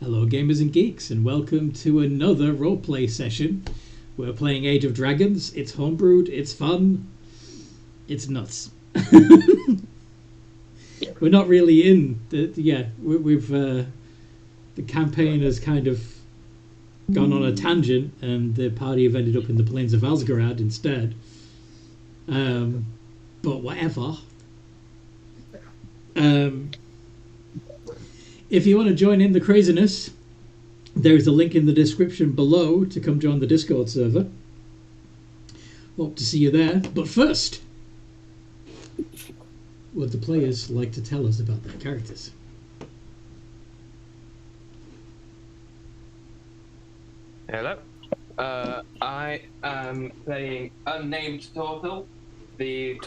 Hello, gamers and geeks, and welcome to another roleplay session. We're playing Age of Dragons. It's homebrewed, it's fun, it's nuts. We're not really in we've the campaign has kind of gone on a tangent, and the party have ended up in the plains of Asgarad instead. But whatever. If you want to join in the craziness, there's a link in the description below to come join the Discord server. Hope to see you there. But first, would the players like to tell us about their characters? Hello. I am playing Unnamed Turtle, the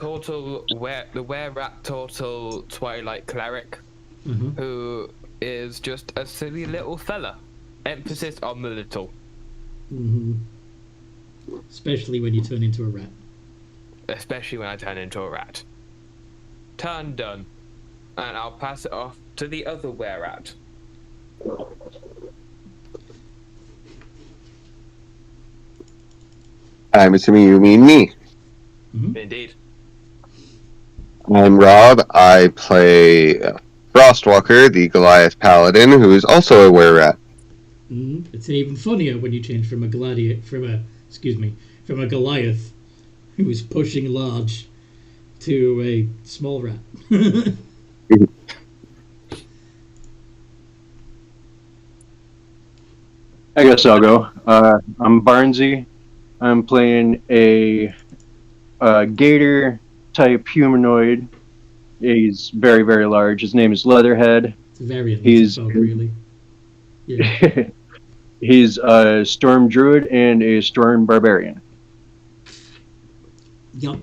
were-rat turtle Twilight cleric, who is just a silly little fella. Emphasis on the little. Especially when you turn into a rat. Especially when I turn into a rat. Turn done. And I'll pass it off to the other were-rat. I'm assuming you mean me. Indeed. I'm Rob. I play Frostwalker, the Goliath Paladin, who is also a were-rat. It's even funnier when you change from a Goliath, who is pushing large, to a small rat. I guess I'll go. I'm Barnsey. I'm playing a gator-type humanoid. He's very, very large. His name is Leatherhead. It's a variant. He's really. Yeah. He's a storm druid and a storm barbarian. Yup.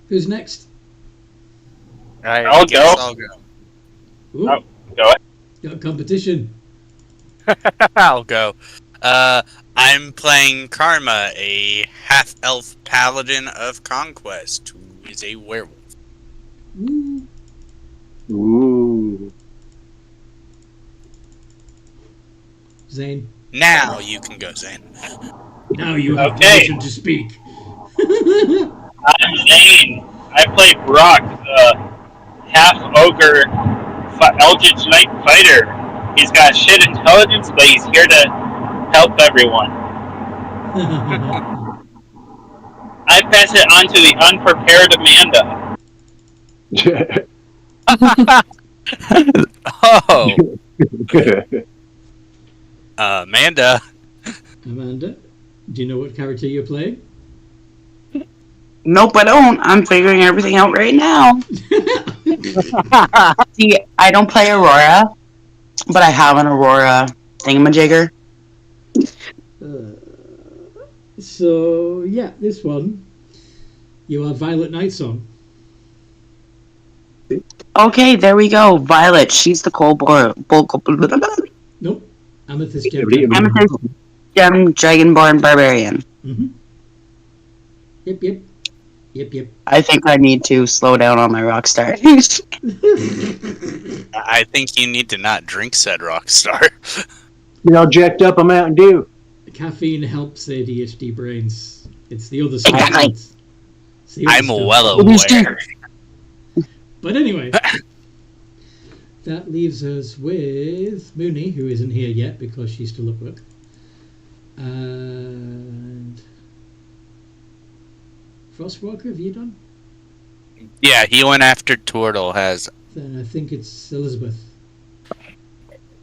Who's next? I'll go. Ooh, Oh, go ahead. got competition. I'll go. I'm playing Karma, a half-elf paladin of conquest, who is a werewolf. Ooh. Zane. Now you can go, Zane. Now you have Okay. permission to speak. I'm Zane. I play Brock, the half-ogre Eldritch Knight fighter. He's got shit intelligence, but he's here to help everyone. I pass it on to the unprepared Amanda. Amanda. Amanda, do you know what character you're playing? Nope, I don't. I'm figuring everything out right now. See, I don't play Aurora, but I have an Aurora thingamajigger. So, yeah, this one. You are Violet Nightsong. Okay, there we go. Violet, she's the Nope. Amethyst Gem. Amethyst Gem Dragonborn Barbarian. Yep. I think I need to slow down on my rockstar. I think you need to not drink said Rockstar. You're all jacked up on Mountain Dew. Caffeine helps ADHD brains. It's the other stuff. Exactly. It's the other I'm stuff. well aware. But anyway, that leaves us with Mooney, who isn't here yet because she's still at work. And Frostwalker, have you done? Yeah, he went after Turtle has. Then I think it's Elizabeth.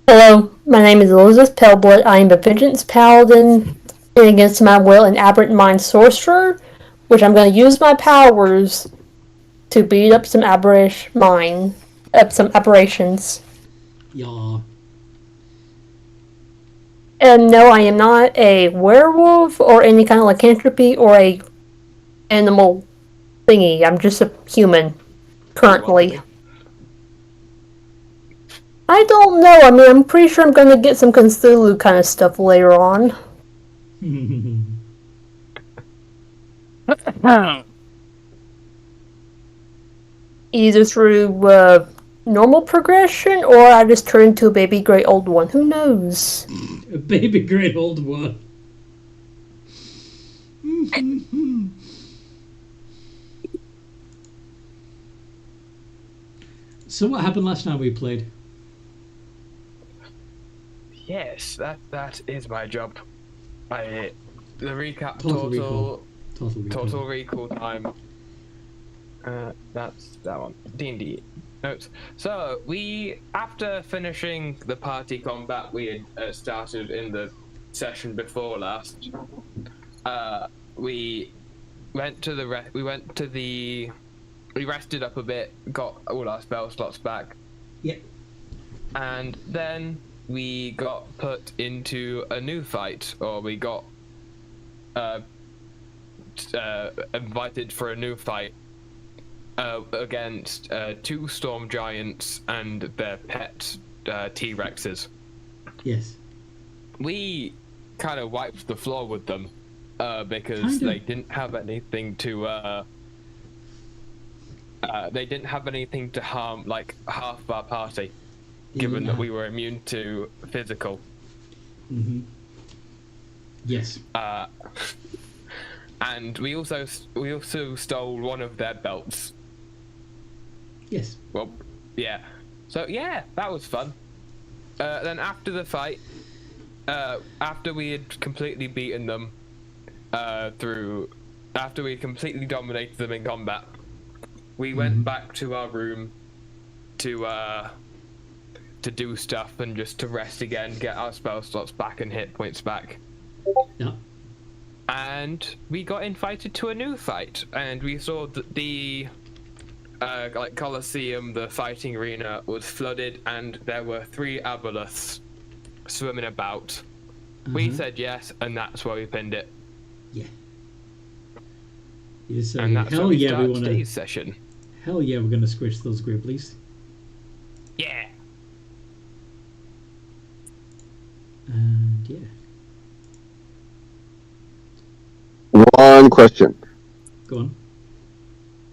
Hello, my name is Elizabeth Pellblood. I am a Vengeance Paladin, and against my will, an Aberrant Mind Sorcerer, which I'm going to use my powers to beat up some aberrations. Yeah. And no, I am not a werewolf or any kind of lycanthropy or a animal thingy. I'm just a human, currently. I don't know. I mean, I'm pretty sure I'm going to get some Cthulhu kind of stuff later on. either through normal progression or I just turn into a baby gray old one. Who knows? A baby great old one. So what happened last time we played? Yes, that is my job. The recap Total recall. total recall time. That's that one. D&D notes. So after finishing the party combat we had started in the session before last, we rested up a bit, got all our spell slots back. Yep. And then we got put into a new fight, or we got invited for a new fight against 2 storm giants and their pet T-Rexes. Yes. We kind of wiped the floor with them because Kinda. they didn't have anything to harm like half of our party, given that we were immune to physical. Mm-hmm. Yes. And we also stole one of their belts. Yes. Well, yeah. So yeah, that was fun. Then after the fight, after we had completely beaten them, after we completely dominated them in combat, we went back to our room to do stuff and just to rest again, get our spell slots back and hit points back. Yeah. And we got invited to a new fight, and we saw that the Colosseum, the fighting arena, was flooded, and there were 3 Aboleths swimming about. We said yes, and that's where we pinned it. Yeah. You say, And that's hell where we yeah, start we want today's to. session. Hell yeah, we're gonna squish those Gribblies. Yeah. And yeah. One question. Go on.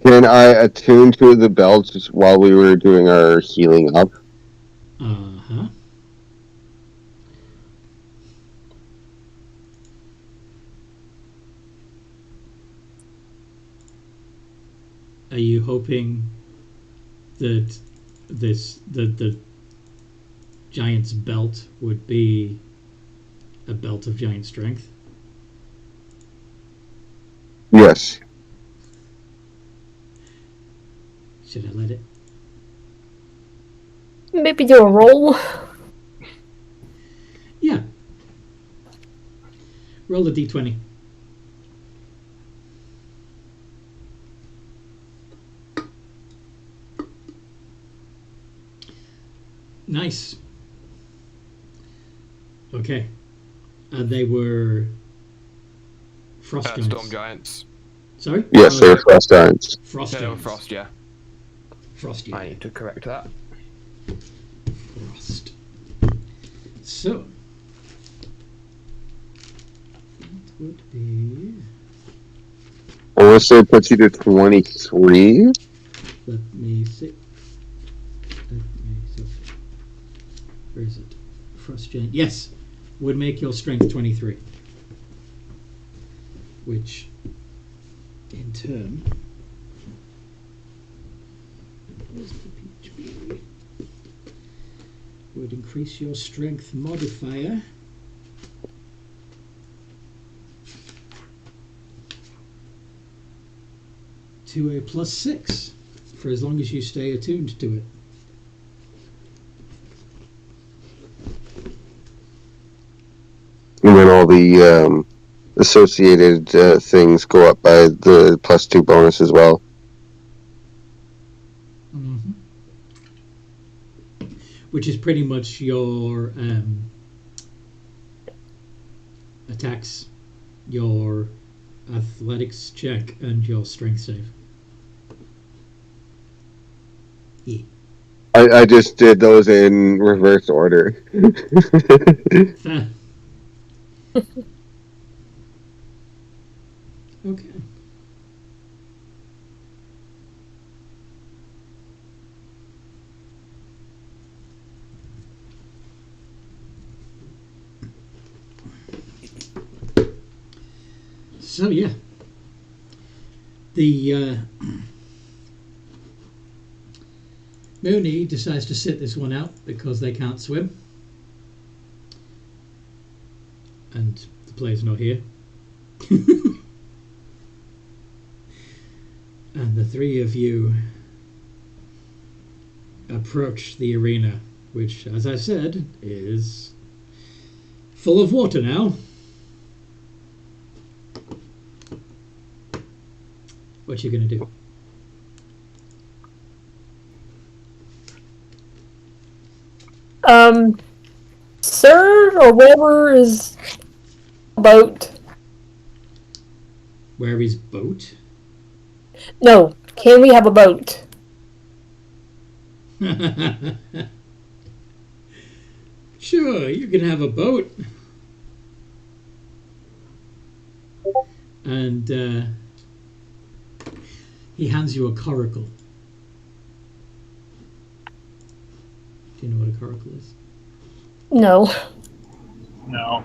Can I attune to the belts while we were doing our healing up? Uh-huh. Are you hoping that the giant's belt would be a belt of giant strength? Yes. Should I let it? Maybe do a roll. Yeah. Roll a d20. Nice. Okay. They were frost giants. Storm giants. Sorry? Yes, Oh, they're frost giants. Frost No, giants. frost, yeah. Frost I giants. need to correct that. Frost. So. It would be... I want to say it puts you to 23. Let me see. Where is it? Frost giant. Yes, would make your strength 23, which, in turn, where's the PHP? Would increase your strength modifier to a +6 for as long as you stay attuned to it. And then all the associated things go up by the +2 bonus as well. Mm-hmm. Which is pretty much your attacks, your athletics check, and your strength save. Yeah. I just did those in reverse order. Fair. Okay. So yeah, the Mooney decides to sit this one out because they can't swim, and the player's not here. And the three of you approach the arena, which, as I said, is full of water now. What you gonna do? Sir, or whatever is boat. Where is boat? No, can we have a boat? Sure, you can have a boat. And he hands you a coracle. Do you know what a coracle is? No. No.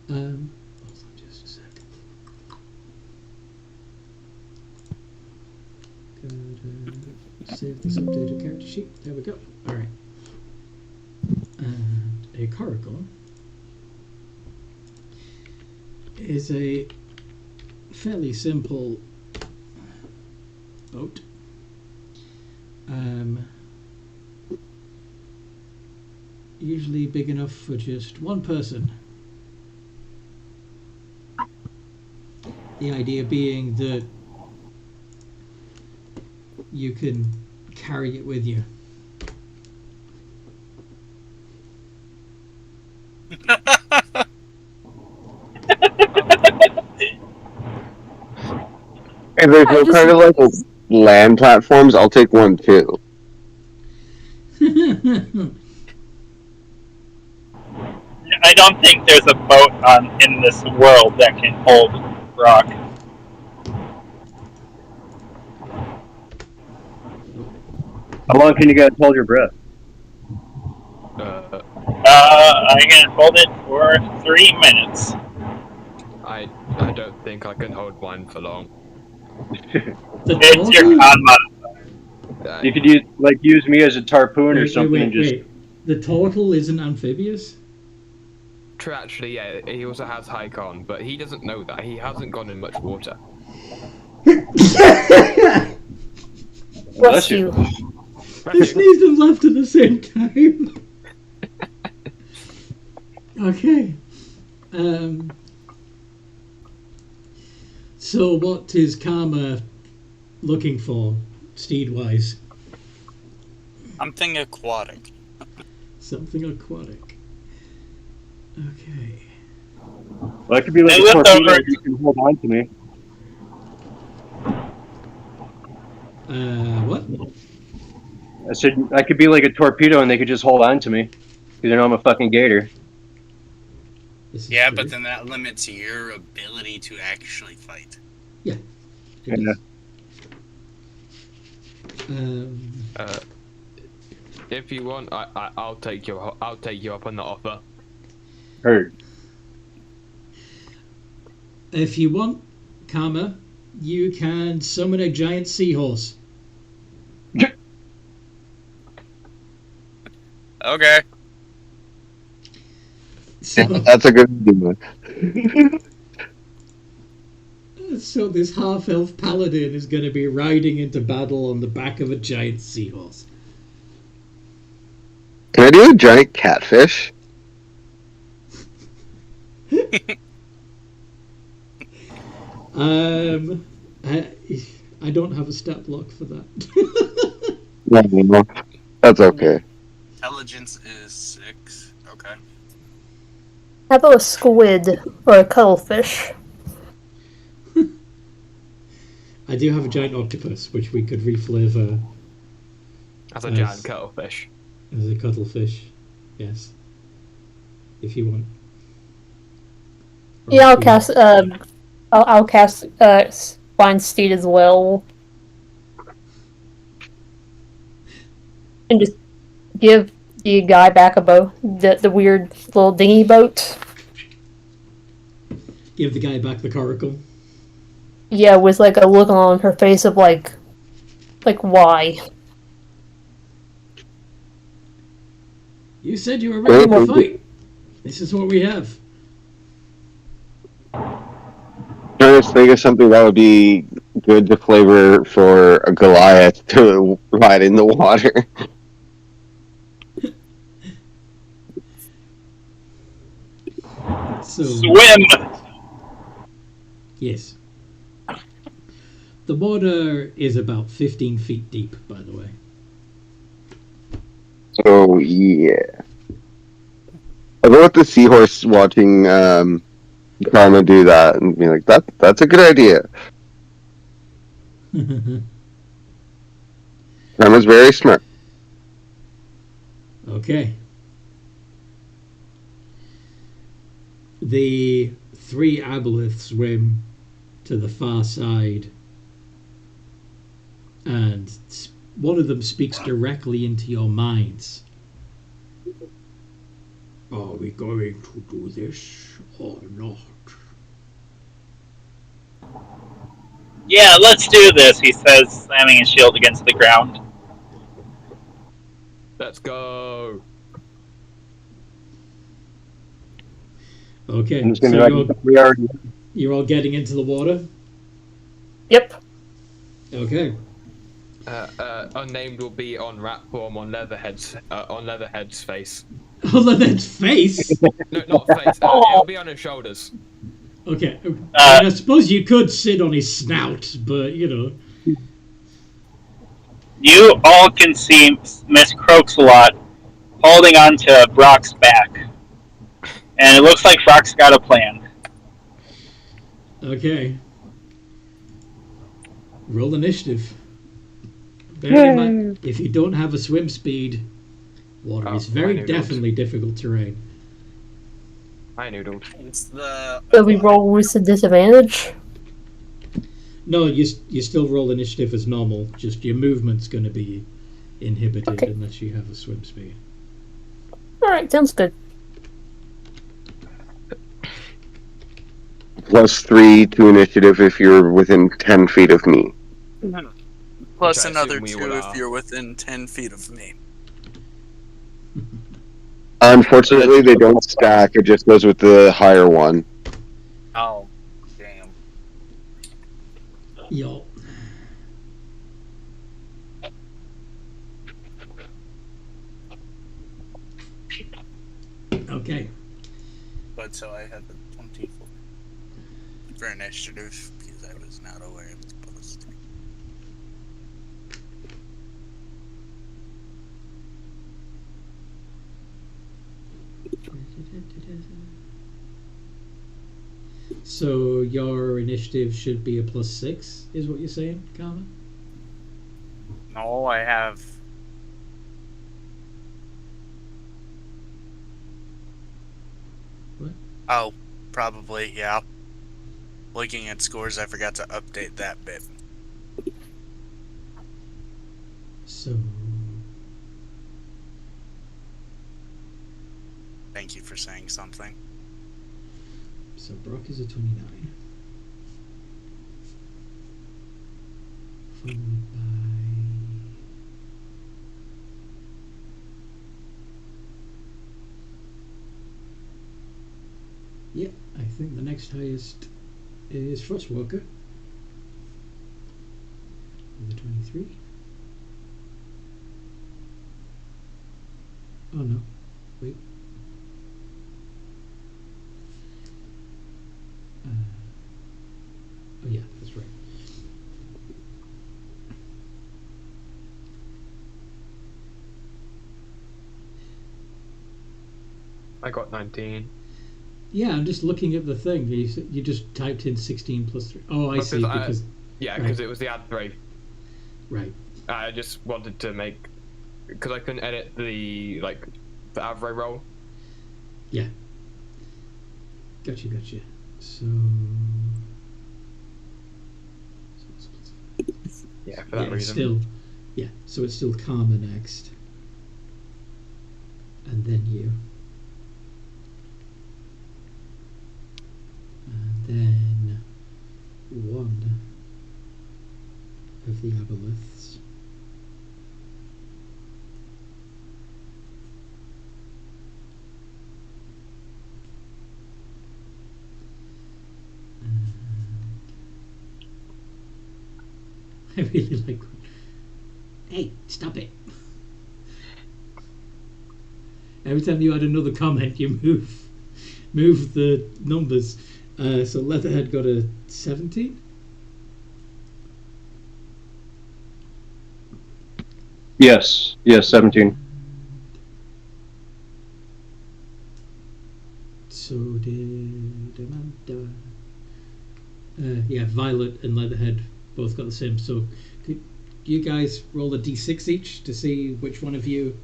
Hold on just a sec. Gotta save this updated character sheet. There we go. Alright. And a coracle is a fairly simple boat. Usually big enough for just one person. The idea being that you can carry it with you. If there's no kind of like land platforms, I'll take one too. I don't think there's a boat in this world that can hold Rock. How long can you guys hold your breath? I can hold it for 3 minutes. I don't think I can hold mine for long. It's your con modifier. You could use me as a tarpoon or something. Wait. The turtle isn't amphibious? True, actually, yeah, he also has high con, but he doesn't know that. He hasn't gone in much water. Bless you. They sneezed and laughed at the same time. Okay. So what is Karma looking for, steed-wise? Something aquatic. Something aquatic. Okay. Well, it could be like a torpedo if you can hold on to me. What? I said I could be like a torpedo and they could just hold on to me. Because they know I'm a fucking gator. Yeah, but then that limits your ability to actually fight. Yeah. Yeah. If you want, I'll take you up on the offer. Heard. If you want, Karma, you can summon a giant seahorse. Okay. So, that's a good idea. So this half-elf paladin is going to be riding into battle on the back of a giant seahorse. Can I do a giant catfish? I don't have a stat block for that. No, that's okay. Intelligence is 6. Okay. How about a squid or a cuttlefish? I do have a giant octopus, which we could reflavor As a giant cuttlefish. as a cuttlefish. Yes, if you want. Or Yeah, if you- I'll cast Find Steed as well, and just give the guy back a boat, the weird little dinghy boat. Give the guy back the coracle. Yeah, with like a look on her face of like why? You said you were ready to fight. This is what we have. Trying to think of something that would be good to flavor for a Goliath to ride in the water. So, Swim! yes. The water is about 15 feet deep, by the way. So, yeah. I'll go with the seahorse watching Karma do that and be like, that's a good idea. Karma's very smart. Okay. The 3 Aboleths swim to the far side, and one of them speaks directly into your minds. Are we going to do this or not? Yeah, let's do this, he says, slamming his shield against the ground. Let's go. Okay, I'm just so gonna be like, you're all getting into the water? Yep. Okay. Unnamed will be on rat form on Leatherhead's face. Oh, Leatherhead's face? No, not face. It'll be on his shoulders. Okay. I suppose you could sit on his snout, but, you know. You all can see Miss Croaksalot holding on to Brock's back. And it looks like Brock's got a plan. Okay. Roll initiative. Bear in mind, if you don't have a swim speed, water is very definitely difficult terrain. I noodled. It's the. So we roll with a disadvantage? No, you still roll initiative as normal, just your movement's going to be inhibited unless you have a swim speed. Alright, sounds good. +3 to initiative if you're within 10 feet of me. Plus I another assume we 2 will, if you're within 10 feet of me. Unfortunately, they don't stack. It just goes with the higher one. Oh, damn. Yo. Okay. But so I had the 24 for initiative because I was not aware it was +3. So your initiative should be a +6, is what you're saying, Carmen? No, I have. What? Oh, probably, yeah. Looking at scores, I forgot to update that bit. So Thank you for saying something. Brock is a 29. Followed by... Yeah, I think the next highest is Frostwalker with a 23. Oh no, wait. Oh yeah, that's right. I got 19. Yeah, I'm just looking at the thing. You just typed in 16 plus 3. Oh, I see. Because because it was the ad 3. Right. I just wanted to make, because I couldn't edit the Avro roll. Yeah. Gotcha. So Yeah, for that it's reason. still, yeah. So it's still Karma next. And then you. And then one of the Aboleths. I really like. Hey, stop it! Every time you add another comment, you move the numbers. So Leatherhead got a 17. Yes, 17. So did Amanda. Yeah, Violet and Leatherhead both got the same. So could you guys roll a d6 each to see which one of you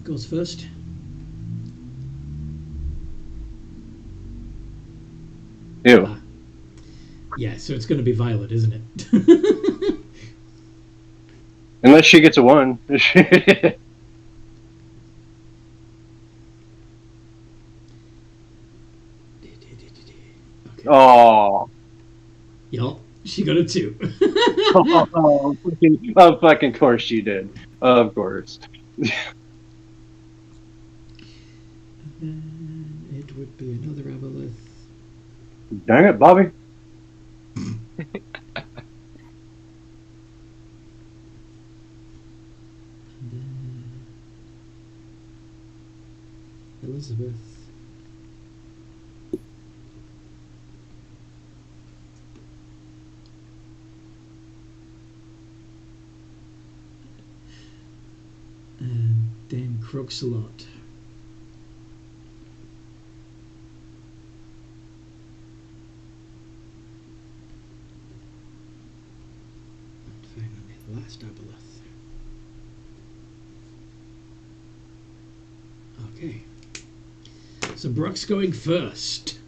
goes first? Ew. Yeah, so it's going to be Violet, isn't it? Unless she gets a 1. Oh. Yup, she got a 2. Of fucking course she did. Of course. And it would be another Aboleth. Dang it, Bobby. And then Elizabeth. And then Croxalot. And finally, the last Aboleth. Okay. So Brock's going first.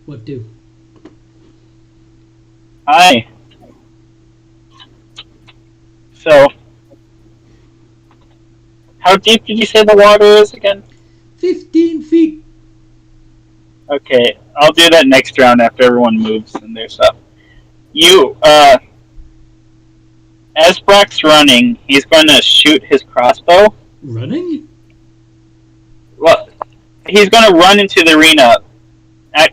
What do? Hi. So, how deep did you say the water is again? 15 feet. Okay, I'll do that next round after everyone moves and their stuff. As Brock's running, he's going to shoot his crossbow. Running? Well, he's going to run into the arena.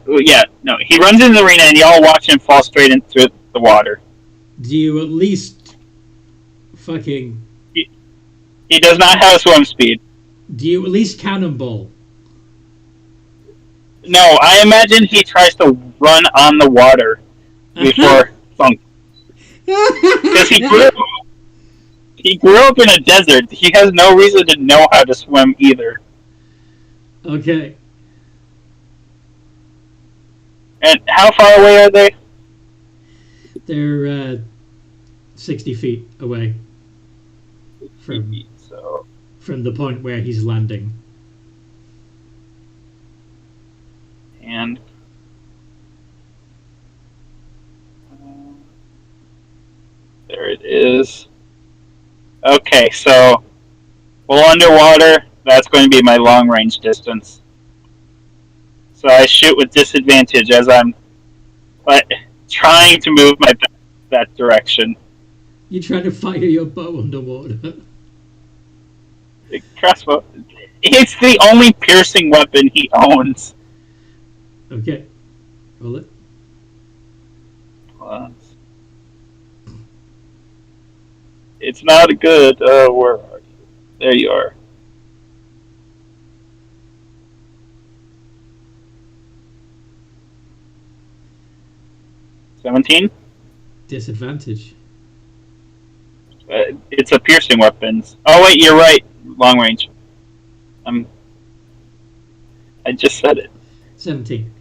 He runs into the arena and y'all watch him fall straight into the water. Do you at least fucking... He does not have swim speed. Do you at least cannonball? No, I imagine he tries to run on the water before funk. Because he grew up in a desert. He has no reason to know how to swim either. Okay. And how far away are they? They're 60 feet away from the point where he's landing. And there it is. Okay, so well, underwater, that's going to be my long range distance. So I shoot with disadvantage as I'm trying to move my back that direction. You trying to fire your bow underwater? The crossbow. It's the only piercing weapon he owns. Okay. Roll it. It's not a good. Where are you? There you are. $17? Disadvantage. It's a piercing weapon. Oh wait, you're right. Long range. I just said it. 17.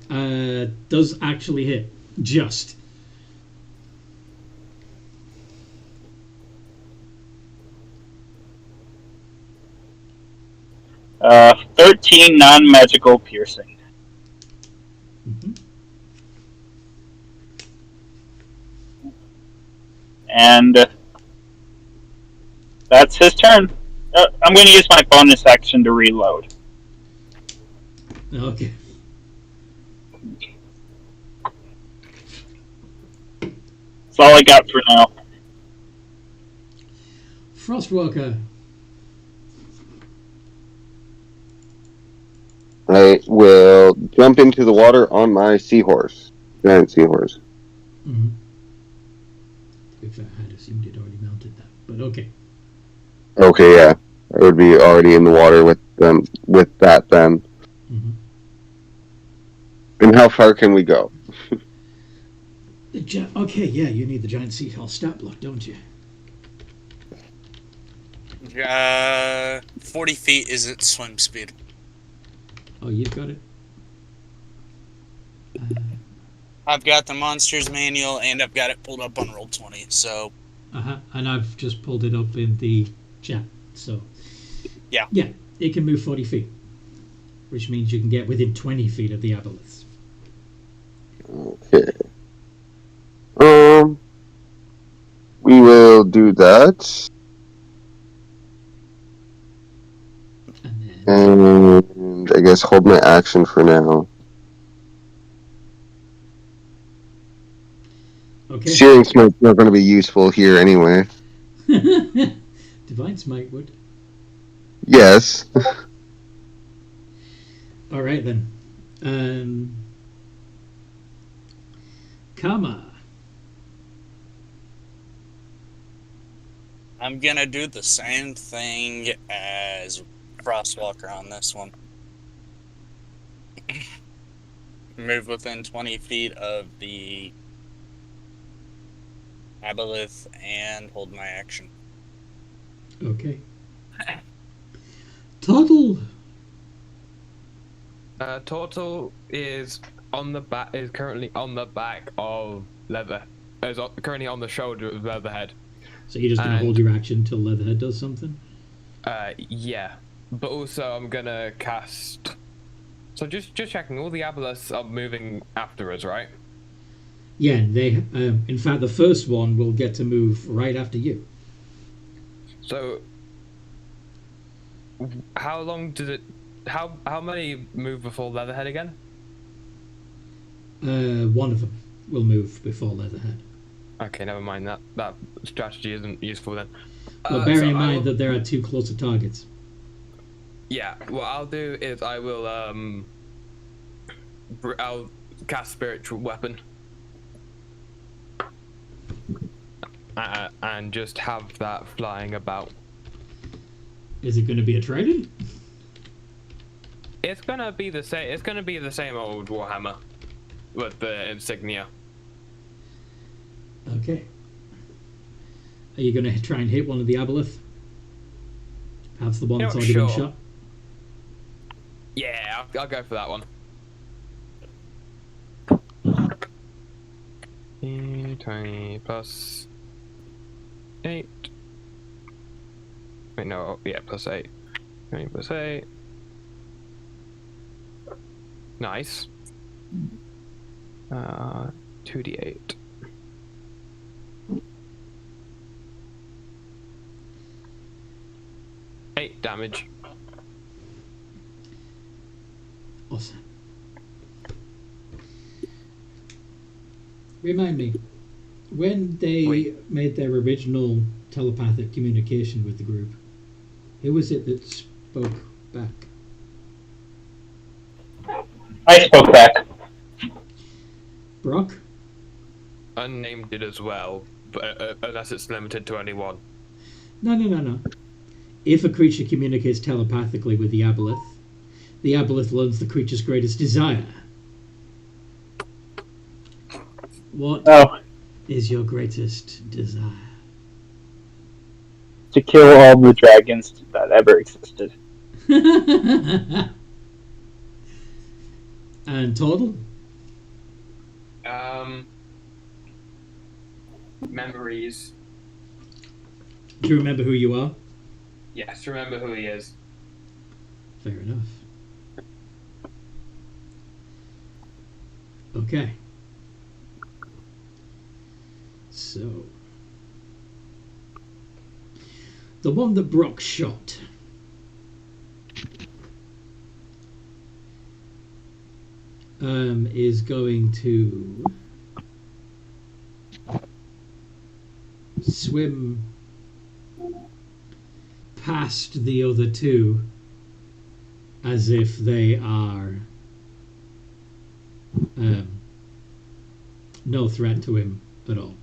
Does actually hit. Just. 13 non-magical piercing. Mm-hmm. And That's his turn. I'm going to use my bonus action to reload. Okay. That's all I got for now. Frostwalker. I will jump into the water on my seahorse. Giant seahorse. Mm-hmm. To be fair, I had assumed you'd already mounted that, but okay. Okay, yeah. I would be already in the water with them, with that then. Mm-hmm. And how far can we go? Okay, yeah, you need the giant seahorse stat block, don't you? 40 feet is its swim speed. Oh, you've got it. I've got the monsters manual and I've got it pulled up on Roll20. So And I've just pulled it up in the chat. So yeah, it can move 40 feet, which means you can get within 20 feet of the Aboleths. Okay. We will do that. And I guess hold my action for now. Okay. Searing Smite's not going to be useful here anyway. Divine Smite would. Yes. All right then. Kama. I'm gonna do the same thing as Frostwalker on this one. Move within 20 feet of the Aboleth and hold my action. Okay. Total. Total is on the back. Is currently on the back of Leather. Is currently on the shoulder of Leatherhead. So you're just going to hold your action until Leatherhead does something? Yeah. But also I'm gonna cast. So just checking, all the Aboleths are moving after us, right? Yeah, they. In fact, the first one will get to move right after you. So, how long does it? How many move before Leatherhead again? One of them will move before Leatherhead. Okay, never mind. That strategy isn't useful then. But bearing in mind that there are two closer targets. Yeah, what I'll do is I will I'll cast Spiritual Weapon. And just have that flying about. Is it going to be a trident? It's gonna be the same. It's gonna be the same old Warhammer with the insignia. Okay. Are you going to try and hit one of the Aboleth? Perhaps the one that's already been shot? Yeah, I'll go for that one. 20 plus 8. Wait, no, yeah, plus 8. 20 plus 8. Nice. 2d8. Eight damage. Awesome. Remind me, when they made their original telepathic communication with the group, who was it that spoke back? I spoke back. Brock? Unnamed did as well, but unless it's limited to only one. No. If a creature communicates telepathically with the Aboleth learns the creature's greatest desire. What is your greatest desire? To kill all the dragons that ever existed. And total? Memories. Do you remember who you are? Yes, remember who he is. Fair enough. Okay. So, The one that Brock shot. Is going to swim past the other two as if they are no threat to him at all.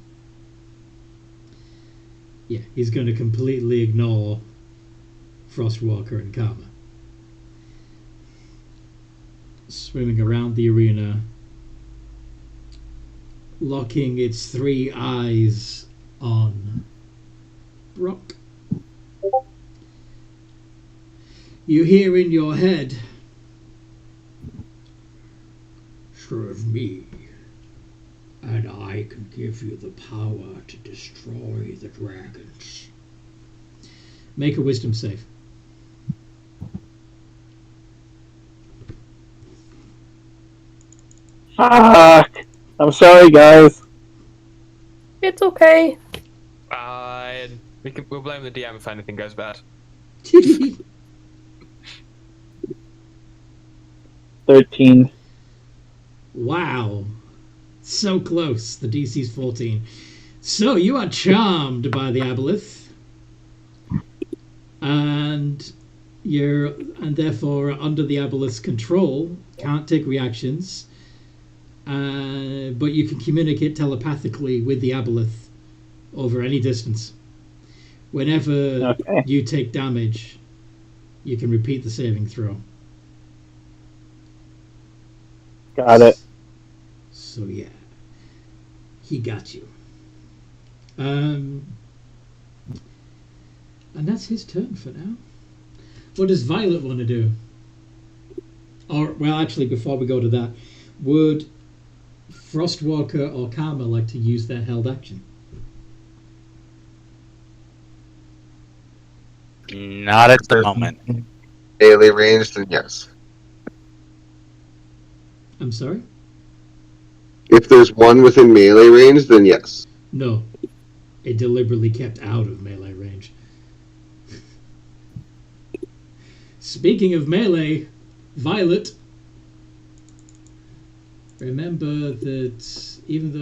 Yeah, he's going to completely ignore Frostwalker and Karma. Swimming around the arena, locking its 3 eyes on Brock. You hear in your head, "Serve me, and I can give you the power to destroy the dragons." Make a wisdom save. Fuck. I'm sorry, guys. It's okay. We'll blame the DM if anything goes bad. 13. Wow. So close. The DC's 14. So you are charmed by the Aboleth. And therefore under the Aboleth's control, can't take reactions. But you can communicate telepathically with the Aboleth over any distance. Whenever you take damage, you can repeat the saving throw. Got it. So yeah, he got you. And that's his turn for now. What does Violet want to do? Or, well, actually, before we go to that, would Frostwalker or Karma like to use their held action? Not at the moment. Melee range, then yes. I'm sorry? If there's one within melee range, then yes. No. It deliberately kept out of melee range. Speaking of melee, Violet, remember that even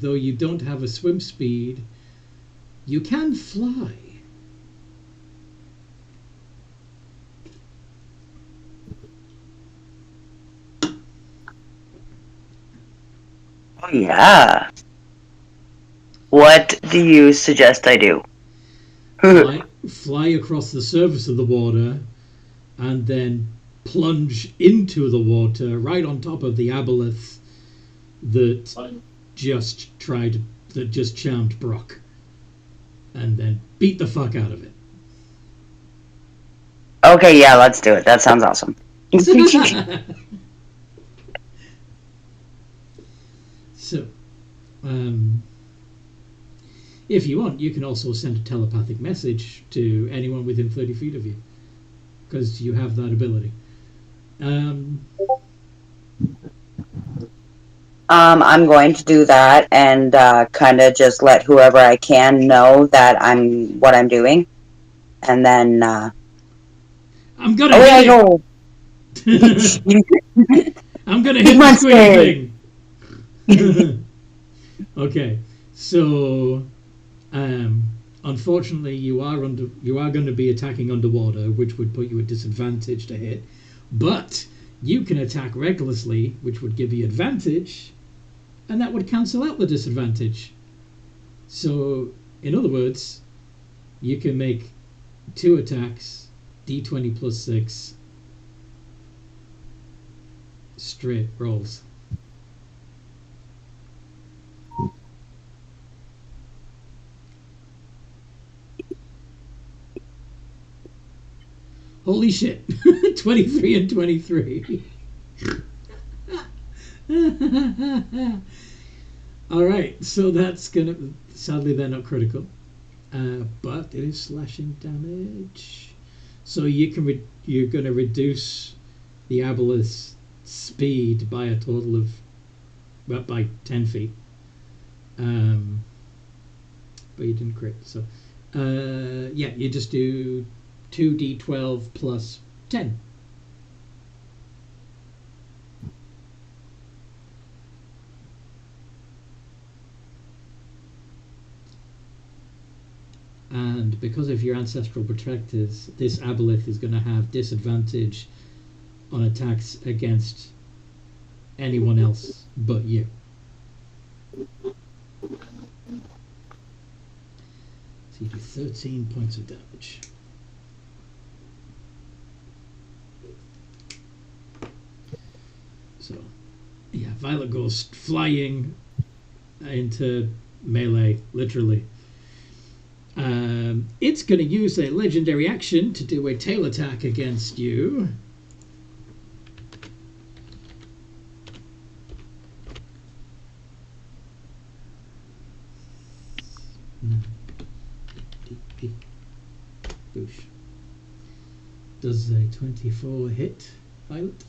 though you don't have a swim speed, you can fly. Oh, yeah. What do you suggest I do? Fly across the surface of the water and then plunge into the water right on top of the Aboleth that just charmed Brock, and then beat the fuck out of it. Okay, yeah, let's do it. That sounds awesome. So, if you want, you can also send a telepathic message to anyone within 30 feet of you, because you have that ability. I'm going to do that and kind of just let whoever I can know that what I'm doing, and then. I'm gonna hit it. I'm gonna hit the squid thing. Okay, so unfortunately, you are going to be attacking underwater, which would put you at disadvantage to hit. But you can attack recklessly, which would give you advantage, and that would cancel out the disadvantage. So, in other words, you can make 2 attacks, d20 plus 6, straight rolls. Holy shit. 23 and 23. Alright, so that's gonna... Sadly, they're not critical. But it is slashing damage. So you're gonna reduce the Aboleth's speed by a total of... Well, by 10 feet. But you didn't crit, so... Yeah, you just do 2d12 plus 10. And because of your ancestral protectors, this Aboleth is going to have disadvantage on attacks against anyone else but you. So you do 13 points of damage. So, yeah, Violet goes flying into melee, literally. It's going to use a legendary action to do a tail attack against you. Boosh. Does a 24 hit, Violet?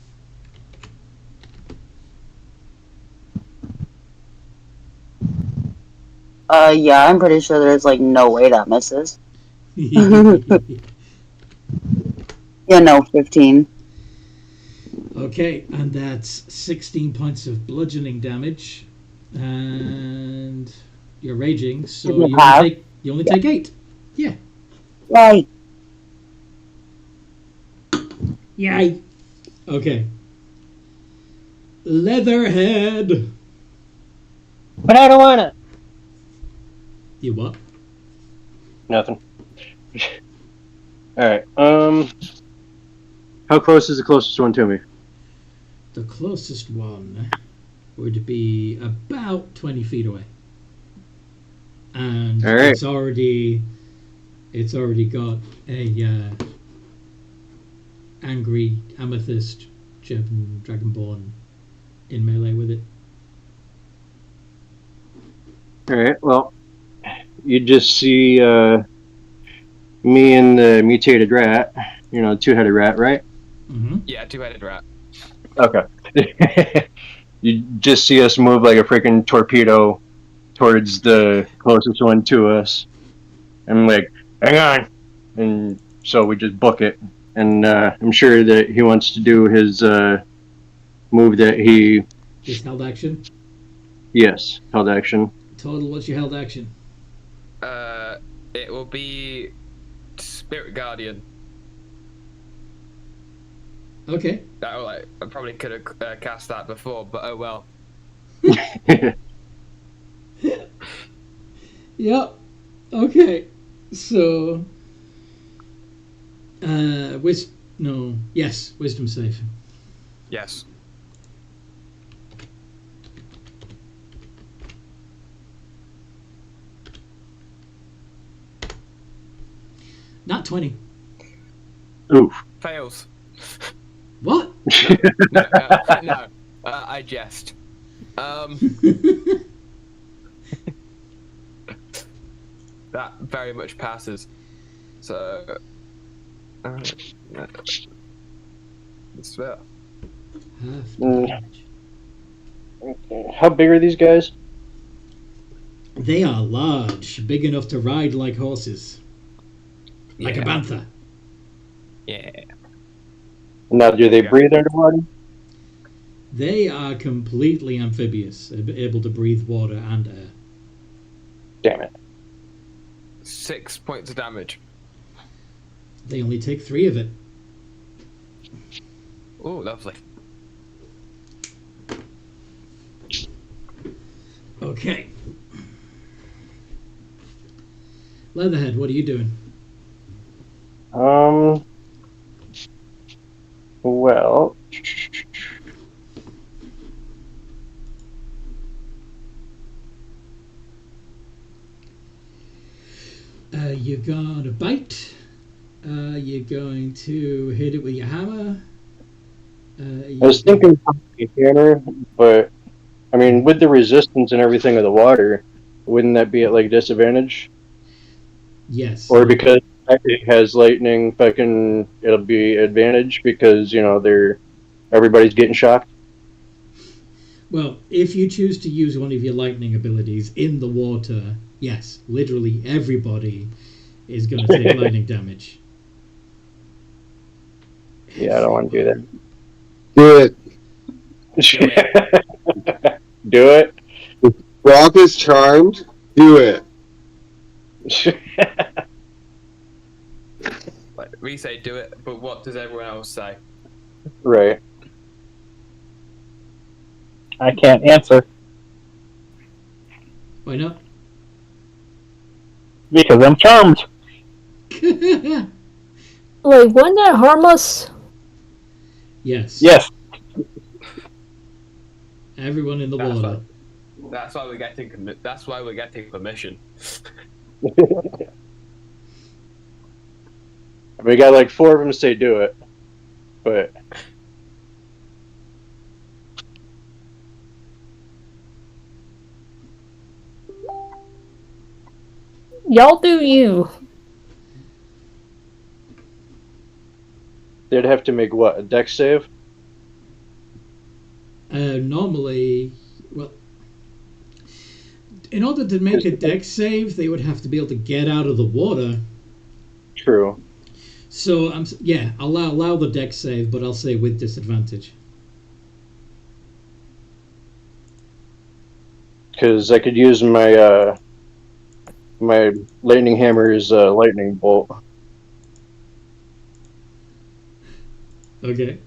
Yeah, I'm pretty sure there's like no way that misses. Yeah, no, 15. Okay, and that's 16 points of bludgeoning damage, and you're raging, so you only take 8. Yeah. Yay. Yay. Okay. Leatherhead. But I don't wanna. You what? Nothing. Alright, how close is the closest one to me? The closest one would be about 20 feet away. And right. it's already got a angry amethyst dragonborn in melee with it. Alright, well, you just see me and the mutated rat, you know, two-headed rat, right? Mm-hmm. Yeah, two-headed rat. Okay. You just see us move like a freaking torpedo towards the closest one to us. And I'm like, hang on. And so we just book it. And I'm sure that he wants to do his move that he... His held action? Yes, held action. Total, what's your held action? It will be Spirit Guardian. Okay. I probably could have cast that before, but oh well. Yep. Okay. So, wisdom save. Yes. Not 20. Oof. Fails. What? No, I jest. That very much passes. So, it's fair. Half damage. How big are these guys? They are large, big enough to ride like horses. Like a bantha. Yeah. Now, do they breathe underwater? They are completely amphibious, able to breathe water and air. Damn it. 6 points of damage. They only take 3 of it. Oh, lovely. Okay. Leatherhead, what are you doing? Well, You're going to bite. You're going to hit it with your hammer. I was thinking a hammer, but I mean, with the resistance and everything of the water, wouldn't that be at like disadvantage? Yes. Or because it has lightning, it'll be advantage because everybody's getting shocked. Well, if you choose to use one of your lightning abilities in the water, yes, literally everybody is going to take lightning damage. Yeah, I don't want to do that. Do it. Do it. Brock is charmed. Do it. We say do it, but what does everyone else say? Right. I can't answer Why not? because I'm charmed. Wait, wouldn't that harm us? Yes. Yes. Everyone in the That's water. That's why we're getting. That's why we're getting permission. We got like 4 of them say do it, but Y'all do you. they'd have to make what, a dex save? Normally, well, in order to make a dex save, they would have to be able to get out of the water. True. So I'll allow the dex save, but I'll say with disadvantage. Because I could use my my lightning hammer's lightning bolt. Okay.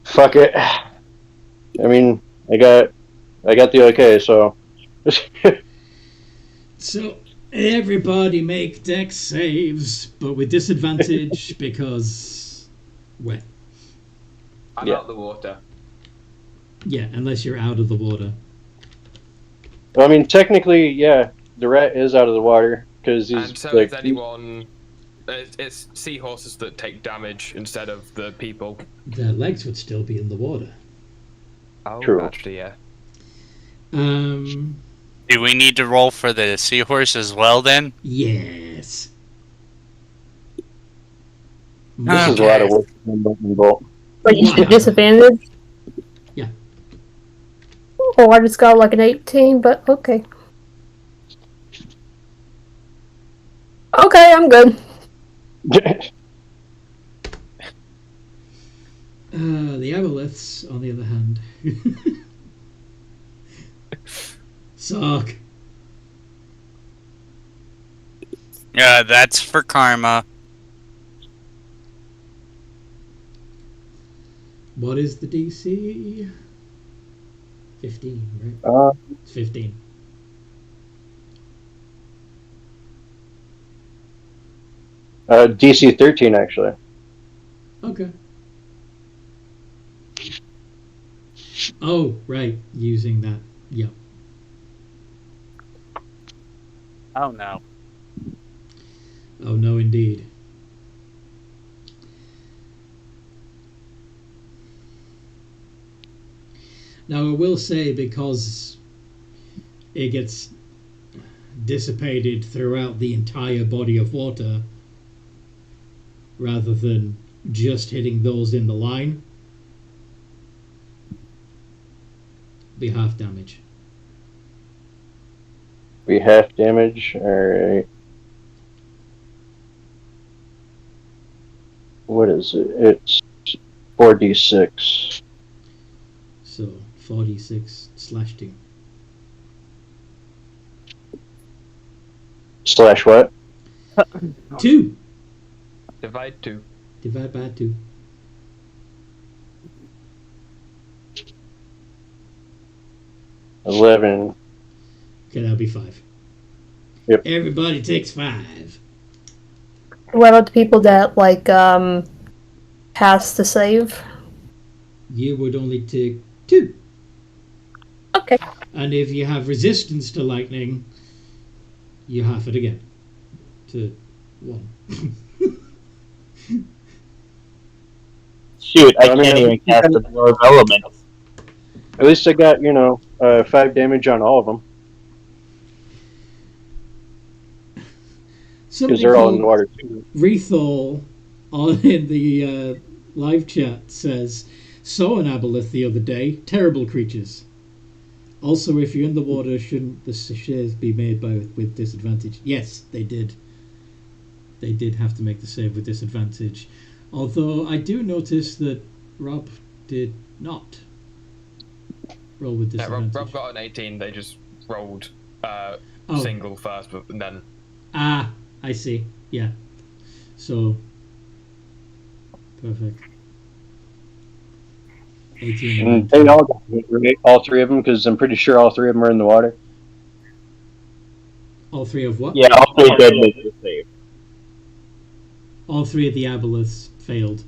Fuck it. I mean, I got the okay, so. So everybody make dex saves, but with disadvantage because wet. I'm Yeah. out of the water. Yeah, unless you're out of the water. I mean, technically, yeah, the rat is out of the water because he's And so like. is anyone. It's seahorses that take damage instead of the people. Their legs would still be in the water. Oh, True. actually, yeah. Do we need to roll for the seahorse as well then? Yes. This is a lot of work for the lightning bolt. But you should disadvantage? Yeah. Oh, I just got like an 18, but okay. Okay, I'm good. The Aboleths, on the other hand, suck. Yeah, that's for karma. What is the DC? 15, right? It's 15. DC 13, actually. Okay. Oh, right. Using that. Yep. Oh no. Oh, no, indeed. Now, I will say, because it gets dissipated throughout the entire body of water, rather than just hitting those in the line, be half damage. We half damage. Alright. What is it? It's 4d6. So 46 slash 2. Slash what? 2. Divide 2. Divide by 2. $11. Okay, that'll be 5. Yep. Everybody takes 5. What about the people that, like, pass the save? You would only take 2. Okay. And if you have resistance to lightning, you half it again to 1. Shoot, I I mean, can't even cast the Blood of Elements. At least I got, 5 damage on all of them. Because they're all in the water too. Rethal in the live chat says, saw an aboleth the other day. Terrible creatures. Also, if you're in the water, shouldn't the shares be made with disadvantage? Yes, they did. They did have to make the save with disadvantage. Although I do notice that Rob did not roll with Yeah, disadvantage. Rob got an 18. They just rolled Oh. single first, and then. Ah, I see. Yeah. So, perfect. 18 And they all got hit, right? All three of them, because I'm pretty sure all three of them are in the water. All three of what? Yeah, all three did make the save. All three of the Aboleths failed.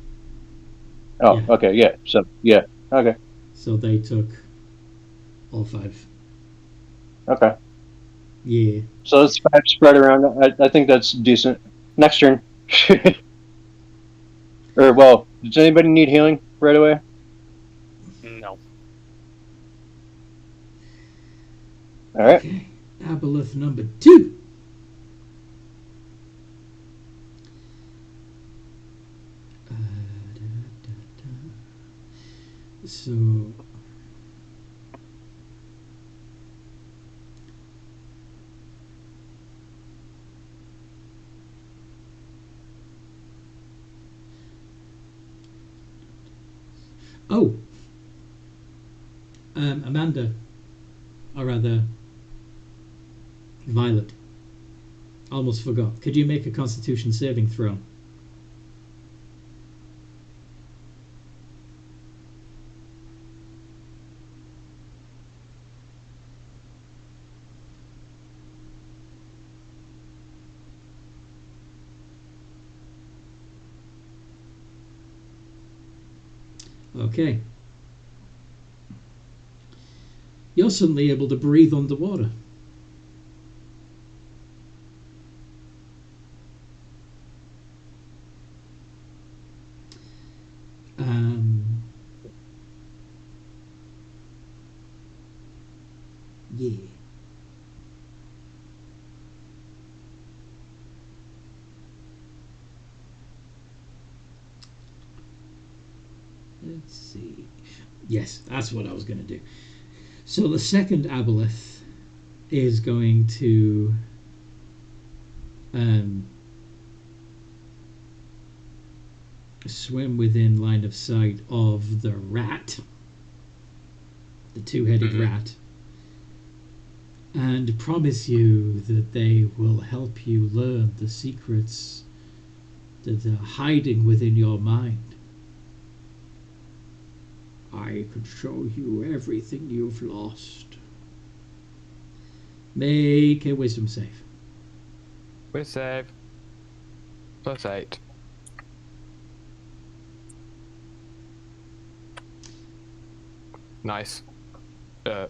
Oh, Yeah. okay, yeah. So, yeah, okay, So they took all 5. okay. Yeah. So it's 5 spread around. I think that's decent. Next turn. Or, well, does anybody need healing right away? No. All right. Okay. Aboleth number 2. So. Oh. Amanda. Or rather, Violet. Almost forgot. Could you make a Constitution saving throw? Okay. You're suddenly able to breathe underwater. Yeah. Let's see. Yes, that's what I was going to do. So the second Aboleth is going to swim within line of sight of the rat, the two-headed rat, and promise you that they will help you learn the secrets that are hiding within your mind. I could show you everything you've lost. Make a wisdom save. We're safe. +8. Nice.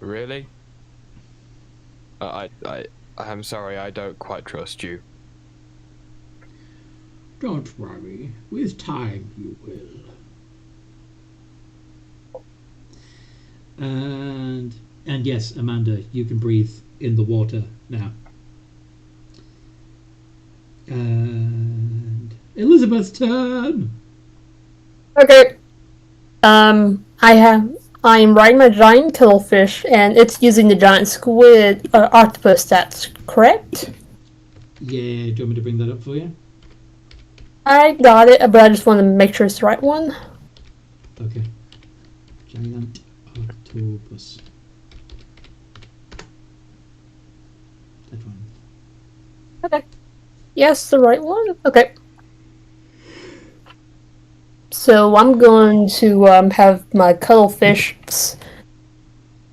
Really? I'm sorry, I don't quite trust you. Don't worry. With time you will. And yes, Amanda, you can breathe in the water now. And Elizabeth's turn. Okay. I'm riding my giant cuttlefish, and it's using the giant squid octopus stats, correct? Yeah, do you want me to bring that up for you? I got it, but I just want to make sure it's the right one. Okay. Giant octopus. That one. Okay. Yes, the right one? Okay. So I'm going to have my cuttlefish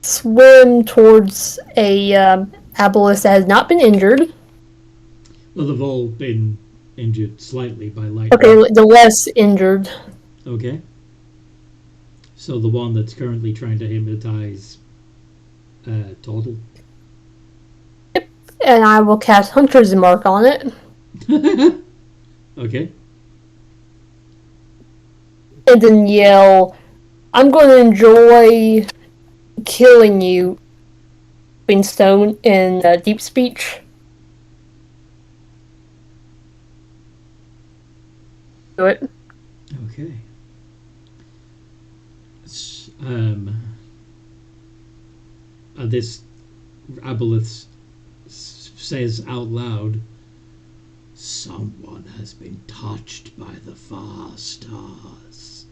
swim towards a Aboleth that has not been injured. Well, they've all been injured slightly by lightning. Okay, the less injured. Okay. So the one that's currently trying to hypnotize Toddle. Yep. And I will cast Hunter's Mark on it. Okay. And then yell, I'm going to enjoy killing you, Stone, in deep speech. Do it. Okay. this Aboleths says out loud, "Someone has been touched by the far stars."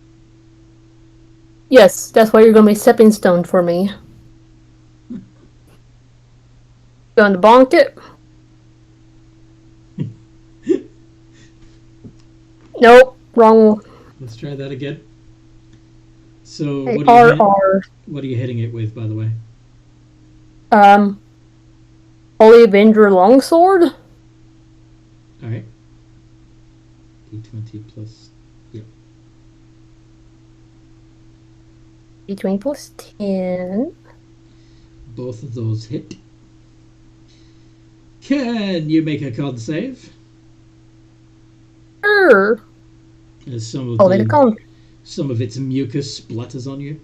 Yes, that's why you're going to be stepping stone for me. Going to bonk it? Nope, wrong. Let's try that again. So, Hey, what are you R. what are you hitting it with, by the way? Holy Avenger Longsword? Alright. D20 plus. Yep. D20 plus 10. Both of those hit. Can you make a con save? Sure. As some of Oh, they con. some of its mucus splatters on you.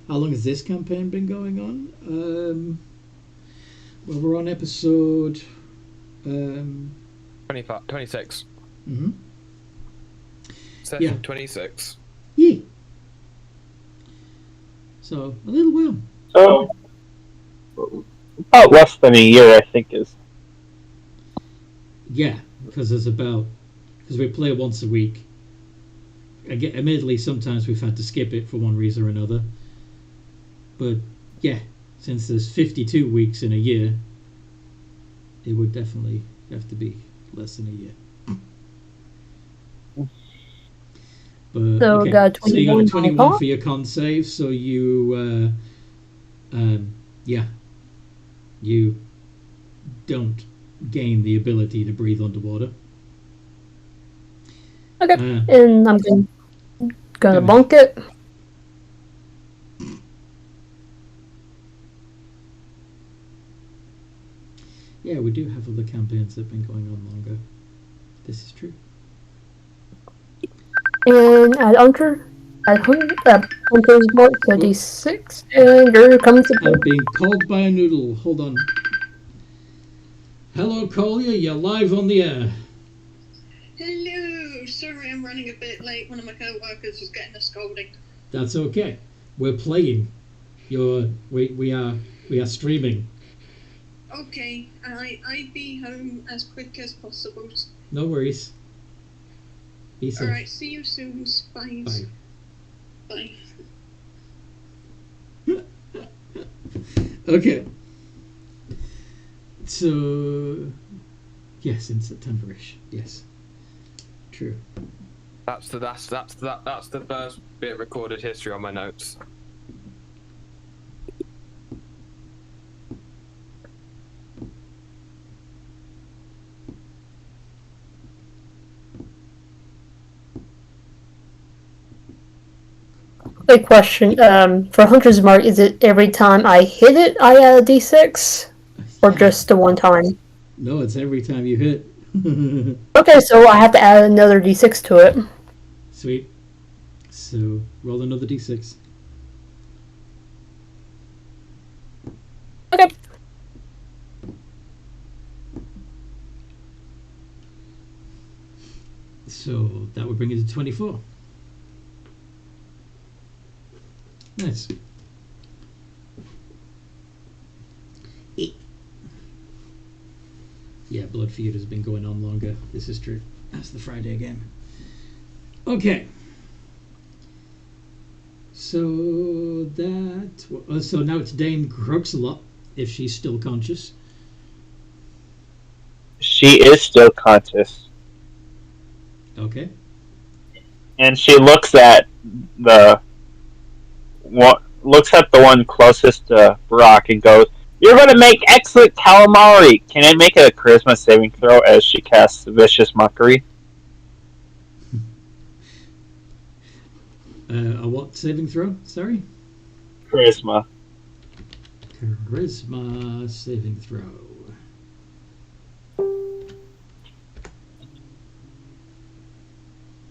How long has this campaign been going on? Well, we're on episode 26. Mm-hmm. Session 26. Yeah. So, a little while. So, about less than a year, I think, is. Yeah, because we play once a week. Admittedly, sometimes we've had to skip it for one reason or another. But yeah, since there's 52 weeks in a year, it would definitely have to be less than a year. But So, okay, got so you got a 21 21 for your con save, so you you don't gain the ability to breathe underwater. Okay, and I'm gonna bonk it. Yeah, we do have other campaigns that have been going on longer. This is true. And at Hunter's Mark 36, and here comes the. I'm being called by a noodle. Hold on. Hello, Collier. You're live on the air. Hello. Sorry, I'm running a bit late. One of my co-workers was getting a scolding. That's okay. We're playing. We are streaming. Okay, I'd be home as quick as possible. No worries. Be safe. Alright, see you soon. Bye. Bye. Bye. Okay. So, yes, in September-ish. Yes. True. That's the first bit of recorded history on my notes. Big question. For Hunter's Mark, is it every time I hit it, I add a d6? Or just the one time? No, it's every time you hit. Okay, so I have to add another d6 to it. Sweet. So, roll another d6. Okay. So, that would bring it to 24. Nice. Yeah, Blood Feud has been going on longer. This is true. That's the Friday game. Okay. So so now it's Dame Croxalot, if she's still conscious. She is still conscious. Okay. And she looks at the one closest to Brock and goes, "You're going to make excellent calamari. Can I make a charisma saving throw as she casts Vicious Mockery?" A what saving throw? Sorry? Charisma. Charisma saving throw.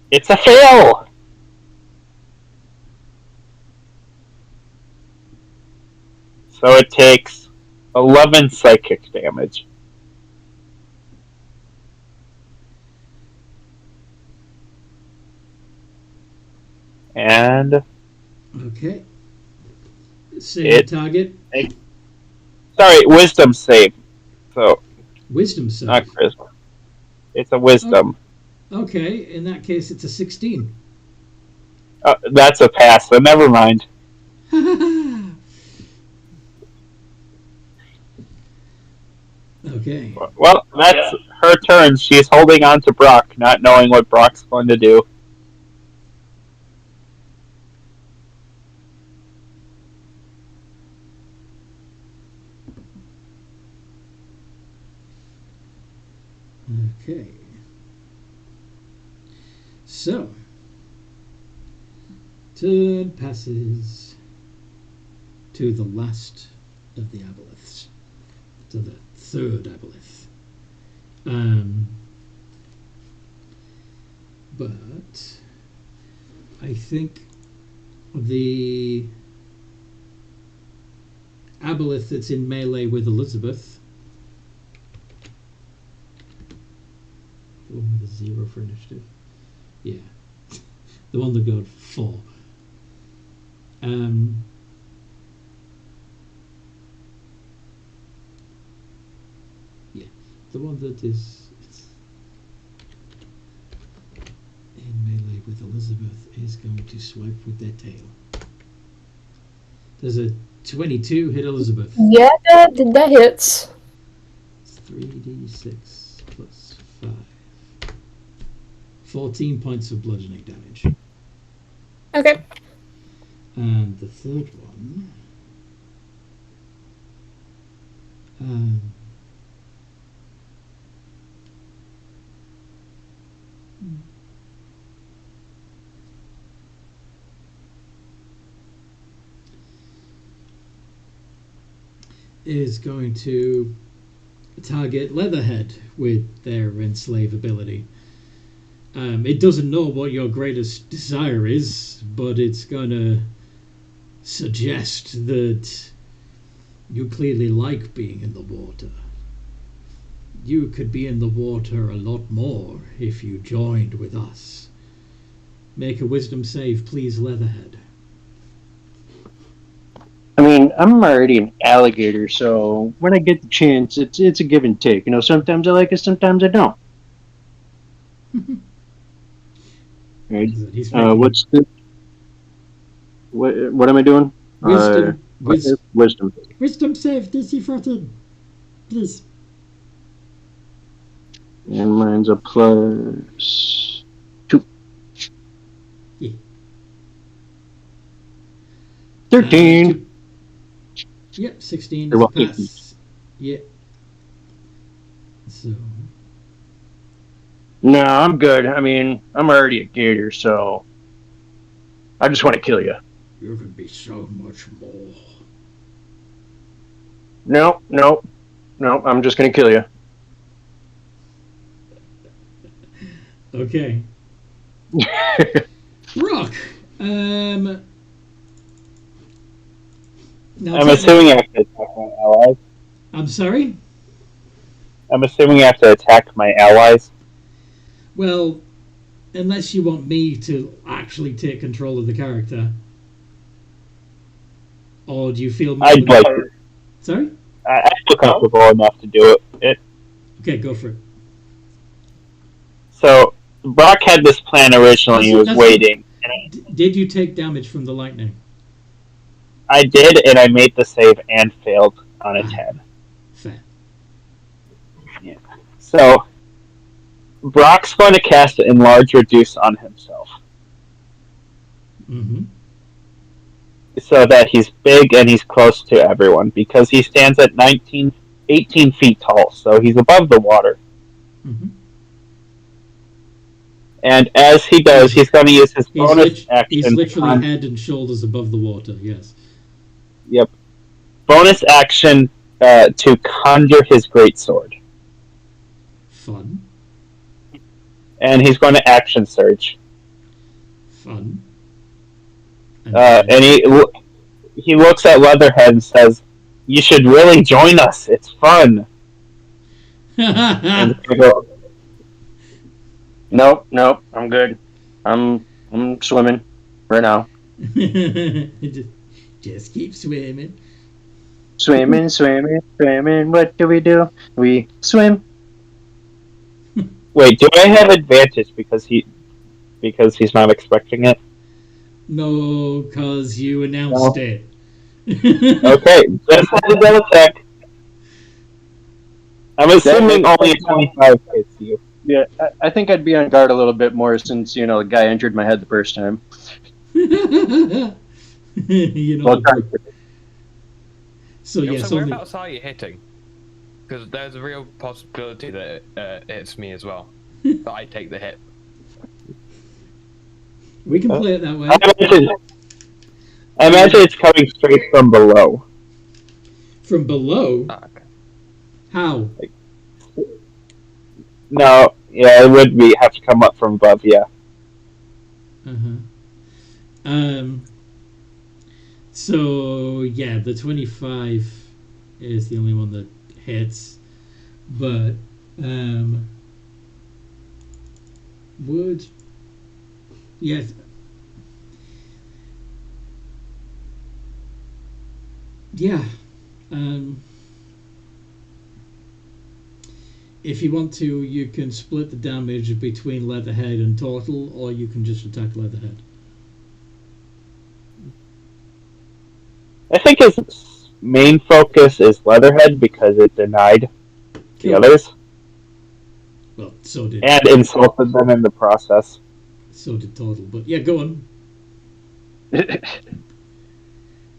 It's a fail! So it takes 11 psychic damage. And Okay. Same target. Sorry, wisdom save. So Wisdom save. not charisma. It's a wisdom. Okay, in that case, it's a 16. That's a pass. So never mind. Okay. Well, that's her turn. She's holding on to Brock, not knowing what Brock's going to do. Okay. So, turn passes to the last of the Aboleths, to the third Aboleth. But I think the Aboleth that's in melee with Elizabeth, the one with a 0 for initiative, yeah, the one that got 4. Yeah, the one that is in melee with Elizabeth is going to swipe with their tail. Does a 22 hit Elizabeth? Yeah, that hits. It's 3d6 plus 5. 14 points of bludgeoning damage. Okay. And the third one is going to target Leatherhead with their enslave ability. It doesn't know what your greatest desire is, but it's going to suggest that you clearly like being in the water. You could be in the water a lot more if you joined with us. Make a wisdom save, please, Leatherhead. I mean, I'm already an alligator, so when I get the chance, it's a give and take. You know, sometimes I like it, sometimes I don't. Right. What's the what am I doing? Wisdom. Wisdom. Wisdom save DC 14, please. And mine's a plus 2. Yeah. 13. Yep, 16 Well, is a pass. Yeah. So. No, I'm good. I mean, I'm already a gator, so I just want to kill you. You can be so much more. No, I'm just gonna kill you. Okay. Rock. Now I'm assuming I have to attack my allies. I'm sorry? I'm assuming I have to attack my allies. Well, unless you want me to actually take control of the character. Or do you feel more I'd like to. Sorry? I feel comfortable enough to do it. Okay, go for it. So, Brock had this plan originally. He was waiting. Did you take damage from the lightning? I did, and I made the save and failed on a 10. Fair. Yeah. So, Brock's going to cast Enlarge Reduce on himself. Mm-hmm. So that he's big and he's close to everyone, because he stands at 18 feet tall, so he's above the water. Mm-hmm. And as he does, he's going to use his bonus action. He's literally head and shoulders above the water, yes. Yep. Bonus action to conjure his greatsword. Fun. And he's going to action surge. Fun. And he looks at Leatherhead and says, "You should really join us. It's fun." And I go, Nope, I'm good. I'm swimming right now. You Just keep swimming. Swimming, swimming, swimming. What do? We swim. Wait, do I have advantage because he's not expecting it? No, cause you announced No. it. Okay, just had to double check. I'm assuming only a 25 hits you. Yeah, I think I'd be on guard a little bit more since, the guy injured my head the first time. You know. Well, So Yeah, yes, so only whereabouts are you hitting? Because there's a real possibility that it hits me as well. That I take the hit. we can play it that way. I imagine it's coming straight from below. From below? Ah, okay. How? No, yeah, it would have to come up from above, yeah. So yeah, the 25 is the only one that hits, but would yes. Yeah. If you want to, you can split the damage between Leatherhead and Turtle, or you can just attack Leatherhead. I think his main focus is Leatherhead because it denied the others. Well, so did and insulted them in the process. So did Turtle, but yeah, go on.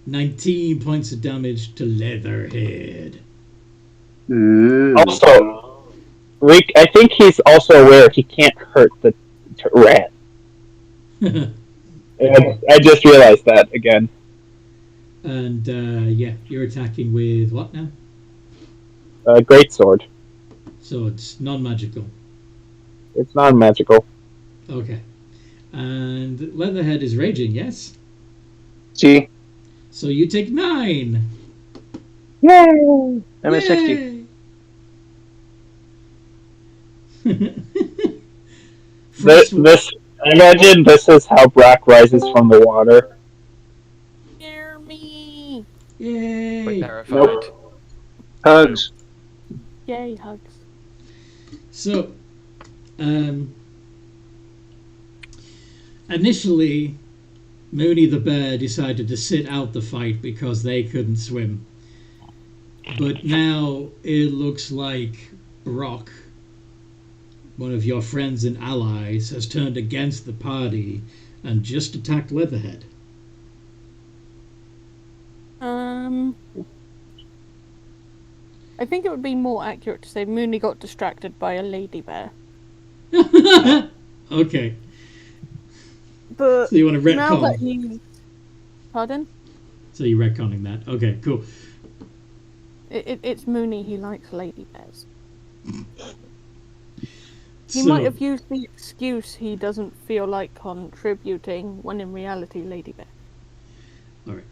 19 points of damage to Leatherhead. Also, I think he's also aware he can't hurt the rat. I just realized that again. And yeah, you're attacking with what now? Great sword. So it's non-magical. It's non-magical. Okay. And Leatherhead is raging, yes? See? So you take 9. Yay! I'm at 60. This, imagine this is how Brack rises from the water. Hear me! Yay! We're terrified. Nope. Hugs. Yay, hugs. So, initially, Mooney the bear decided to sit out the fight because they couldn't swim. But now it looks like Brock, one of your friends and allies, has turned against the party and just attacked Leatherhead. I think it would be more accurate to say Mooney got distracted by a lady bear. Okay. But so you want to now retcon? that he's... Pardon? So you're retconning that. Okay, cool. It's Mooney, he likes lady bears. He So- might have used the excuse he doesn't feel like contributing, when in reality, lady bear. Alright.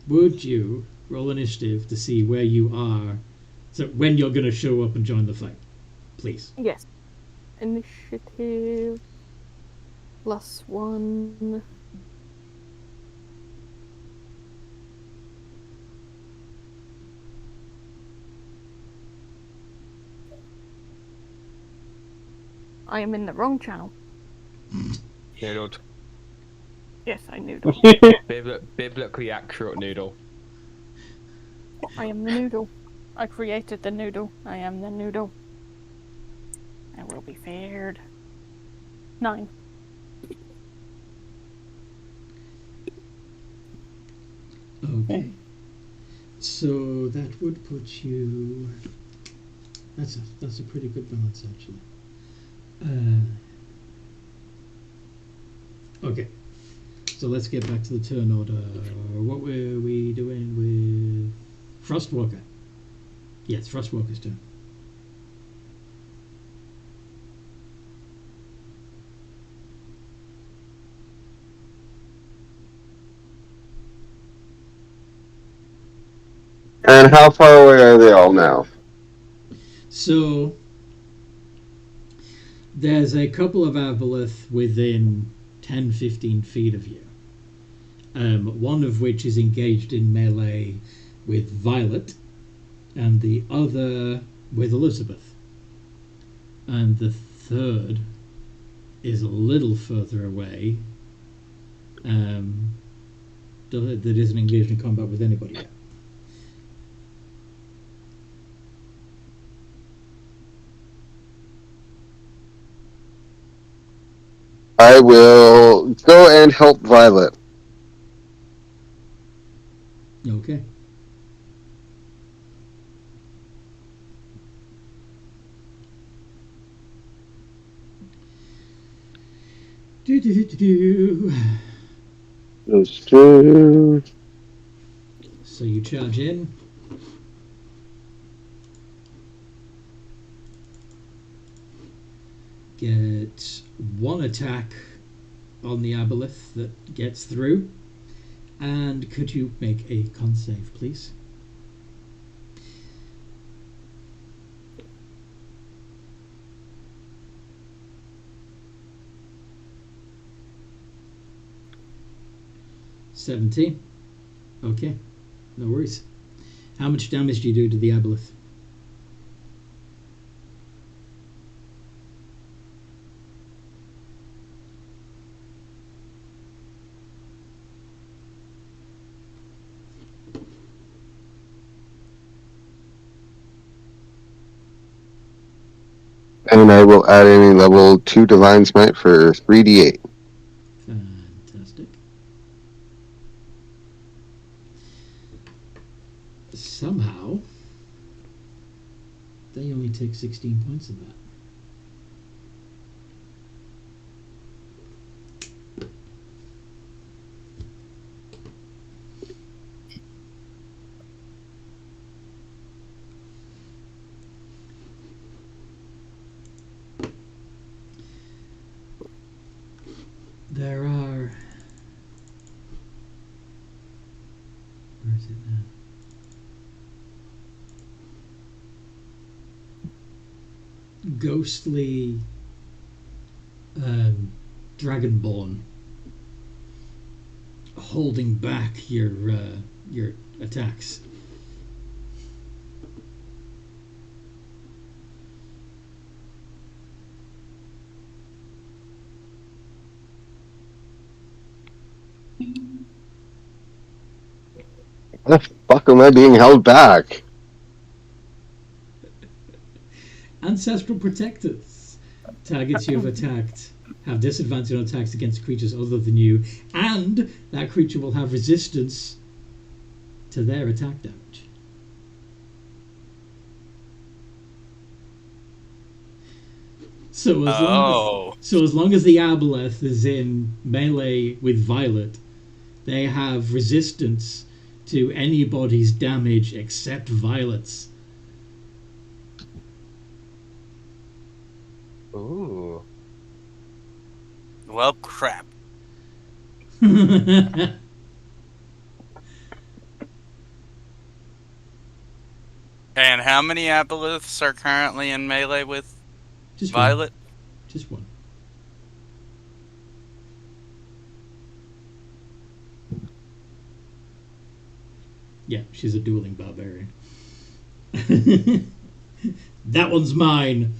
Would you roll initiative to see where you are, so when you're going to show up and join the fight? Please. Yes. Initiative... +1... I am in the wrong channel. Noodled. Yes, I noodle. Biblically accurate noodle. I am the noodle. I created the noodle. I am the noodle. I will be feared. 9. Okay. So that would put you... That's a pretty good balance, actually. Okay. So let's get back to the turn order. What were we doing with Frostwalker? Yes, Frostwalker's turn. And how far away are they all now? So there's a couple of Aboleths within 10-15 feet of you. one of which is engaged in melee with Violet, and the other with Elizabeth. And the third is a little further away, that isn't engaged in combat with anybody yet. I will go and help Violet. Okay. Do. Those two. So you charge in. Get one attack on the Aboleth that gets through. And could you make a con save, please? $17. Okay, no worries. How much damage do you do to the Aboleth? And I will add any level 2 Divine Smite for 3d8. Fantastic. Somehow, they only take 16 points of that. There are... Where is it now? Ghostly Dragonborn holding back your attacks. Why the fuck am I being held back? Ancestral protectors. Targets you have attacked have disadvantage on attacks against creatures other than you, and that creature will have resistance to their attack damage. So as long as the Aboleth is in melee with Violet, they have resistance to anybody's damage except Violet's. Ooh. Well, crap. And how many Aboleths are currently in melee with Just Violet? One. Just one. Yeah, she's a dueling barbarian. That one's mine.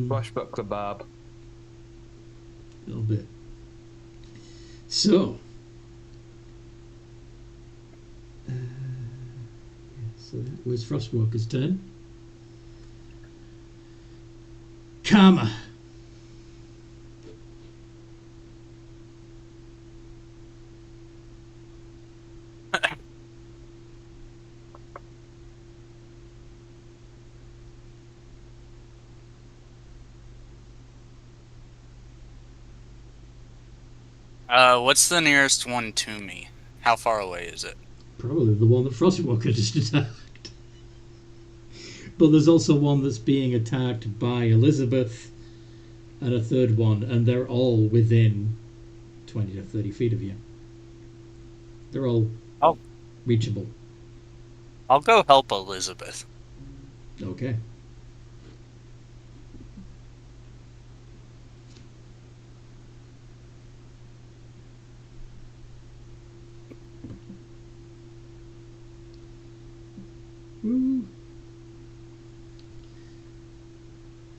Swashbuckler barb. A little bit. So. So that was Frostwalker's turn. Karma. What's the nearest one to me? How far away is it? Probably the one that Frostwalker just attacked. But there's also one that's being attacked by Elizabeth and a third one, and they're all within 20 to 30 feet of you. They're all reachable. I'll go help Elizabeth. Okay.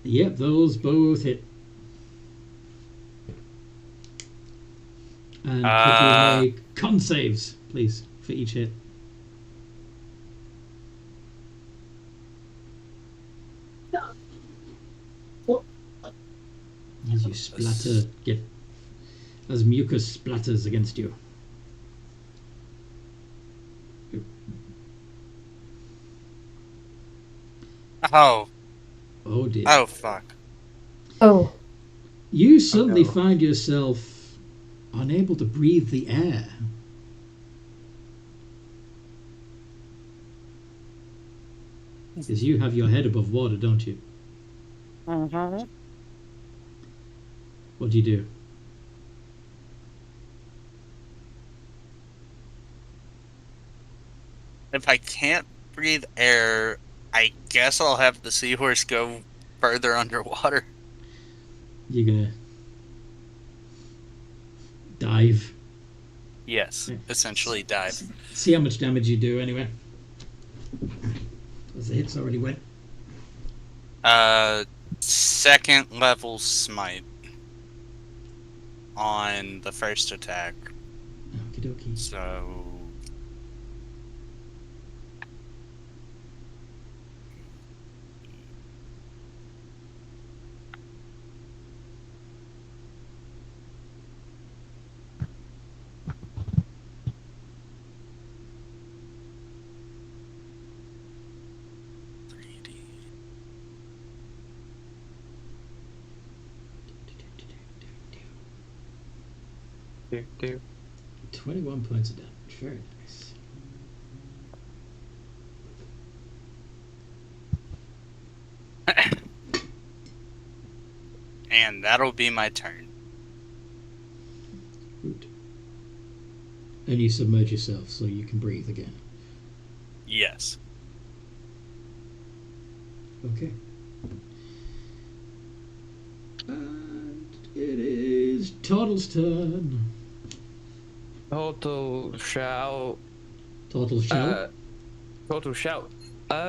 Yep, those both hit. And could you make con saves, please, for each hit? As you splatter, as mucus splatters against you. Oh. Oh dear. Oh, fuck. Oh. You suddenly find yourself unable to breathe the air. Because you have your head above water, don't you? Mm-hmm. What do you do? If I can't breathe air, I guess I'll have the seahorse go further underwater. You're gonna dive. Yes, essentially dive. See how much damage you do anyway. As the hits already went. Second level smite on the first attack. Okie dokie. So Do. 21 points of damage. Very nice. and that'll be my turn. Good. And you submerge yourself so you can breathe again. Yes. Okay. And it is Toddle's turn. Total shout. Total shout. Total shout.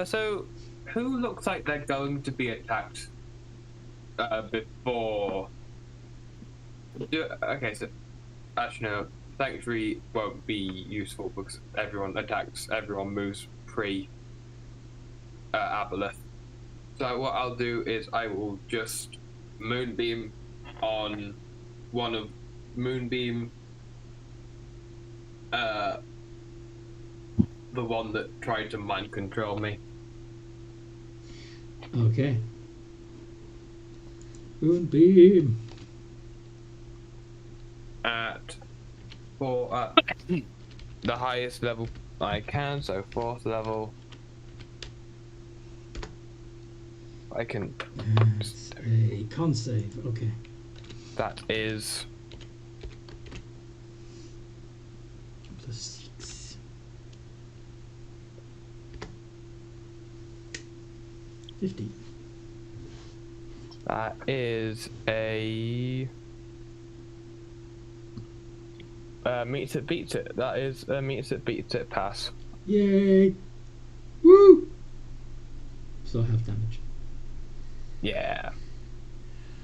So, who looks like they're going to be attacked before? Okay, so actually no. Sanctuary won't be useful because everyone attacks. Everyone moves pre Aboleth. So what I'll do is I will just Moonbeam on one of Moonbeam. The one that tried to mind control me. Okay. Moonbeam. For the highest level I can, so 4th level. I can. It's a con save. Okay. That is. Plus 6. $50. That is a. Meets it, beats it. That is a meets it, beats it pass. Yay! Woo! So half damage. Yeah.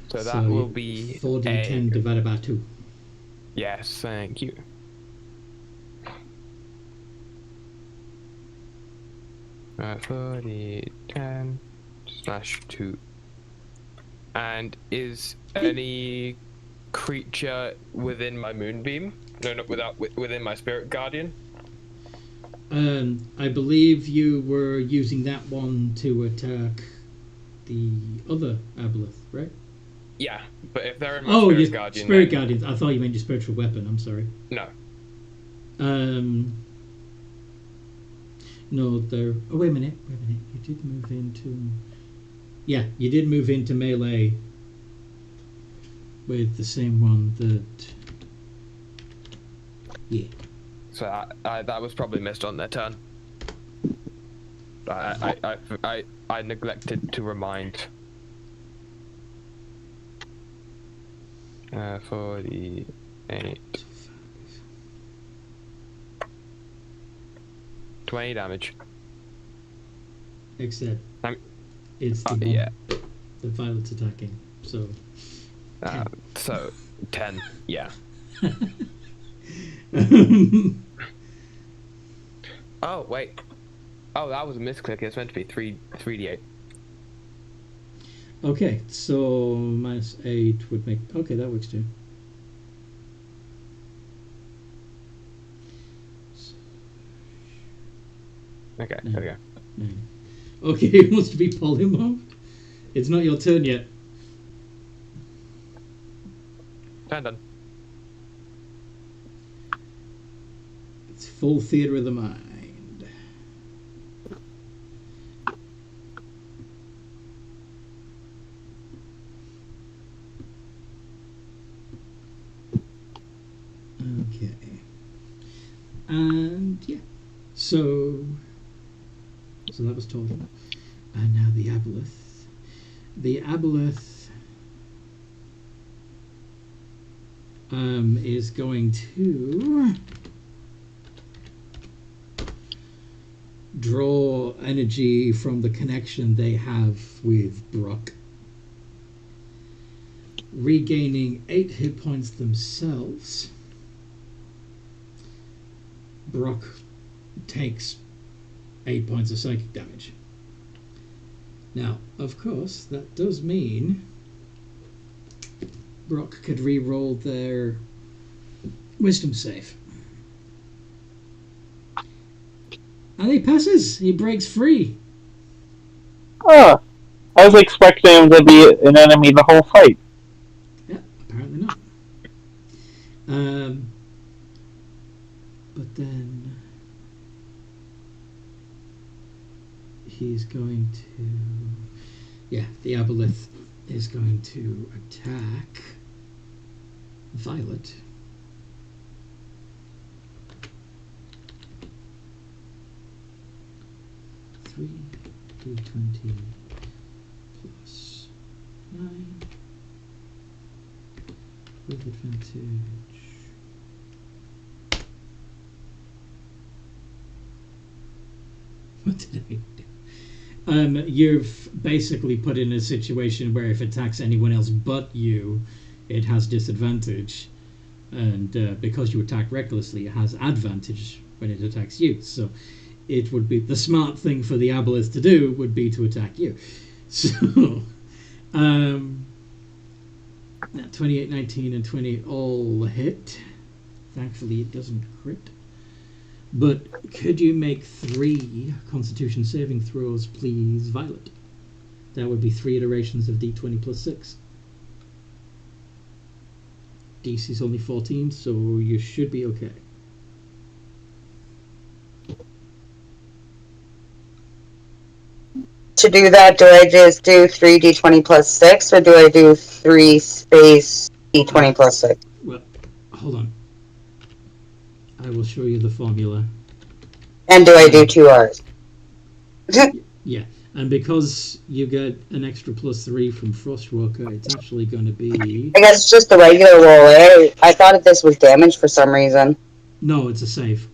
So that will be 4d10 divided by 2. Yes, thank you. Right, 4d10 / 2. And is any creature within my moonbeam? No, not within my spirit guardian. I believe you were using that one to attack the other Aboleth, right? Yeah, but if they're in my spirit guardian, spirit guardians. I thought you meant your spiritual weapon. I'm sorry. No. No, they're. Oh, wait a minute. You did move into. Yeah, you did move into melee with the same one that. Yeah. So that was probably missed on their turn. I neglected to remind. 48. 20 damage. Except it's the yeah. The Violet's attacking. So. 10. So 10. Yeah. Oh wait. Oh, that was a misclick. It's meant to be 3d8. Okay, so minus 8 would make... Okay, that works too. Okay, there we go. 9. Okay, it wants to be polymorphed. It's not your turn yet. Done. It's full theater of the mind. Okay. And yeah. So that was total. And now the Aboleth. The Aboleth is going to draw energy from the connection they have with Brock, regaining 8 hit points themselves. Brock takes 8 points of psychic damage. Now, of course, that does mean Brock could re-roll their wisdom save. And he passes. He breaks free. Oh, I was expecting him to be an enemy the whole fight. Yeah, apparently not. But then he's going to... Yeah, the Aboleth is going to attack Violet. Three d20 plus 9 with advantage. What did I do? You've basically put in a situation where if it attacks anyone else but you, it has disadvantage, and because you attack recklessly, it has advantage when it attacks you. So it would be the smart thing for the Aboleth to do would be to attack you. So 28, 19, and 20 all hit. Thankfully, it doesn't crit. But could you make 3 Constitution saving throws, please, Violet? That would be 3 iterations of D20 plus 6. DC's only 14, so you should be okay. To do that, do I just do 3 d20 plus 6, or do I do 3 space d20 plus 6? Well, hold on. I will show you the formula. And do I do 2 R's? Yeah, and because you get an extra plus 3 from Frostwalker, it's actually going to be... I guess it's just the regular roll, eh? I thought this was damage for some reason. No, it's a save.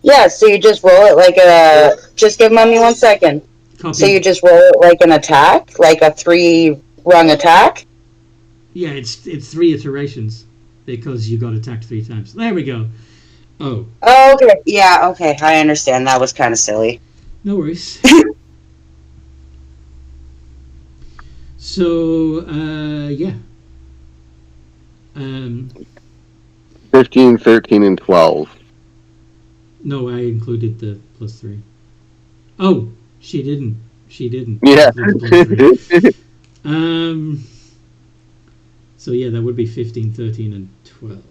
Yeah, so you just roll it like a... Just give Mummy 1 second. Copy. So you just roll it like an attack? Like a 3-rung attack? Yeah, it's 3 iterations, because you got attacked 3 times. There we go. Oh. Oh, okay. Yeah, okay. I understand. That was kind of silly. No worries. So, yeah. 15, 13, and 12. No, I included the plus 3. Oh, she didn't. Yeah. So, yeah, that would be 15, 13, and 12.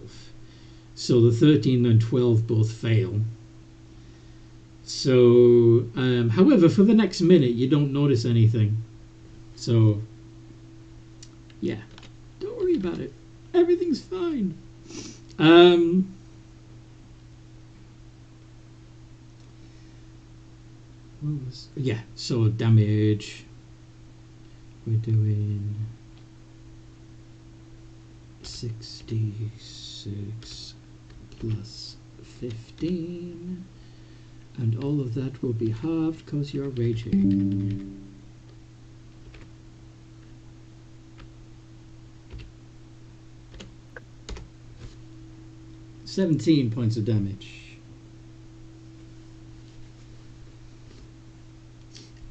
So the 13 and 12 both fail. So, however, for the next minute, you don't notice anything. So, yeah, don't worry about it. Everything's fine. Yeah, so damage. We're doing 66 plus 15, and all of that will be halved because you're raging. 17 points of damage.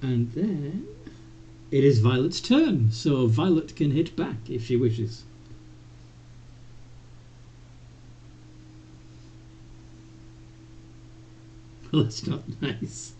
And then it is Violet's turn, so Violet can hit back if she wishes. Well, that's not nice.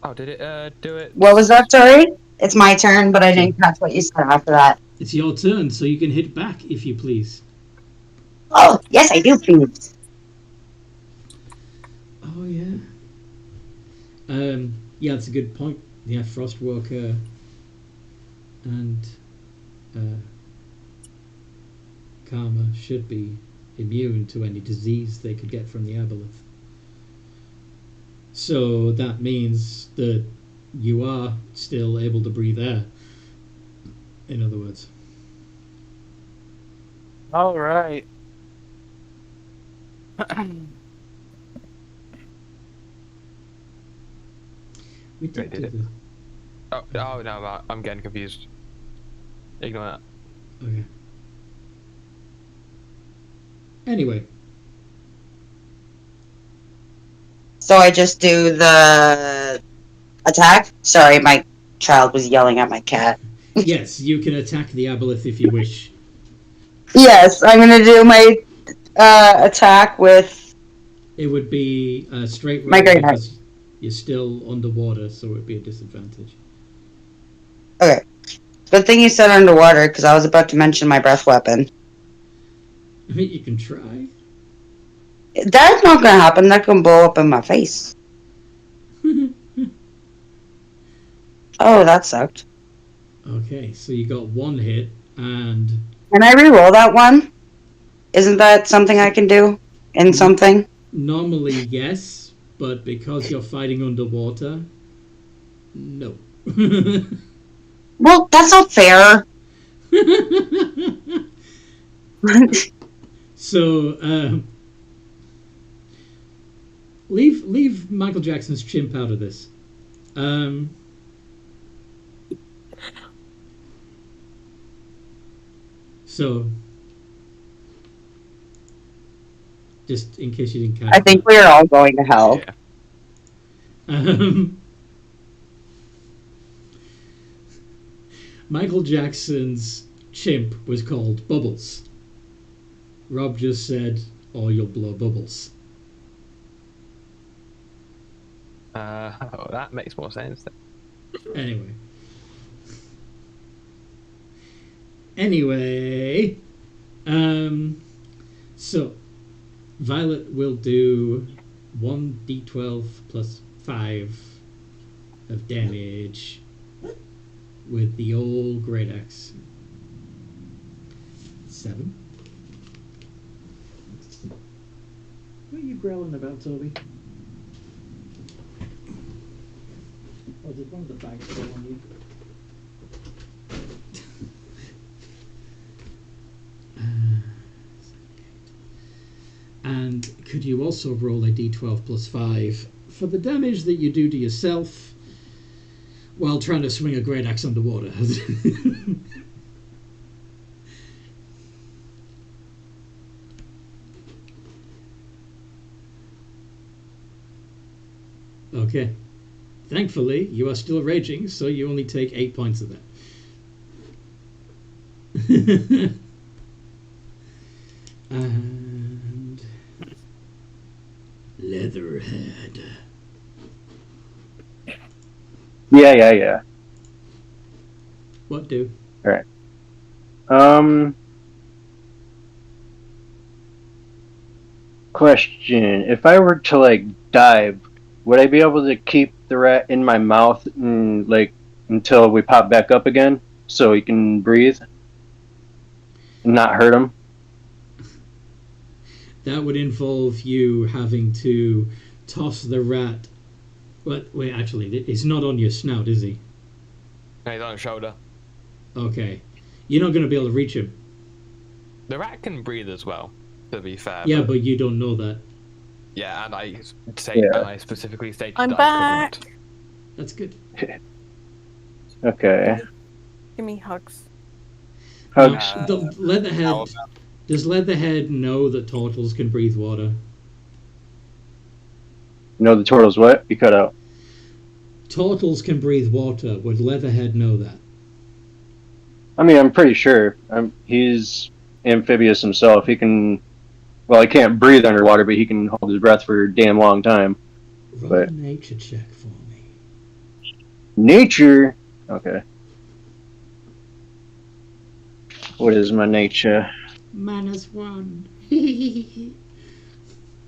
Oh, did it do it? What was that, sorry? It's my turn, but I didn't catch what you said after that. It's your turn, so you can hit back if you please. Oh, yes, I do, please. Oh, yeah. Yeah, that's a good point. Yeah, Frostwalker and Karma should be immune to any disease they could get from the Aboleth. So that means that you are still able to breathe air, in other words. All right. We did Did do it? the... Oh no, I'm getting confused. Ignore that. Okay. Anyway, So I just do the attack? Sorry, my child was yelling at my cat. yes, you can attack the Aboleth if you wish. Yes, I'm going to do my attack with It would be a straight roll my great knight. because you're still underwater, so it would be a disadvantage. Okay. Good thing you said underwater, because I was about to mention my breath weapon. I mean, you can try. That's not going to happen. That can blow up in my face. Oh, that sucked. Okay, so you got one hit, and Can I re-roll that one? Isn't that something I can do in something? normally yes, but because you're fighting underwater, no. Well, that's not fair. So, leave Michael Jackson's chimp out of this. So, just in case you didn't catch I think we're all going to hell. Yeah. Michael Jackson's chimp was called Bubbles. Rob just said, "Oh, you'll blow bubbles." Oh, that makes more sense. Anyway, so Violet will do 1d12 plus 5 of damage with the old great axe. 7. What are you growling about, Toby? Oh, did one of the bags fall on you? And could you also roll a d12 plus 5 for the damage that you do to yourself while trying to swing a great axe underwater? Okay. Thankfully, you are still raging, so you only take 8 points of that. And Leatherhead. Yeah. What do? Alright. Question. If I were to, like, dive, would I be able to keep the rat in my mouth and, like, until we pop back up again so he can breathe and not hurt him? That would involve you having to toss the rat. Wait, actually, it's not on your snout, is he? No, he's on his shoulder. Okay. You're not going to be able to reach him. The rat can breathe as well, to be fair. Yeah, but you don't know that. Yeah, and I specifically stated I'm that back. I couldn't. That's good. Okay. Give me hugs. Hugs. The Leatherhead. Does Leatherhead know that turtles can breathe water? No, the turtle's what? You cut out. Turtles can breathe water. Would Leatherhead know that? I mean, I'm pretty sure. He's amphibious himself. He can. Well, he can't breathe underwater, but he can hold his breath for a damn long time. Roll a nature check for me. Nature? Okay. What is my nature? -1.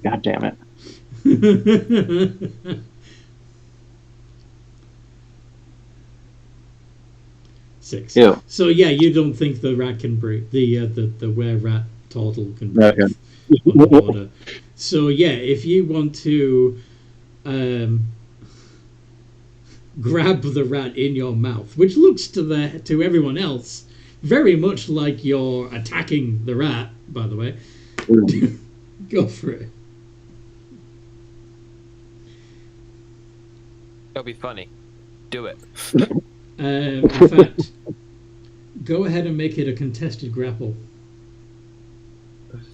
God damn it. 6. Ew. So yeah, you don't think the rat can breathe. The were rat turtle can breathe underwater. So yeah, if you want to grab the rat in your mouth, which looks to everyone else very much like you're attacking the rat, by the way, go for it. It'll be funny. Do it. In fact, go ahead and make it a contested grapple.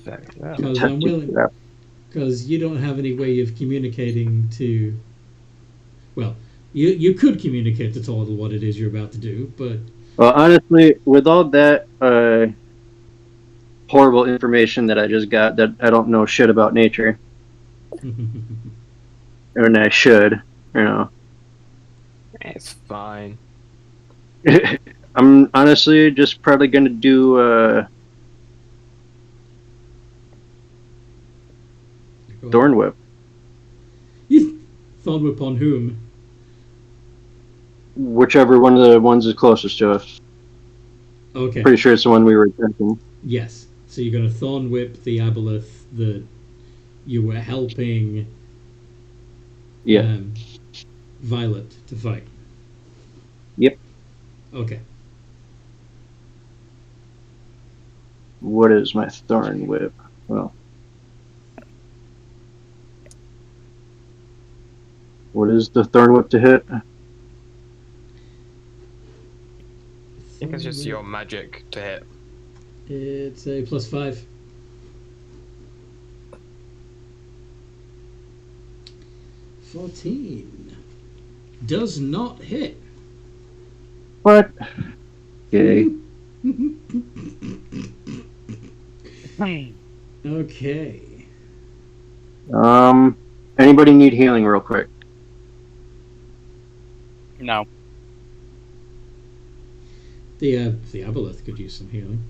Because I'm willing. Because you don't have any way of communicating to. Well, you could communicate to Turtle what it is you're about to do, but. Well, honestly, with all that horrible information that I just got, that I don't know shit about nature, and I should, you know. It's fine. I'm honestly just probably gonna do Thorn Whip. Thorn Whip on whom? Whichever one of the ones is closest to us. Okay. Pretty sure it's the one we were attacking. Yes. So you're going to Thorn Whip the Aboleth that you were helping Violet to fight. Yep. Okay. What is my Thorn Whip? Well, what is the Thorn Whip to hit? I think it's just your magic to hit. It's a +5. $14 does not hit. What? Okay. Okay. Anybody need healing real quick? No. The Aboleth could use some healing.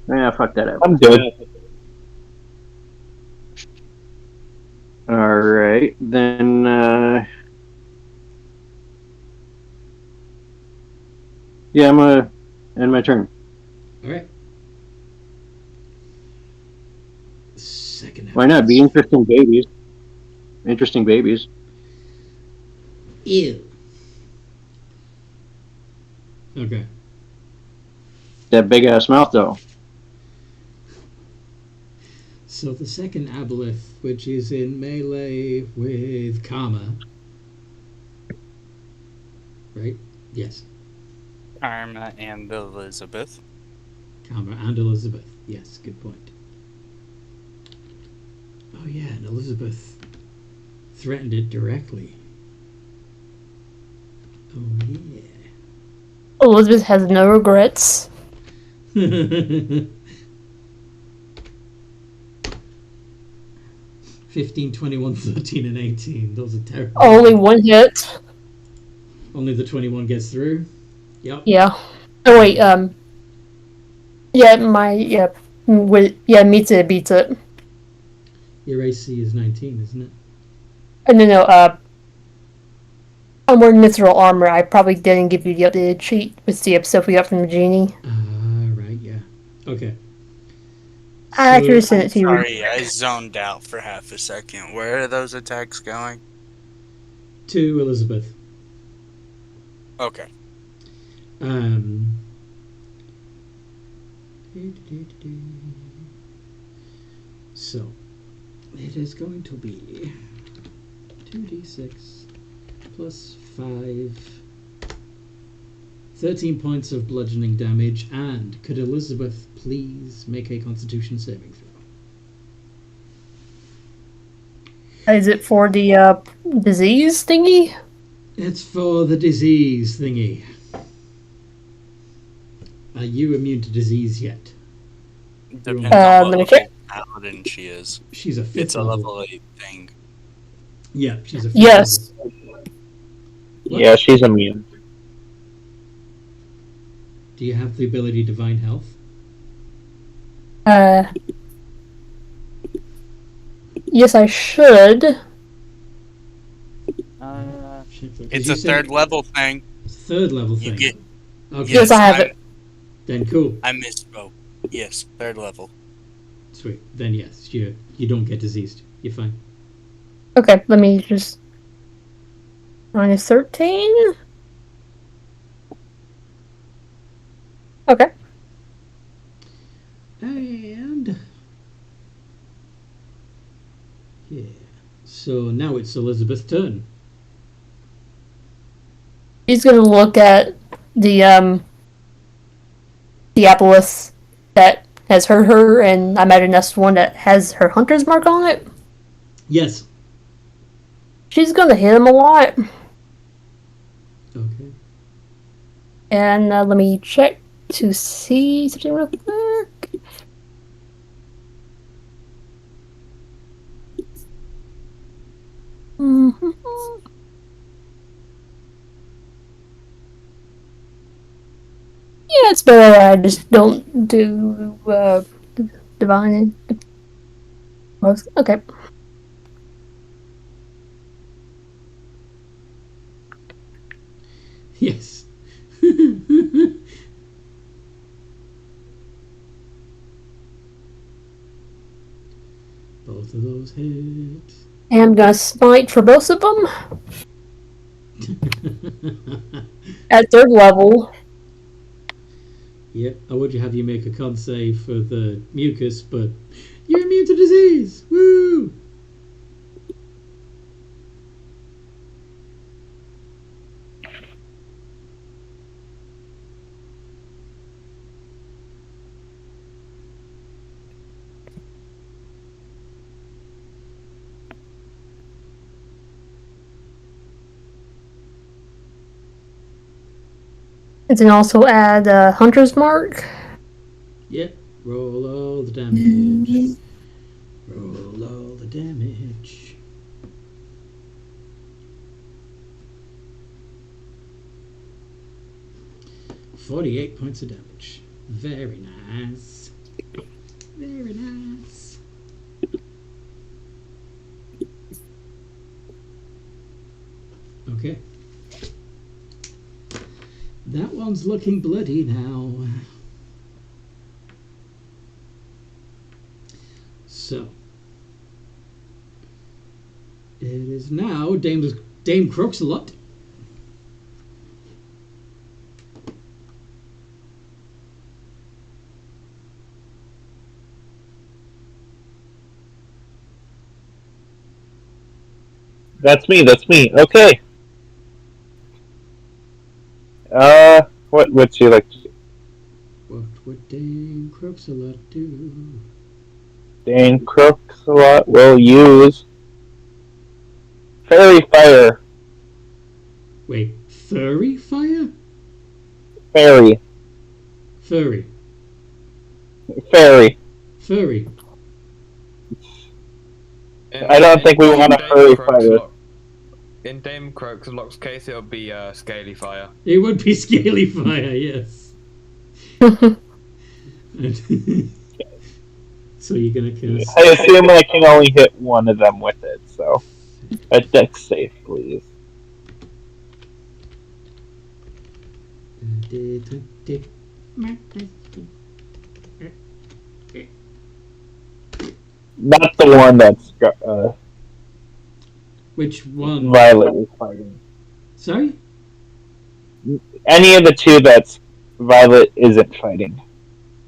Yeah, fuck that up. I'm good. Alright, then, yeah, I'm gonna end my turn. Alright. Second. Why not? Be interesting babies. Interesting babies. Ew. Okay. That big ass mouth, though. So the second Aboleth, which is in melee with Karma. Right? Yes. Karma and Elizabeth. Karma and Elizabeth. Yes, good point. Oh yeah, and Elizabeth threatened it directly. Oh yeah. Elizabeth has no regrets. 15, 21, 13, and 18. Those are terrible. Only one hit. Only the 21 gets through? Yep. Yeah. Oh wait, meets it, beats it. Your AC is 19, isn't it? No, I'm wearing mithril armor. I probably didn't give you the updated sheet with the stuff we got from the genie. Right, yeah. Okay. I actually sent it to you. Sorry, I zoned out for half a second. Where are those attacks going? To Elizabeth. Okay. So, it is going to be 2d6 plus 5, 13 points of bludgeoning damage, and could Elizabeth please make a Constitution saving throw? Is it for the disease thingy? It's for the disease thingy. Are you immune to disease yet? Depends on let me what check. level paladin she is. She's a 5th It's a level. level 8 thing. Yeah, she's a 5th Yes. level. Yeah, she's immune. Do you have the ability Divine Health? Yes, I should. It's a 3rd level thing. 3rd level You thing. get. Okay. Yes, I have it. Then cool. I misspoke. Yes, 3rd level. Sweet. Then yes, you don't get diseased. You're fine. Okay, let me just... minus 13? Okay. And yeah. So now it's Elizabeth's turn. She's gonna look at the Aboleths that has hurt her, and I imagine that's the one that has her hunter's mark on it. Yes. She's gonna hit him a lot. Okay. And let me check to see something real quick. Mm-hmm. Yeah, it's better I just don't do divine. Okay. Yes. Both of those hit. And I'm gonna smite for both of them at 3rd level. Yep, I would have you make a con save for the mucus, but you're immune to disease! Woo! And then also add hunter's mark. Yep, roll all the damage. Roll all the damage. $48 points of damage. Very nice. Very nice. Okay. That one's looking bloody now. So, it is now Dame Croxalot. That's me. Okay. What would you like to do? What would Dame Croxalot do? Dane Crooksalot will use Fairy Fire. Wait, furry fire? Fairy. Furry. Fairy. Furry. I don't think we want a furry fire. In Dame Croak's case, it would be Scaly Fire. It would be Scaly Fire, yes. So you're gonna cast... I assume I can only hit one of them with it, so a dex save, please. Not the one that's Which one? Violet is fighting. Sorry? Any of the two that's Violet isn't fighting.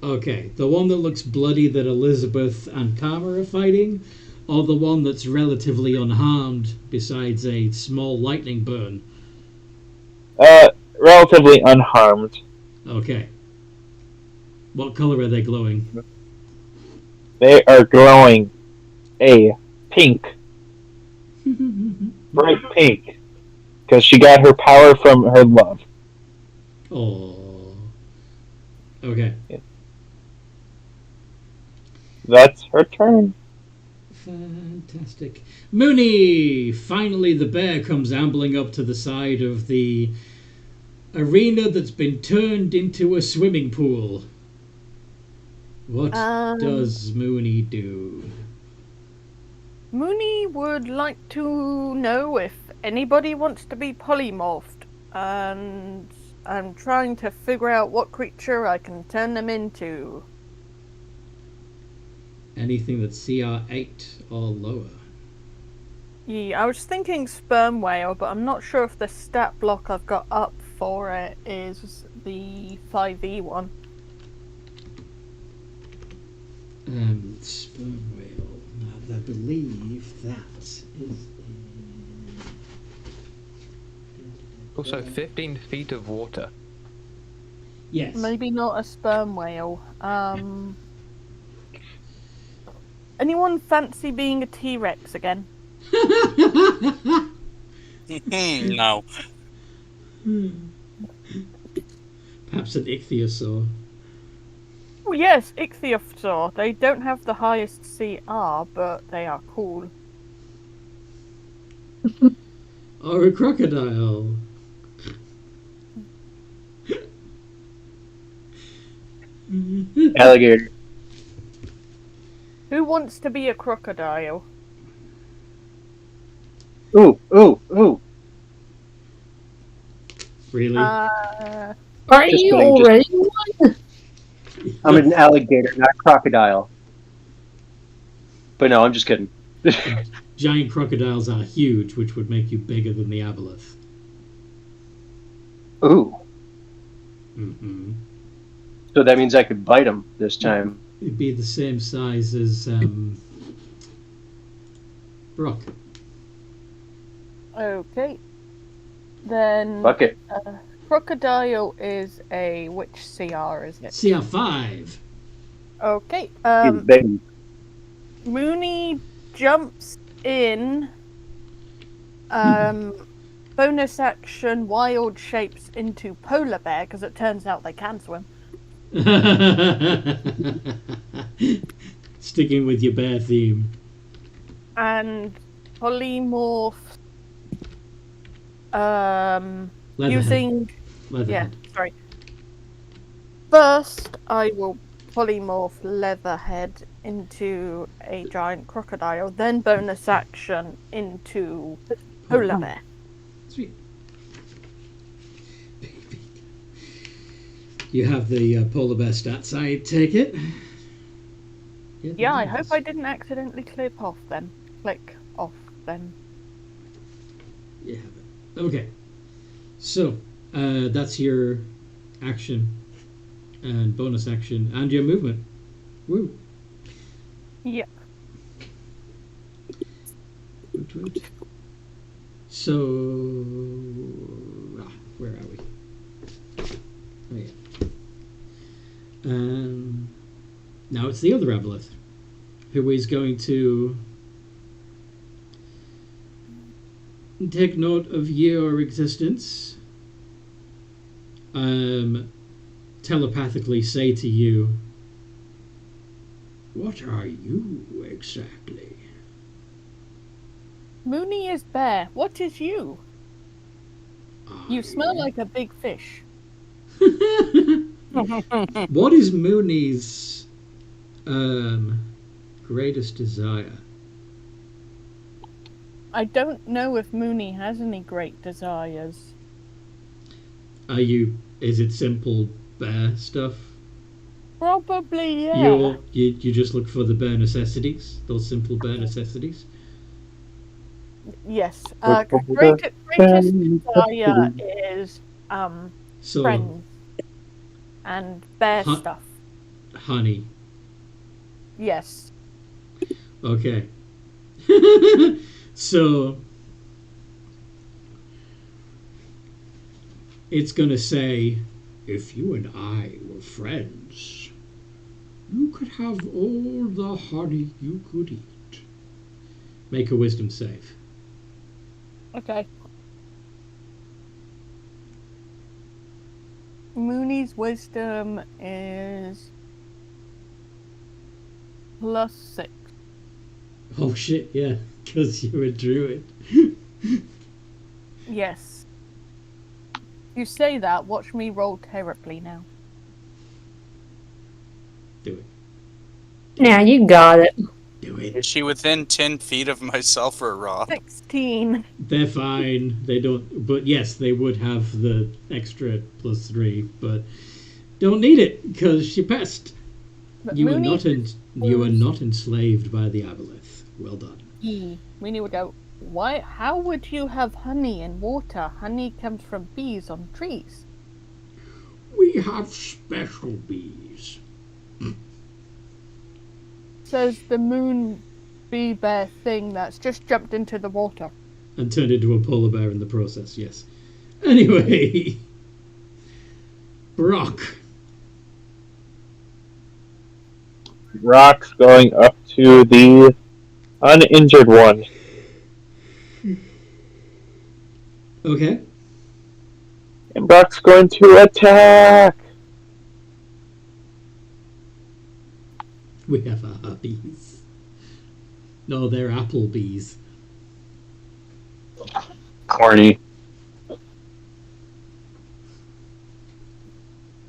Okay, the one that looks bloody that Elizabeth and Karma are fighting, or the one that's relatively unharmed besides a small lightning burn? Relatively unharmed. Okay. What color are they glowing? They are glowing a pink. Bright pink. Because she got her power from her love. Oh. Okay. That's her turn. Fantastic. Mooney! Finally, the bear comes ambling up to the side of the arena that's been turned into a swimming pool. What does Mooney do? Mooney would like to know if anybody wants to be polymorphed, and I'm trying to figure out what creature I can turn them into. Anything that's CR8 or lower. Yeah, I was thinking sperm whale, but I'm not sure if the stat block I've got up for it is the 5e one. Sperm whale. Now, I believe that is Also, 15 feet of water. Yes. Maybe not a sperm whale. Anyone fancy being a T-Rex again? No. Perhaps an ichthyosaur. Oh yes, ichthyosaur. They don't have the highest CR, but they are cool. Or a crocodile. Alligator. Who wants to be a crocodile? Ooh, ooh, ooh. Really? Are Just you kidding, already one? I'm an alligator, not a crocodile. But no, I'm just kidding. Giant crocodiles are huge, which would make you bigger than the Aboleth. Ooh. Mm-hmm. So that means I could bite him this time. It'd be the same size as Brock. Okay. Then Fuck it. crocodile is a which CR is it? CR5. Okay. He's big. Mooney jumps in. Bonus action wild shapes into polar bear because it turns out they can swim. Sticking with your bear theme. And polymorph. Leatherhead. Using. Leatherhead. Yeah, sorry. First, I will polymorph Leatherhead into a giant crocodile, then bonus action into polar bear. Sweet. You have the polar bear stats, I take it? Yeah, I hope I didn't accidentally click off then. Click off then. You have it. Okay. So, that's your action and bonus action and your movement. Woo. Yeah. Woot woot. So, where are we? Oh, yeah. Now it's the other Aboleth, who is going to take note of your existence, telepathically say to you, "What are you exactly?" Mooney is bear. What is you? You smell like a big fish. What is Mooney's greatest desire? I don't know if Mooney has any great desires. Is it simple bear stuff? Probably, yeah. You just look for the bare necessities, those simple bare necessities? Yes. Greatest desire is friends and bear stuff. honey. Yes. Okay. So it's gonna say, if you and I were friends, you could have all the honey you could eat. Make a wisdom save. Okay. Mooney's wisdom is +6. Oh shit, yeah, because you're a druid. Yes. You say that, watch me roll terribly now. Do it. Now you got it. Do it. Is she within 10 feet of myself or Rob? 16. They're fine. They don't. But yes, they would have the extra +3, but don't need it because she passed. But You are Mooney not you are not enslaved by the Aboleth. Well done. Mooney would go, why? How would you have honey in water? Honey comes from bees on trees. We have special bees. Says the moon bee bear thing that's just jumped into the water. And turned into a polar bear in the process. Yes. Anyway, Brock. Rock's going up to the uninjured one. Okay. And Brock's going to attack. We have our bees. No, they're apple bees. Corny.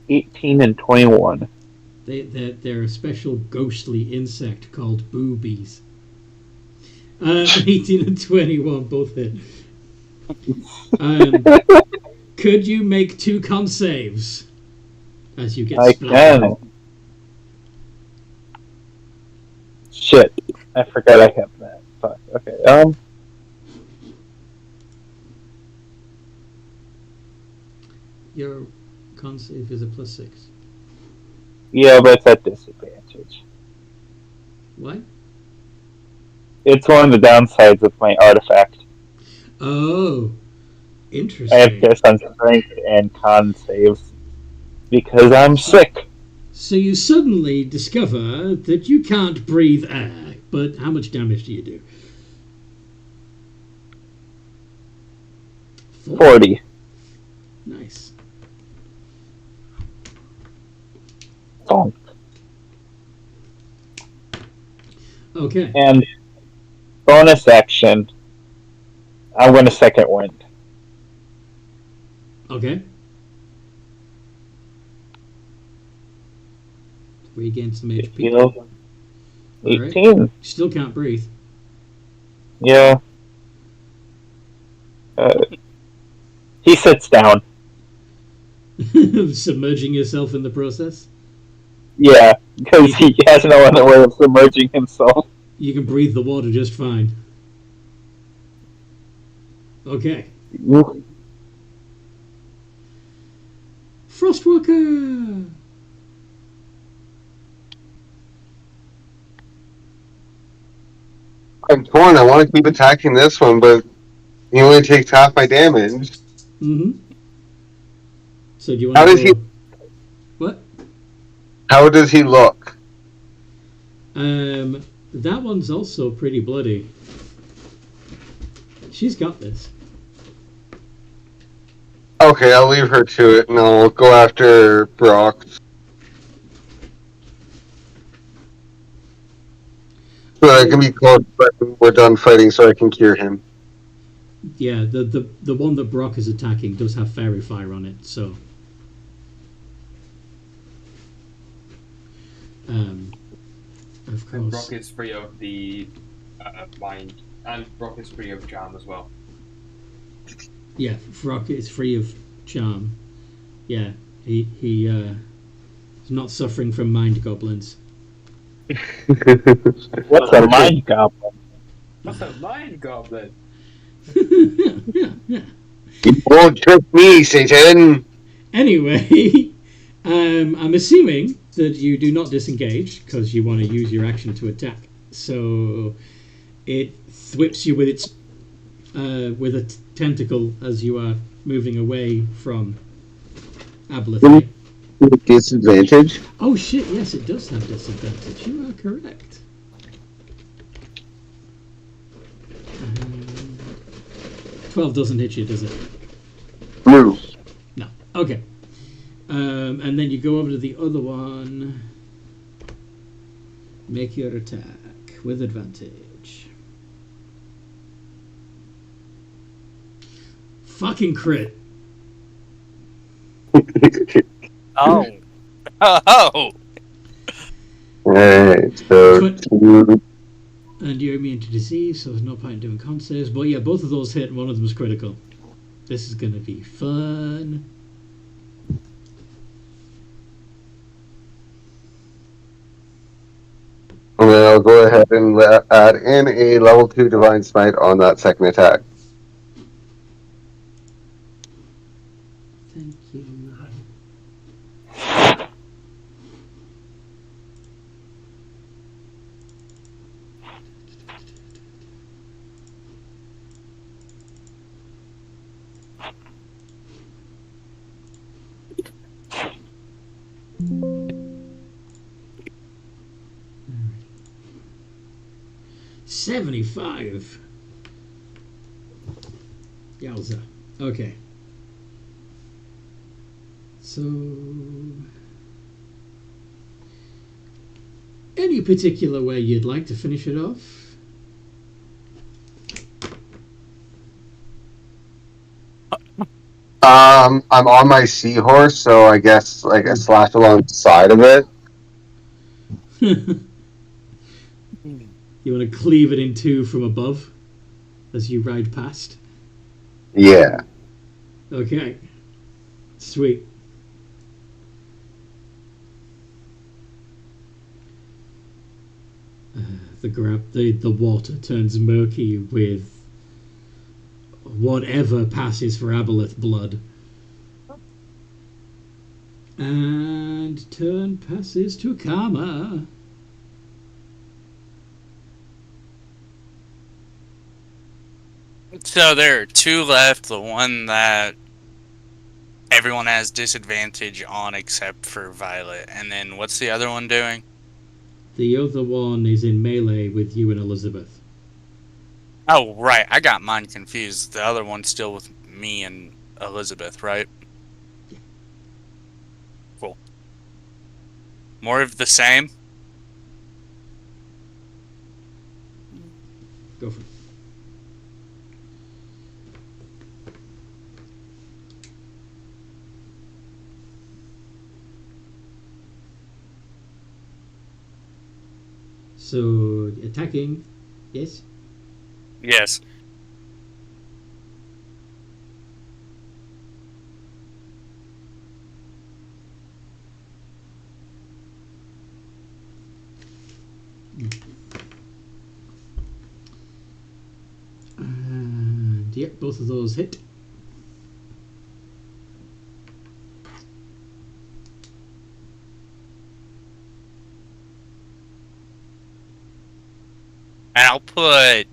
18 and 21. They're a special ghostly insect called boobies. 18 and 21 both hit. Could you make 2 con saves as you get I split? can. Shit. I forgot I have that. Fuck. Okay. Your con save is a +6. Yeah, but it's at disadvantage. What? It's one of the downsides of my artifact. Oh, I interesting. have this on strength and con saves because I'm sick. So you suddenly discover that you can't breathe air, but how much damage do you do? 40. Nice. Oh. Okay. And bonus action, I'm going to second wind. Okay. Regain some HP. Heal. Alright. 18. Still can't breathe. Yeah. He sits down. Submerging yourself in the process? Yeah, because he has no other way of submerging himself. You can breathe the water just fine. Okay. Frostwalker! I'm torn. I want to keep attacking this one, but he only takes half my damage. Mm-hmm. So do you want How to does he? What? How does he look? That one's also pretty bloody. She's got this. Okay, I'll leave her to it, and I'll go after Brock. So I can be close, but we're done fighting, so I can cure him. Yeah, the one that Brock is attacking does have fairy fire on it, so of course. And Brock is free of the mind, and Brock is free of charm as well. Yeah, Brock is free of charm. Yeah, he is not suffering from mind goblins. What's a mind goblin? What's a mind goblin? Yeah. You won't trick me, Satan! Anyway, I'm assuming bastard, you do not disengage because you want to use your action to attack. So it thwips you with its with a tentacle as you are moving away from Aboleths. Disadvantage? Oh shit! Yes, it does have disadvantage. You are correct. 12 doesn't hit you, does it? No. No. Okay. And then you go over to the other one. Make your attack with advantage. Fucking crit. Oh. Oh. Alright, so... And you're immune to disease, so there's no point in doing con saves. But yeah, both of those hit, and one of them is critical. This is going to be fun. And then I'll go ahead and add in a level 2 Divine Smite on that second attack. Thank you. Alright. 75. Yowza. Okay. So, any particular way you'd like to finish it off? I'm on my seahorse, so I guess like I slash along the side of it. You want to cleave it in two from above as you ride past? Yeah. Okay. Sweet. The water turns murky with whatever passes for Aboleth blood. And turn passes to Karma. So there are two left. The one that everyone has disadvantage on except for Violet. And then what's the other one doing? The other one is in melee with you and Elizabeth. Oh, right. I got mine confused. The other one's still with me and Elizabeth, right? Cool. More of the same? Go for it. So, attacking, yes? Yes. And, yep, both of those hit. And I'll put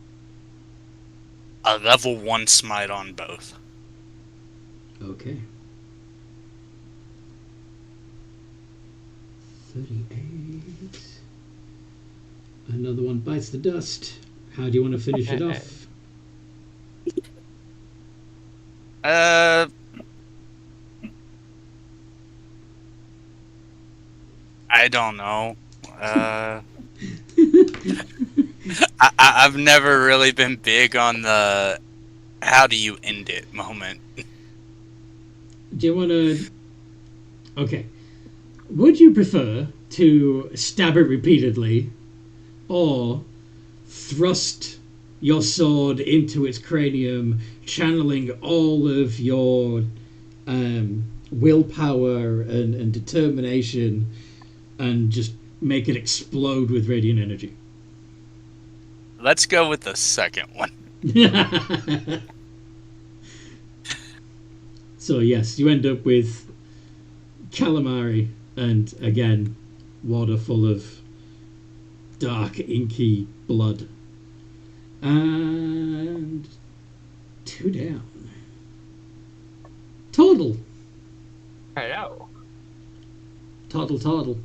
a level 1 smite on both. Okay. 38. Another one bites the dust. How do you want to finish it off? I don't know. I've never really been big on the how do you end it moment. Do you want to... Okay. Would you prefer to stab it repeatedly or thrust your sword into its cranium, channeling all of your willpower and determination and just make it explode with radiant energy? Let's go with the second one. So yes, you end up with calamari, and again, water full of dark, inky blood. And 2 down. Total. Hello. Total. Total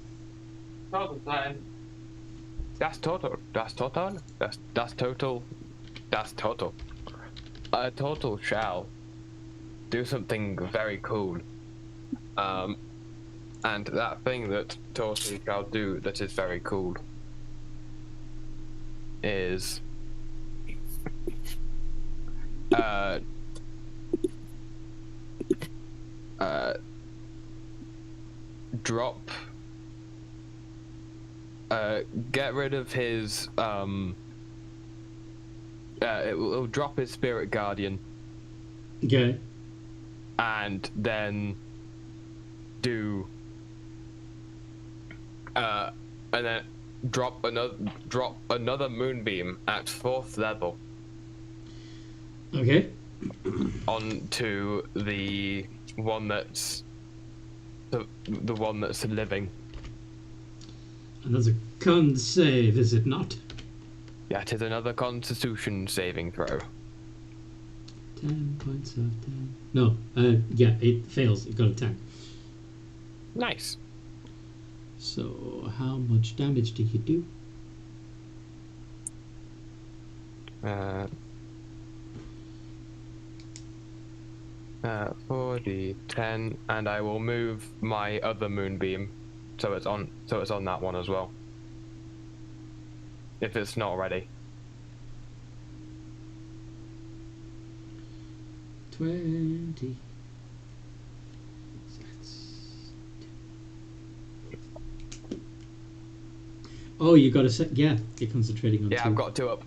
time. That's total. That's total. That's total. That's total. A total shall do something very cool. And that thing that total shall do that is very cool is drop get rid of his it will drop his spirit guardian. Okay. And then do and then drop another moonbeam at 4th level. Okay. Onto the one that's the one that's living. And that's a con save, is it not? Yeah, it is another Constitution saving throw. 10 points of 10. No, yeah, it fails. It got a 10. Nice. So, how much damage do you do? For the 10, and I will move my other moonbeam, so it's on that one as well. If it's not already. 20. Oh, you got a set. Yeah, you're concentrating on. Yeah, 2. I've got 2 up.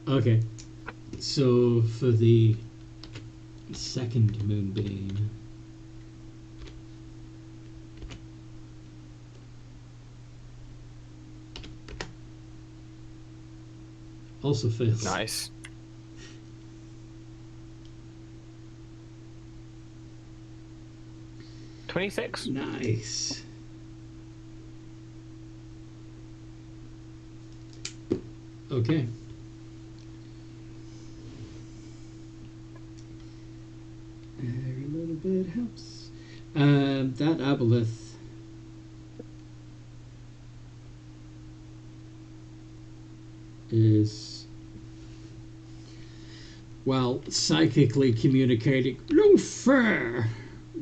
Okay. So for the second moonbeam, also fails. Nice. $26. Nice. Okay. Every little bit helps. That Aboleth is, well, psychically communicating. No fair.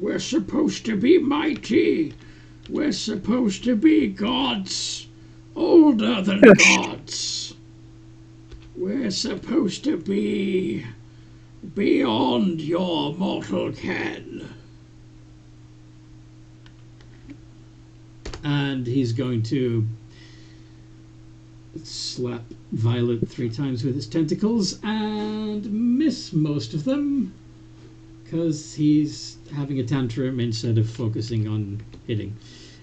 We're supposed to be mighty. We're supposed to be gods. Older than gods. We're supposed to be beyond your mortal ken. And he's going to slap Violet 3 times with his tentacles and miss most of them because he's having a tantrum instead of focusing on hitting.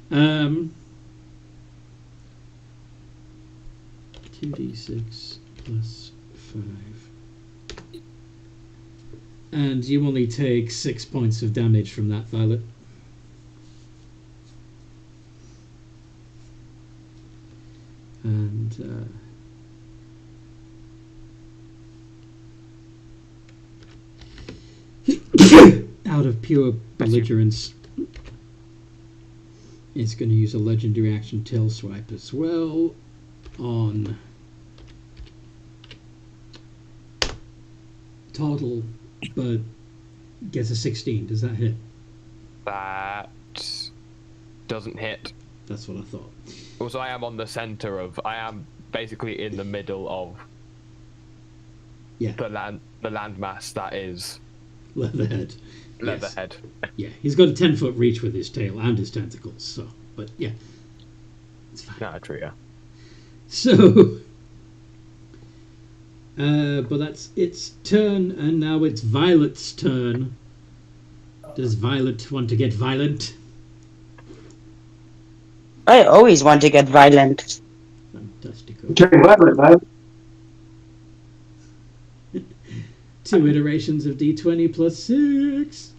2d6 plus 5. And you only take 6 points of damage from that, Violet. And out of pure belligerence, it's going to use a legendary action tail swipe as well on total, but gets a 16. Does that hit? That doesn't hit. That's what I thought. Also, I am on the center of. I am basically in the middle of. Yeah. The landmass that is. Leatherhead. Leatherhead. Yes. Yeah, he's got a 10-foot reach with his tail and his tentacles. So, but yeah, it's fine. No, true. Yeah. So, but that's its turn, and now it's Violet's turn. Does Violet want to get violent? I always want to get violent. Fantastic. Turn violent, man. 2 iterations of D20 plus 6.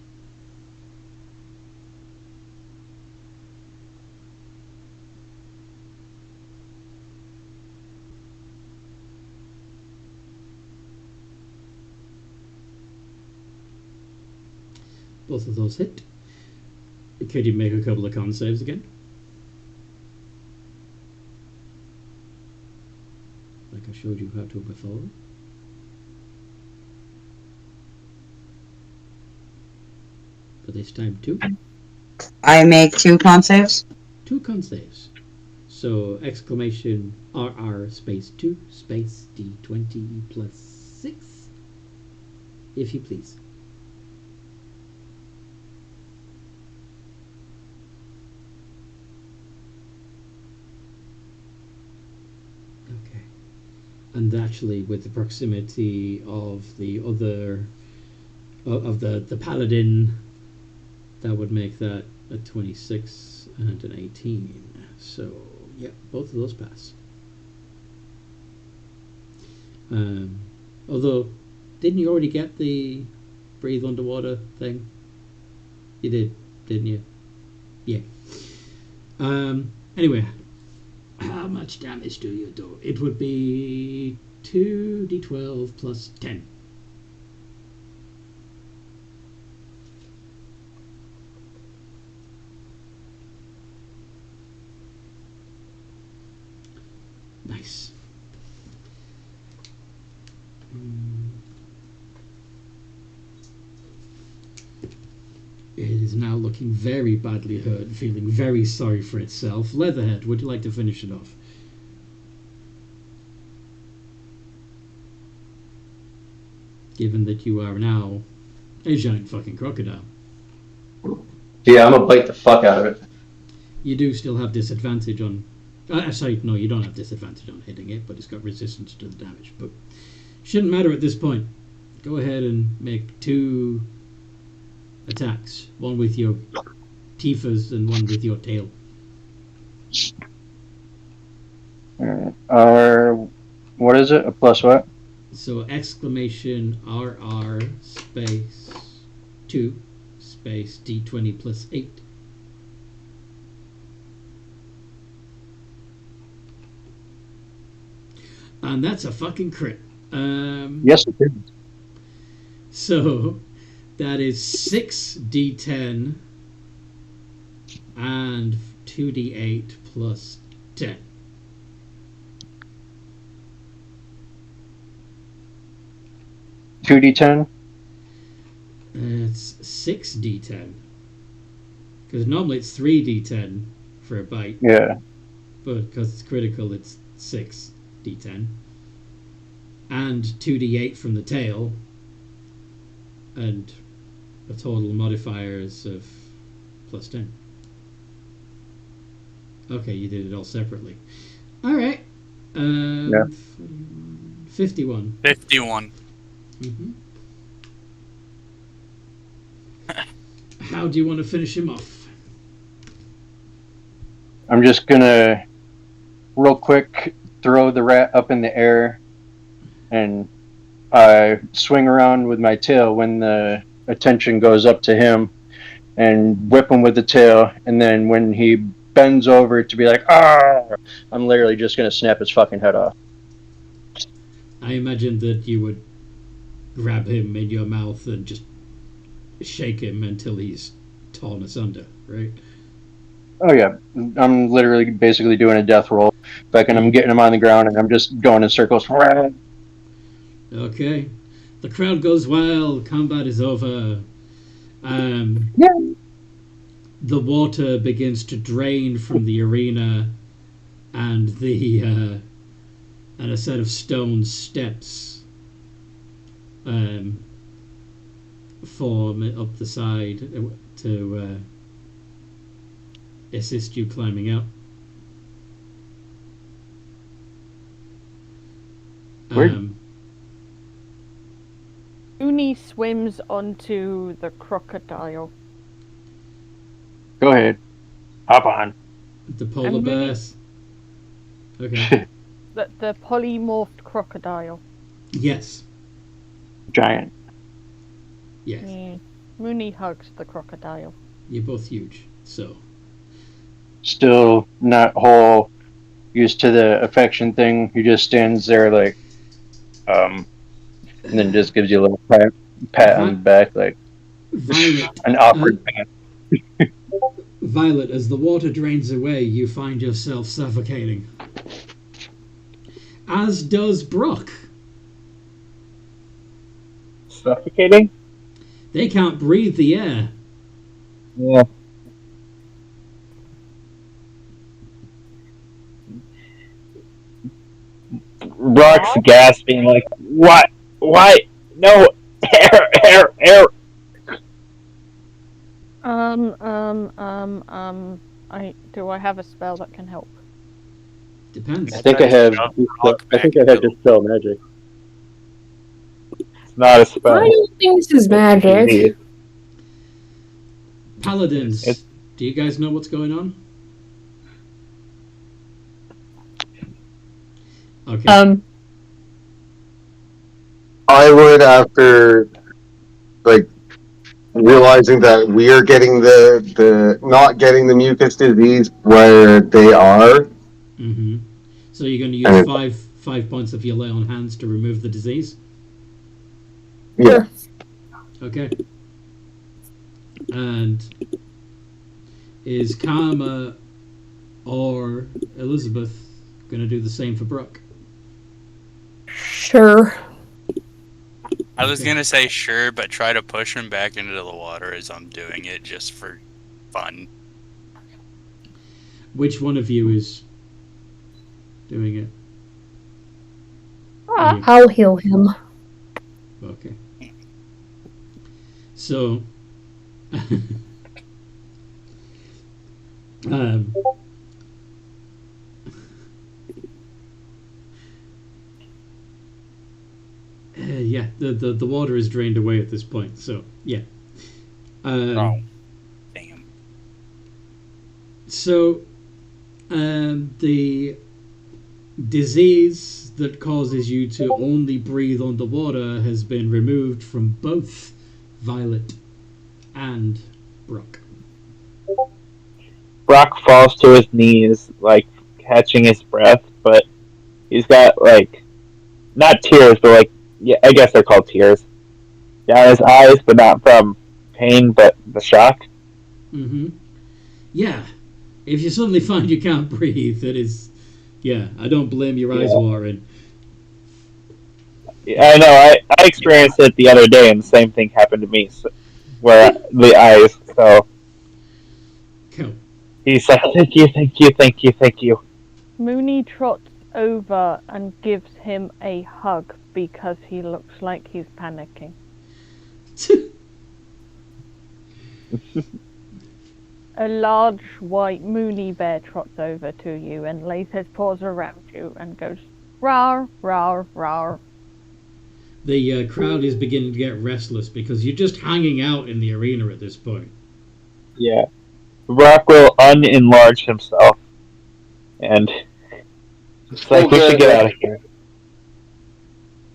both of those hit. Could you make a couple of con saves again? Like I showed you how to before. But this time 2. I make 2 con saves. 2 con saves. So exclamation RR space 2 space D20 plus 6, if you please. Okay. And actually, with the proximity of the other of the paladin, that would make that a 26 and an 18. So, yeah, both of those pass. Although, didn't you already get the breathe underwater thing? You did, didn't you? Yeah. Anyway, how much damage do you do? It would be 2d12 plus 10. Nice. It is now looking very badly hurt, feeling very sorry for itself. Leatherhead, would you like to finish it off? Given that you are now a giant fucking crocodile. Yeah, I'm gonna bite the fuck out of it. You do still have disadvantage on... sorry, no, you don't have disadvantage on hitting it, but it's got resistance to the damage. But shouldn't matter at this point. Go ahead and make 2 attacks. One with your teethers and one with your tail. What is it? A plus what? So exclamation RR space 2 space D20 plus 8. And that's a fucking crit. Yes, it is. So that is 6d10 and 2d8 plus 10. Two D10. It's 6d10. Because normally it's 3d10 for a bite. Yeah. But because it's critical, it's 6d10. And 2d8 from the tail. And a total modifiers of plus 10. Okay, you did it all separately. Alright. Yeah. 51. 51. Mm-hmm. How do you want to finish him off? I'm just gonna real quick throw the rat up in the air and swing around with my tail when the attention goes up to him and whip him with the tail, and then when he bends over to be like, ah, I'm literally just gonna snap his fucking head off. I imagine that you would grab him in your mouth and just shake him until he's torn asunder, right? Oh yeah, I'm literally basically doing a death roll. Like, and I'm getting him on the ground and I'm just going in circles. Okay. The crowd goes wild. Combat is over. The water begins to drain from the arena, and and a set of stone steps form up the side to assist you climbing out. Uni swims onto the crocodile. Go ahead. Hop on. The polar bears. Okay. The polymorphed crocodile. Yes. Giant. Yes. Yeah. Mooney hugs the crocodile. You're both huge, so. Still not whole, used to the affection thing. He just stands there like, and then just gives you a little pat on the back, like. Violet. An awkward man. Violet, as the water drains away, you find yourself suffocating. As does Brock. Suffocating? They can't breathe the air. Yeah. Brock's gasping like, what? Why? No! Air! Do I have a spell that can help? Depends. I think I have dispel magic. It's not a spell. I don't think this is magic. Paladins, do you guys know what's going on? Okay. I would, after like realizing that we are getting the not getting the mucus disease where they are. Mm-hmm. So you're going to use 5 points of your lay on hands to remove the disease? Yeah. Okay. And is Karma or Elizabeth going to do the same for Brooke? Sure. I was gonna say sure, but try to push him back into the water as I'm doing it just for fun. Which one of you is doing it? I'll heal him. Okay. So, yeah, the water is drained away at this point. So yeah. Damn. So, the disease that causes you to only breathe underwater has been removed from both Violet and Brock. Brock falls to his knees, like catching his breath, but he's got like not tears, but like yeah, I guess they're called tears down his eyes, but not from pain, but the shock. Mm-hmm. Yeah. If you suddenly find you can't breathe, that is, yeah, I don't blame your eyes watering. Yeah, I know. I experienced it the other day, and the same thing happened to me, where the eyes. So cool. He's like, thank you. Mooney trots over and gives him a hug because he looks like he's panicking. A large white Mooney bear trots over to you and lays his paws around you and goes, rawr, rawr, rawr. The crowd is beginning to get restless because you're just hanging out in the arena at this point. Yeah. Brock will unenlarge himself. And it's like, we should get out of here.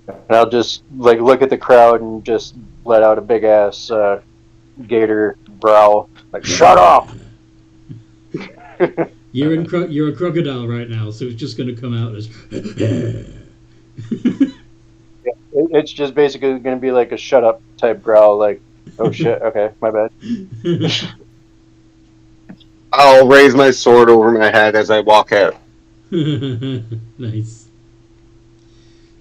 And I'll just like look at the crowd and just let out a big ass gator growl, like shut up. You're a crocodile right now, so it's just going to come out as. It's just basically going to be like a shut up type growl, like oh shit, okay, my bad. I'll raise my sword over my head as I walk out. Nice.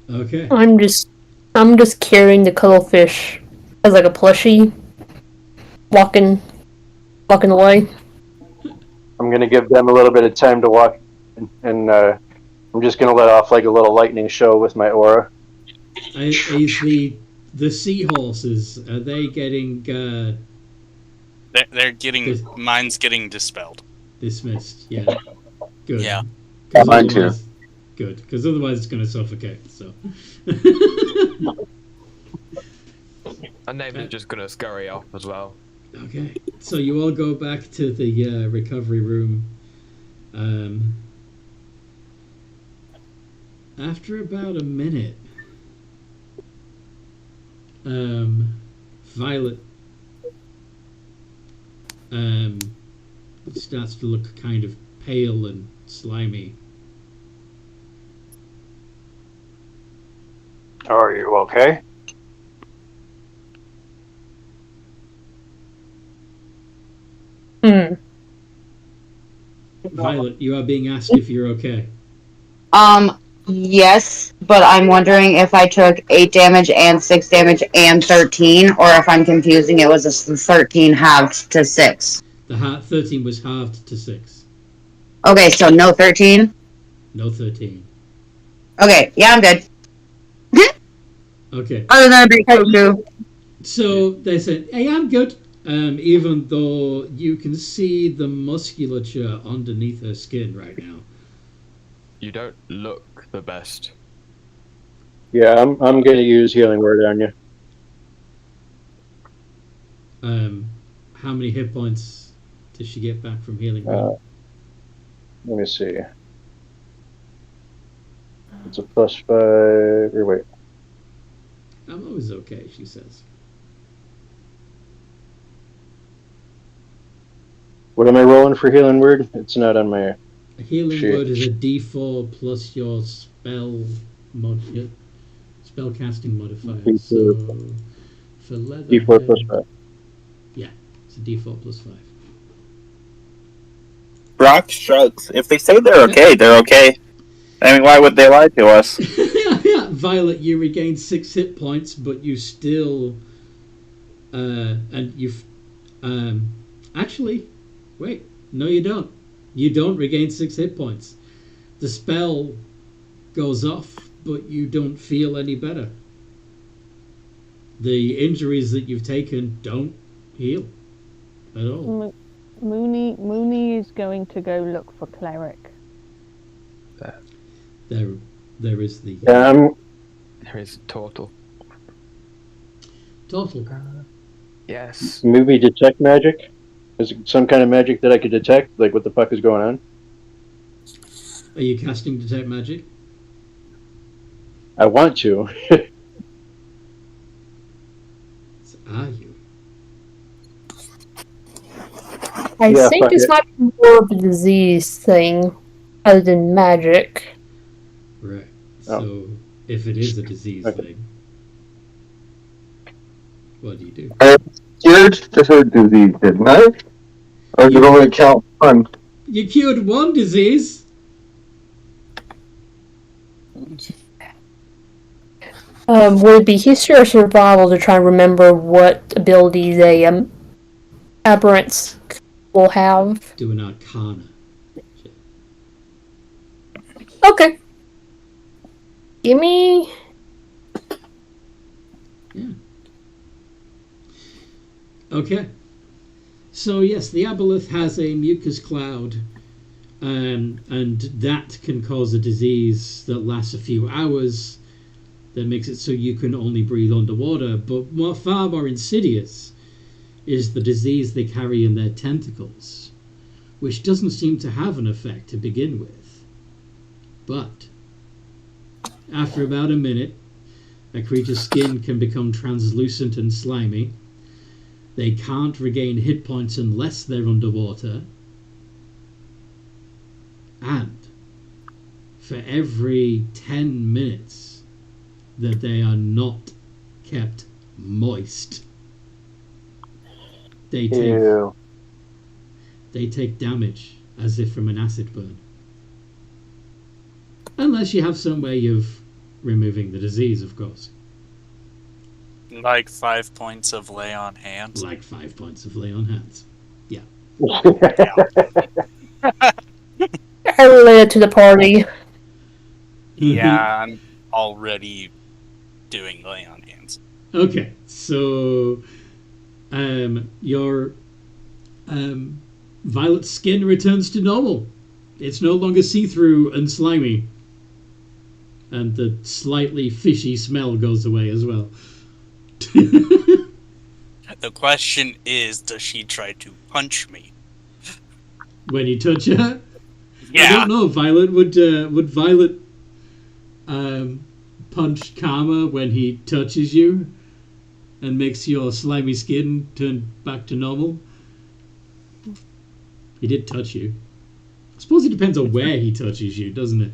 Okay. I'm just carrying the cuttlefish as like a plushie, walking away. I'm gonna give them a little bit of time to walk, and I'm just gonna let off like a little lightning show with my aura. Is the seahorses, are they getting? They're getting. Mine's getting dispelled. Dismissed. Yeah. Good. Yeah. Mine too. Good, because otherwise it's going to suffocate. So. And they're just going to scurry off as well. Okay, so you all go back to the recovery room. After about a minute, Violet starts to look kind of pale and slimy. Are you okay? Violet, you are being asked if you're okay. Yes, but I'm wondering if I took 8 damage and 6 damage and 13, or if I'm confusing it was a 13 halved to 6. The 13 was halved to 6. Okay, so no 13? No 13. Okay, yeah, I'm good. Okay. Other than a big too. So they said, hey, I'm good. Even though you can see the musculature underneath her skin right now. You don't look the best. Yeah, I'm gonna use healing word on you. How many hit points does she get back from healing word? Let me see. It's a +5. Or wait. I'm always okay, she says. What am I rolling for healing word? It's not on my. A healing sheet. word is a D4 plus your spell casting modifier. D4. So for leather, D4 +5. yeah, it's a D4 +5. Brock shrugs. If they say they're okay, they're okay. I mean, why would they lie to us? Violet, you regain 6 hit points, but you still, and you've, actually, wait, no, you don't. You don't regain 6 hit points. The spell goes off, but you don't feel any better. The injuries that you've taken don't heal at all. Mooney is going to go look for cleric. There is the... There is Total. Total. Yes. Maybe detect magic? Is it some kind of magic that I could detect? Like, what the fuck is going on? Are you casting detect magic? I want to. Are you? I Yeah, think fuck this it. might be more of a disease thing other than magic. Right. Oh. So, if it is a disease Okay. thing, what do you do? I cured the heart disease, didn't I? Or did it only count one? You cured one disease. Would it be history or survival to try and remember what abilities a aberrants will have? Do an arcana. Okay. Give me. Yeah. Okay. So yes, the aboleth has a mucus cloud, and that can cause a disease that lasts a few hours. That makes it so you can only breathe underwater. But far more insidious is the disease they carry in their tentacles, which doesn't seem to have an effect to begin with. But after about a minute, a creature's skin can become translucent and slimy. They can't regain hit points unless they're underwater. And for every 10 minutes that they are not kept moist, they take damage as if from an acid burn. Unless you have some way of removing the disease, of course. Like 5 points of lay on hands. Like 5 points of lay on hands. Yeah. I related to the party. Yeah, I'm already doing lay on hands. Okay, so your violet skin returns to normal. It's no longer see-through and slimy. And the slightly fishy smell goes away as well. The question is, does she try to punch me? When you touch her? Yeah. I don't know, Violet. Would Violet punch Karma when he touches you and makes your slimy skin turn back to normal? He did touch you. I suppose it depends on where he touches you, doesn't it?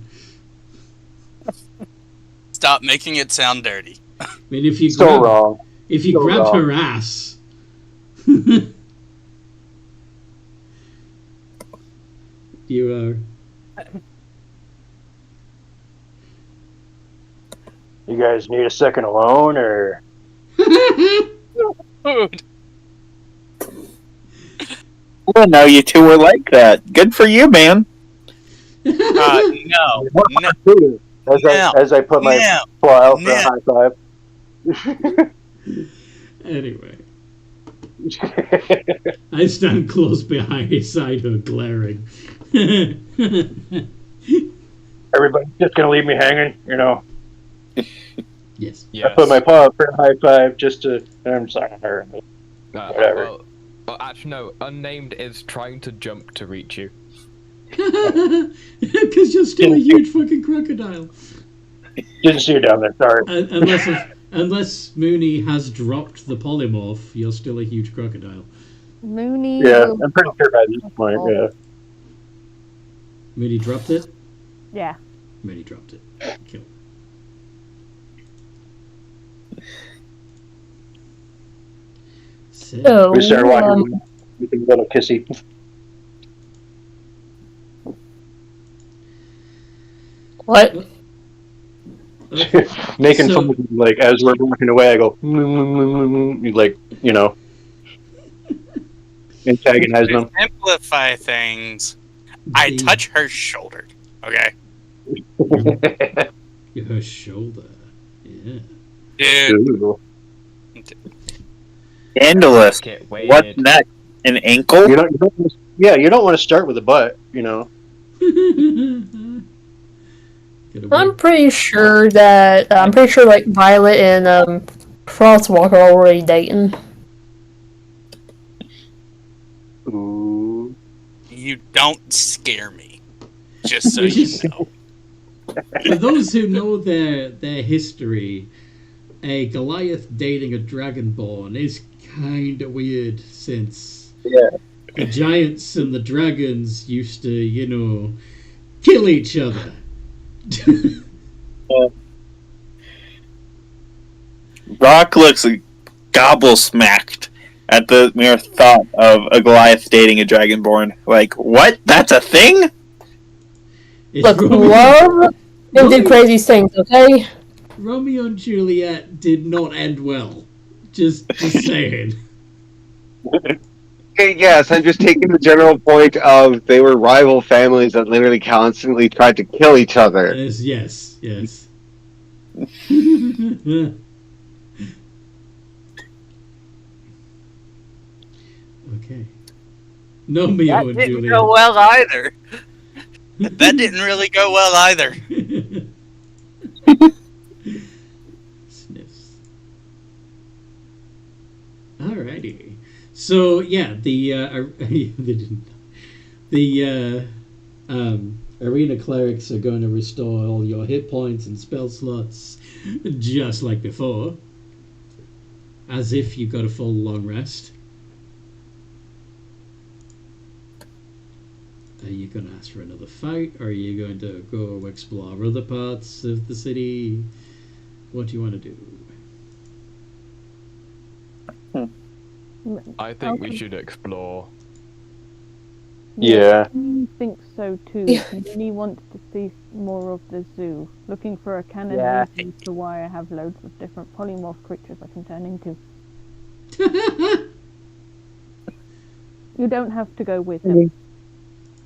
Stop making it sound dirty. I mean, if you So wrong. If you So grabbed wrong. her ass, You You guys need a second alone, or? Food. I didn't know you two were like that. Good for you, man. No. As I put my paw out for a high five. Anyway. I stand close beside her, glaring. Everybody's just gonna leave me hanging, you know. Yes. I put my paw up for a high five just to. I'm sorry, her. Whatever. Well, actually, no. Unnamed is trying to jump to reach you. Because you're still a huge fucking crocodile. Didn't see you down there. Sorry. Unless Mooney has dropped the polymorph, you're still a huge crocodile. Mooney. Yeah, I'm pretty sure by this point. Yeah. Mooney dropped it. Yeah. Mooney dropped it. Kill. So, We start walking with a little kissy. What? Making fun of him, like, as we're walking away, I go, like, you know, antagonize them. To simplify things, I touch her shoulder. Okay. Her shoulder. Yeah. Dude. Scandalous. What's next? An ankle? You don't want to start with a butt, you know. I'm pretty sure like Violet and Frostwalk are already dating. Ooh. You don't scare me. Just so you know. For those who know their history, a Goliath dating a Dragonborn is kind of weird, since the giants and the dragons used to, you know, kill each other. Rock looks gobble-smacked at the mere thought of a Goliath dating a Dragonborn. Like, what? That's a thing? Look, love and do crazy things, okay? Romeo and Juliet did not end well. Just saying. Okay, yes, I'm just taking the general point of they were rival families that literally constantly tried to kill each other. Yes. Okay. Romeo and That Juliet. didn't go well either. That didn't really go well either. Sniffs. Alrighty. So yeah, the arena clerics are going to restore all your hit points and spell slots, just like before, as if you got a full long rest. Are you going to ask for another fight, or are you going to go explore other parts of the city? What do you want to do? I think we should explore. Yeah. I think so too. Mooney wants to see more of the zoo. Looking for a canon reason to why I have loads of different polymorph creatures I can turn into. You don't have to go with him.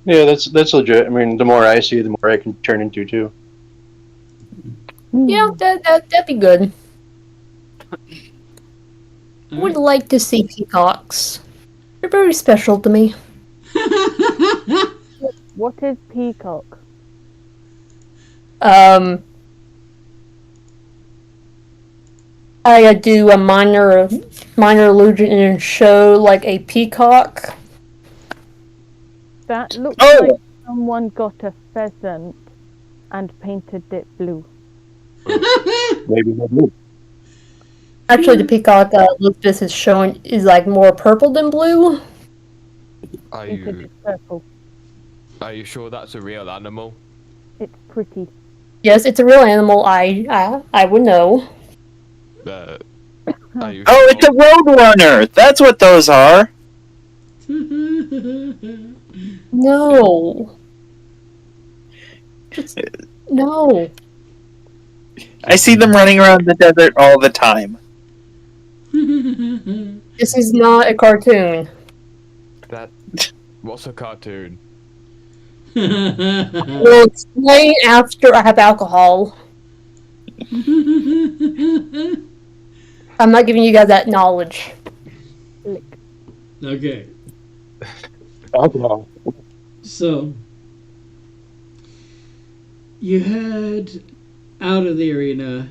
Yeah, that's legit. I mean, the more I see, the more I can turn into too. Yeah, that'd be good. I would like to see peacocks. They're very special to me. What is peacock? I do a minor illusion and show like a peacock. That looks like someone got a pheasant and painted it blue. Maybe not me. Actually, the peacock Lucas is showing is like more purple than blue. Are you sure that's a real animal? It's pretty. Yes, it's a real animal. I would know. Are you Oh, it's a roadrunner! That's what those are! No. No. I see them running around the desert all the time. This is not a cartoon. What's a cartoon? We'll explain after I have alcohol. I'm not giving you guys that knowledge. Okay. Alcohol. So, you head out of the arena.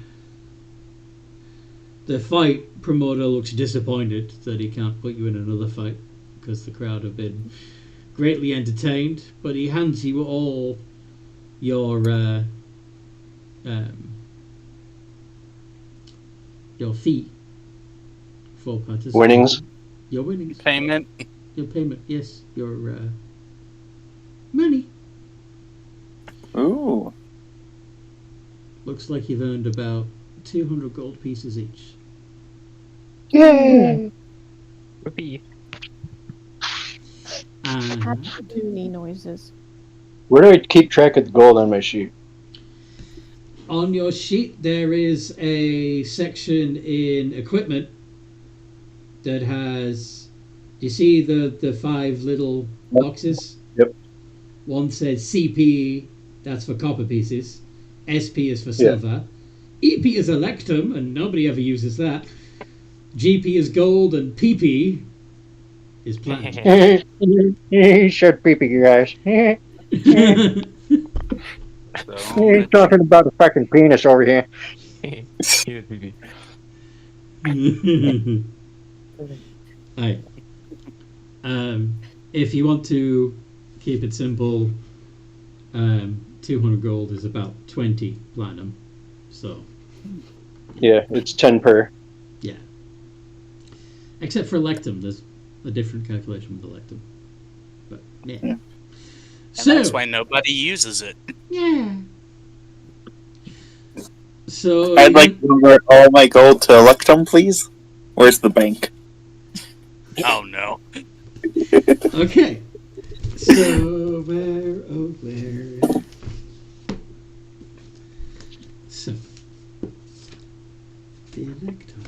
The fight promoter looks disappointed that he can't put you in another fight because the crowd have been greatly entertained. But he hands you all your fee for participating. Winnings. Your winnings. Payment. Your payment, yes. Your money. Ooh. Looks like you've earned about 200 gold pieces each. Yay! Whoopee. Cartoony noises. Where do I keep track of the gold on my sheet? On your sheet, there is a section in equipment that has. Do you see the 5 little boxes? Yep. One says CP, that's for copper pieces. SP is for silver. EP is electrum, and nobody ever uses that. GP is gold, and PP is platinum. Shut peeping, you guys. He's talking about a fucking penis over here. Alright. If you want to keep it simple, 200 gold is about 20 platinum. So. Yeah, it's 10 per. Yeah. Except for electum, there's a different calculation with electum. But yeah. And So that's why nobody uses it. yeah. So I'd like to convert all my gold to electrum, please. Where's the bank? Oh no. Okay. So where? So the electrum.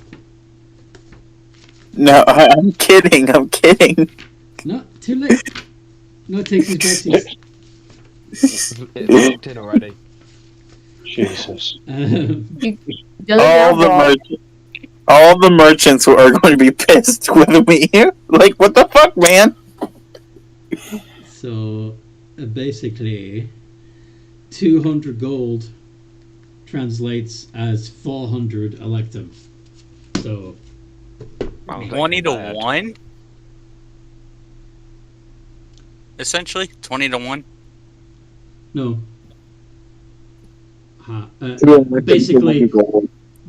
No, I'm kidding. I'm kidding. No, too late. No takes his back. It's locked in already. Jesus. All the merchants are going to be pissed with me. Like, what the fuck, man? So basically, 200 gold translates as 400 electum. So 20 to 1? Essentially, 20 to 1. no.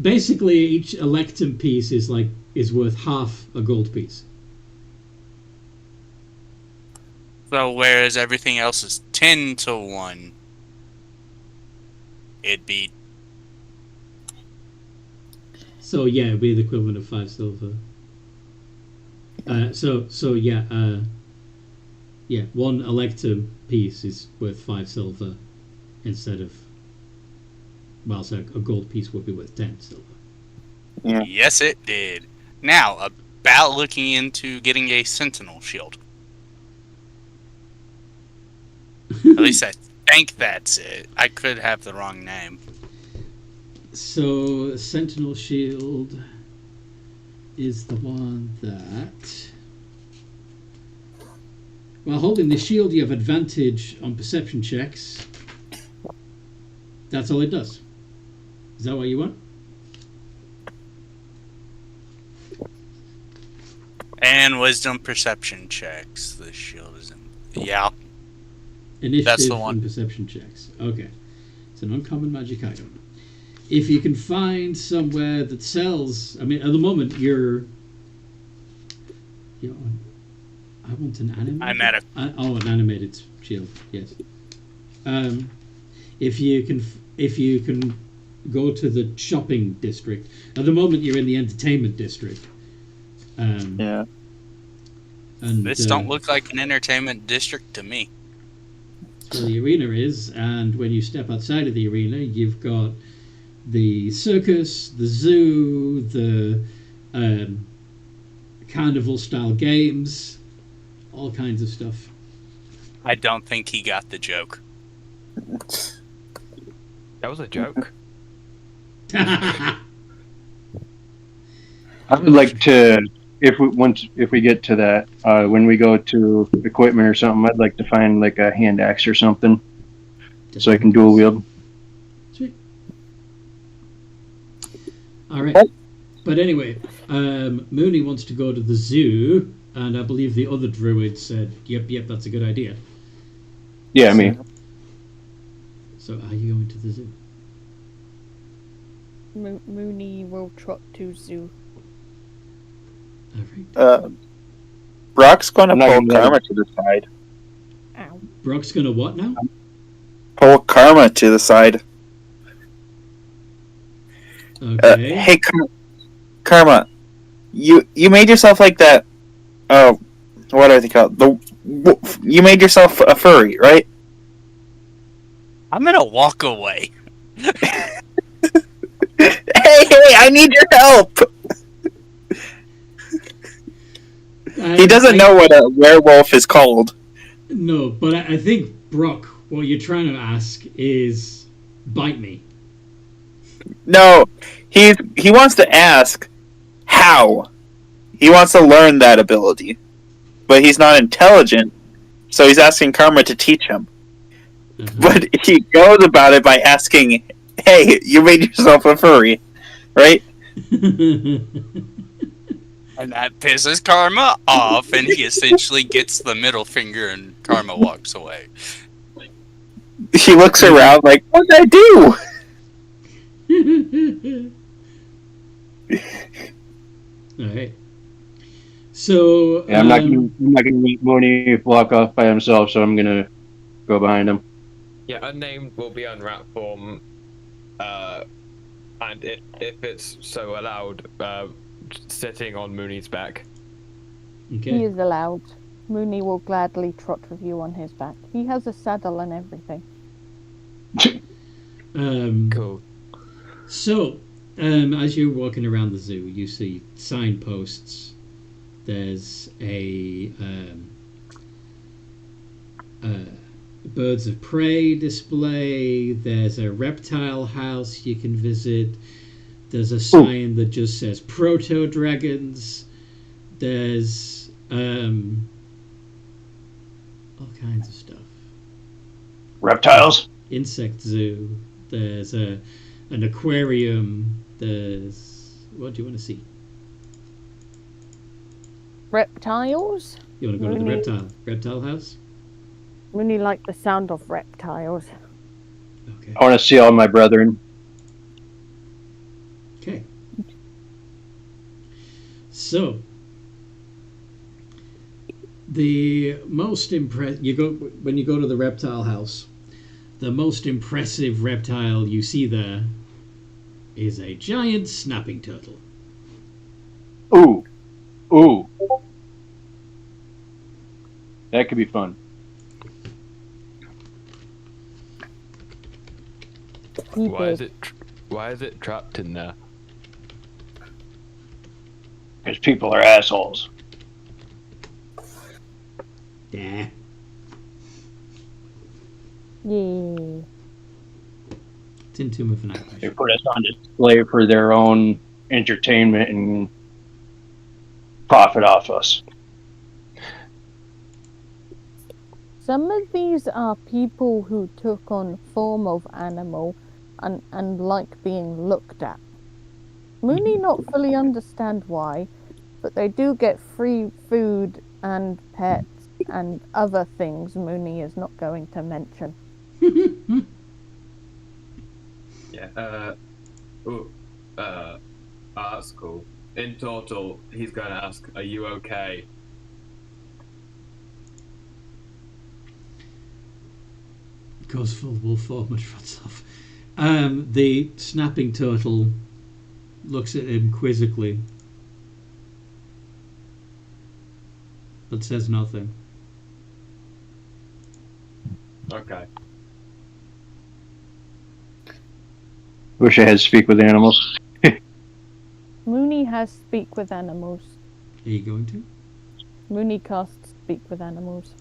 Basically, each electum piece is worth half a gold piece. So whereas everything else is 10 to 1, it'd be. So yeah, it'd be the equivalent of 5 silver. Yeah, 1 electum piece is worth 5 silver instead of. Well, so a gold piece would be worth 10 silver. Yeah. Yes, it did. Now, about looking into getting a sentinel shield. At least I think that's it. I could have the wrong name. So, Sentinel Shield is the one that... While holding the shield, you have advantage on perception checks. That's all it does. Is that what you want? And wisdom perception checks. The shield is in. Yeah. Initiative That's the one. and perception checks. Okay. It's an uncommon magic item. If you can find somewhere that sells... I mean, at the moment, you're... I want an animated... an animated shield, yes. If you can go to the shopping district. At the moment, you're in the entertainment district. Yeah. And, This don't look like an entertainment district to me. where the arena is, and when you step outside of the arena, you've got the circus, the zoo, the carnival-style games, all kinds of stuff. I don't think he got the joke. That was a joke. I would like to, if we get to that, when we go to equipment or something, I'd like to find like a hand axe or something, so I can dual wield. Sweet. All right. But anyway, Mooney wants to go to the zoo, and I believe the other druid said, "Yep, that's a good idea." Yeah, me. So, are you going to the zoo? Mooney will trot to zoo. All right. Brock's going to I'm not pull gonna Karma to the side. Ow. Brock's gonna what now? Pull Karma to the side. Okay. Hey, Karma, you made yourself like that. Oh, what are they called? You made yourself a furry, right? I'm gonna walk away. Hey, I need your help. He doesn't know what a werewolf is called. No, but I think, Brock, what you're trying to ask is, bite me. No, he wants to ask how. He wants to learn that ability, but he's not intelligent, so he's asking Karma to teach him. But he goes about it by asking, "Hey, you made yourself a furry, right?" And that pisses Karma off, and he essentially gets the middle finger, and Karma walks away. He looks around like, "What did I do?" All right. So Yeah, I'm not gonna let Mooney walk off by himself, so I'm gonna go behind him. Yeah, unnamed will be on rat form, and if it's so allowed, sitting on Mooney's back. Okay. He is allowed. Mooney will gladly trot with you on his back. He has a saddle and everything. Cool. So, as you're walking around the zoo, you see signposts. There's a birds of prey display. There's a reptile house you can visit. There's a sign that just says proto dragons. There's all kinds of stuff. Reptiles. Insect zoo. There's an aquarium. There's, what do you want to see? Reptiles? You want to go to the reptile house? Mooney like the sound of reptiles. Okay. I want to see all my brethren. Okay. So, the most when you go to the reptile house, the most impressive reptile you see there is a giant snapping turtle. Ooh. That could be fun. Why is it trapped in there? Because people are assholes. Yeah. Yeah. It's in Tomb of Annihilation. They put us on display for their own entertainment and profit off us. Some of these are people who took on form of animal and like being looked at. Mooney not fully understand why, but they do get free food and pets and other things Mooney is not going to mention. Yeah, that's cool. In total, he's going to ask, "Are you okay?" Goes full wolf form and runs off. The snapping turtle looks at him quizzically, but says nothing. Okay. Wish I had speak with animals. Mooney has speak with animals. Are you going to? Mooney casts speak with animals.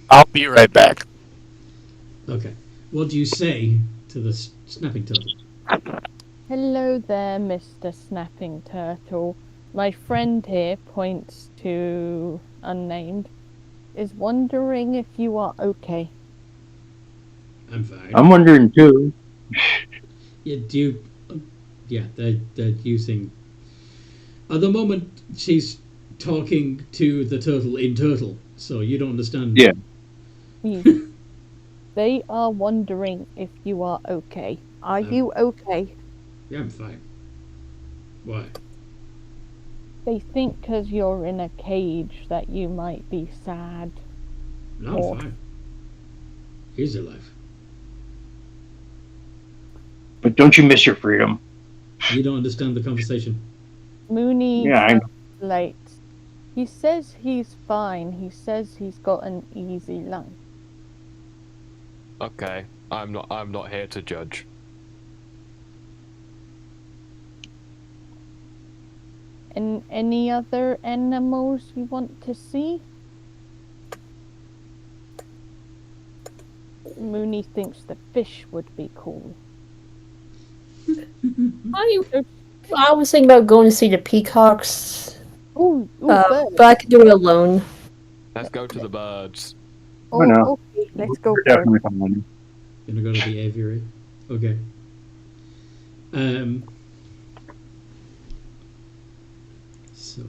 I'll be right back. Okay. What do you say to the snapping turtle? Hello there, Mr. Snapping Turtle. My friend here points to unnamed. Is wondering if you are okay. I'm fine. I'm wondering too. Yeah, do you... yeah, they're using... At the moment, she's talking to the turtle in turtle, so you don't understand. Yeah. They are wondering if you are okay. Are you okay? Yeah, I'm fine. Why? They think because you're in a cage that you might be sad. No, I'm fine. He's alive. But don't you miss your freedom? You don't understand the conversation. Mooney Yeah, I know. translates. He says he's fine. He says he's got an easy life. Okay. I'm not here to judge. And any other animals you want to see? Mooney thinks the fish would be cool. I was thinking about going to see the peacocks, but I could do it alone. Let's go to the birds. Oh, no. Okay, let's go We're first. definitely fine. Gonna go to the aviary. Okay. So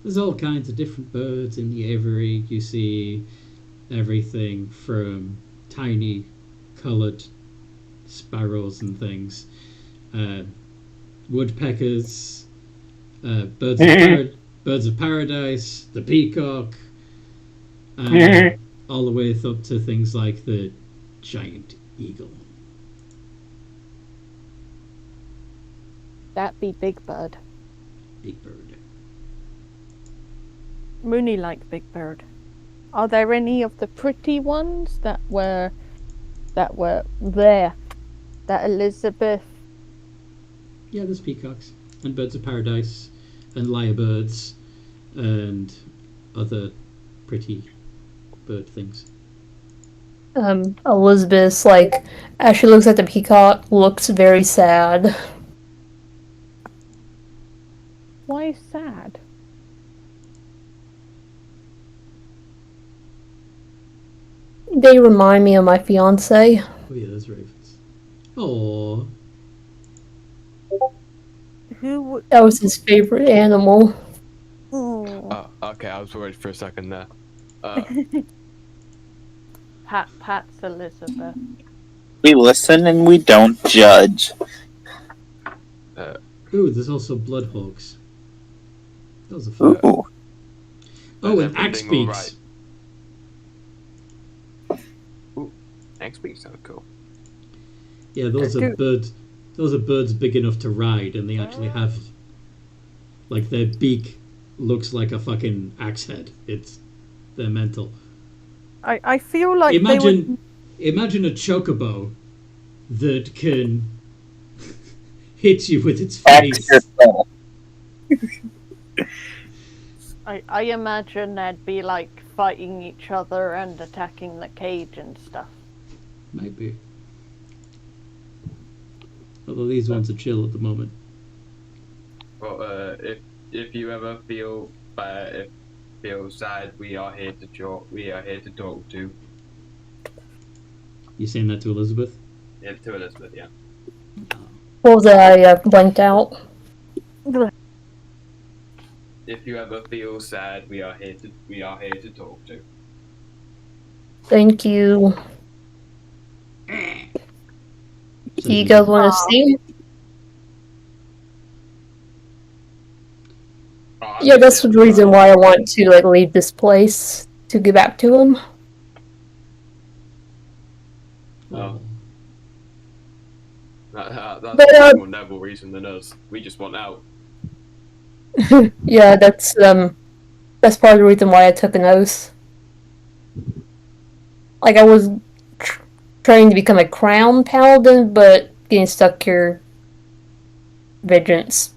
there's all kinds of different birds in the aviary. You see everything from tiny coloured sparrows and things, woodpeckers, birds of paradise, the peacock, all the way up to things like the giant eagle. That be Big Bird. Big Bird. Mooney like Big Bird. Are there any of the pretty ones that were there? That Elizabeth? Yeah, there's peacocks and birds of paradise and lyrebirds and other pretty bird things. Elizabeth's like, as she looks at the peacock, looks very sad. Why sad? They remind me of my fiance. Oh yeah, there's ravens. Oh. That was his favorite animal. Oh, okay. I was worried for a second there. Pat's Elizabeth. We listen and we don't judge. Ooh, there's also bloodhawks. Those are fun. Ooh. Oh, and axe everything all beaks. Ooh, axe beaks sound cool. Yeah, those are birds. Those are birds big enough to ride, and they actually have, like, their beak looks like a fucking axe head. They're mental. I feel like imagine a chocobo that can hit you with its face. I imagine they'd be like fighting each other and attacking the cage and stuff. Might be. Although these ones are chill at the moment. Well, if you ever feel sad, we are here to talk. We are here to talk to. You saying that to Elizabeth? Yeah, to Elizabeth. Yeah. What was that? I blanked out. If you ever feel sad, we are here to talk to. Thank you. Do you guys want to see? Yeah, that's the reason why I want to like leave this place to get back to him. Oh. That's But, a much more noble reason than us. We just want out. yeah, that's part of the reason why I took an oath. Like, I was trying to become a crown paladin, but getting stuck here, vengeance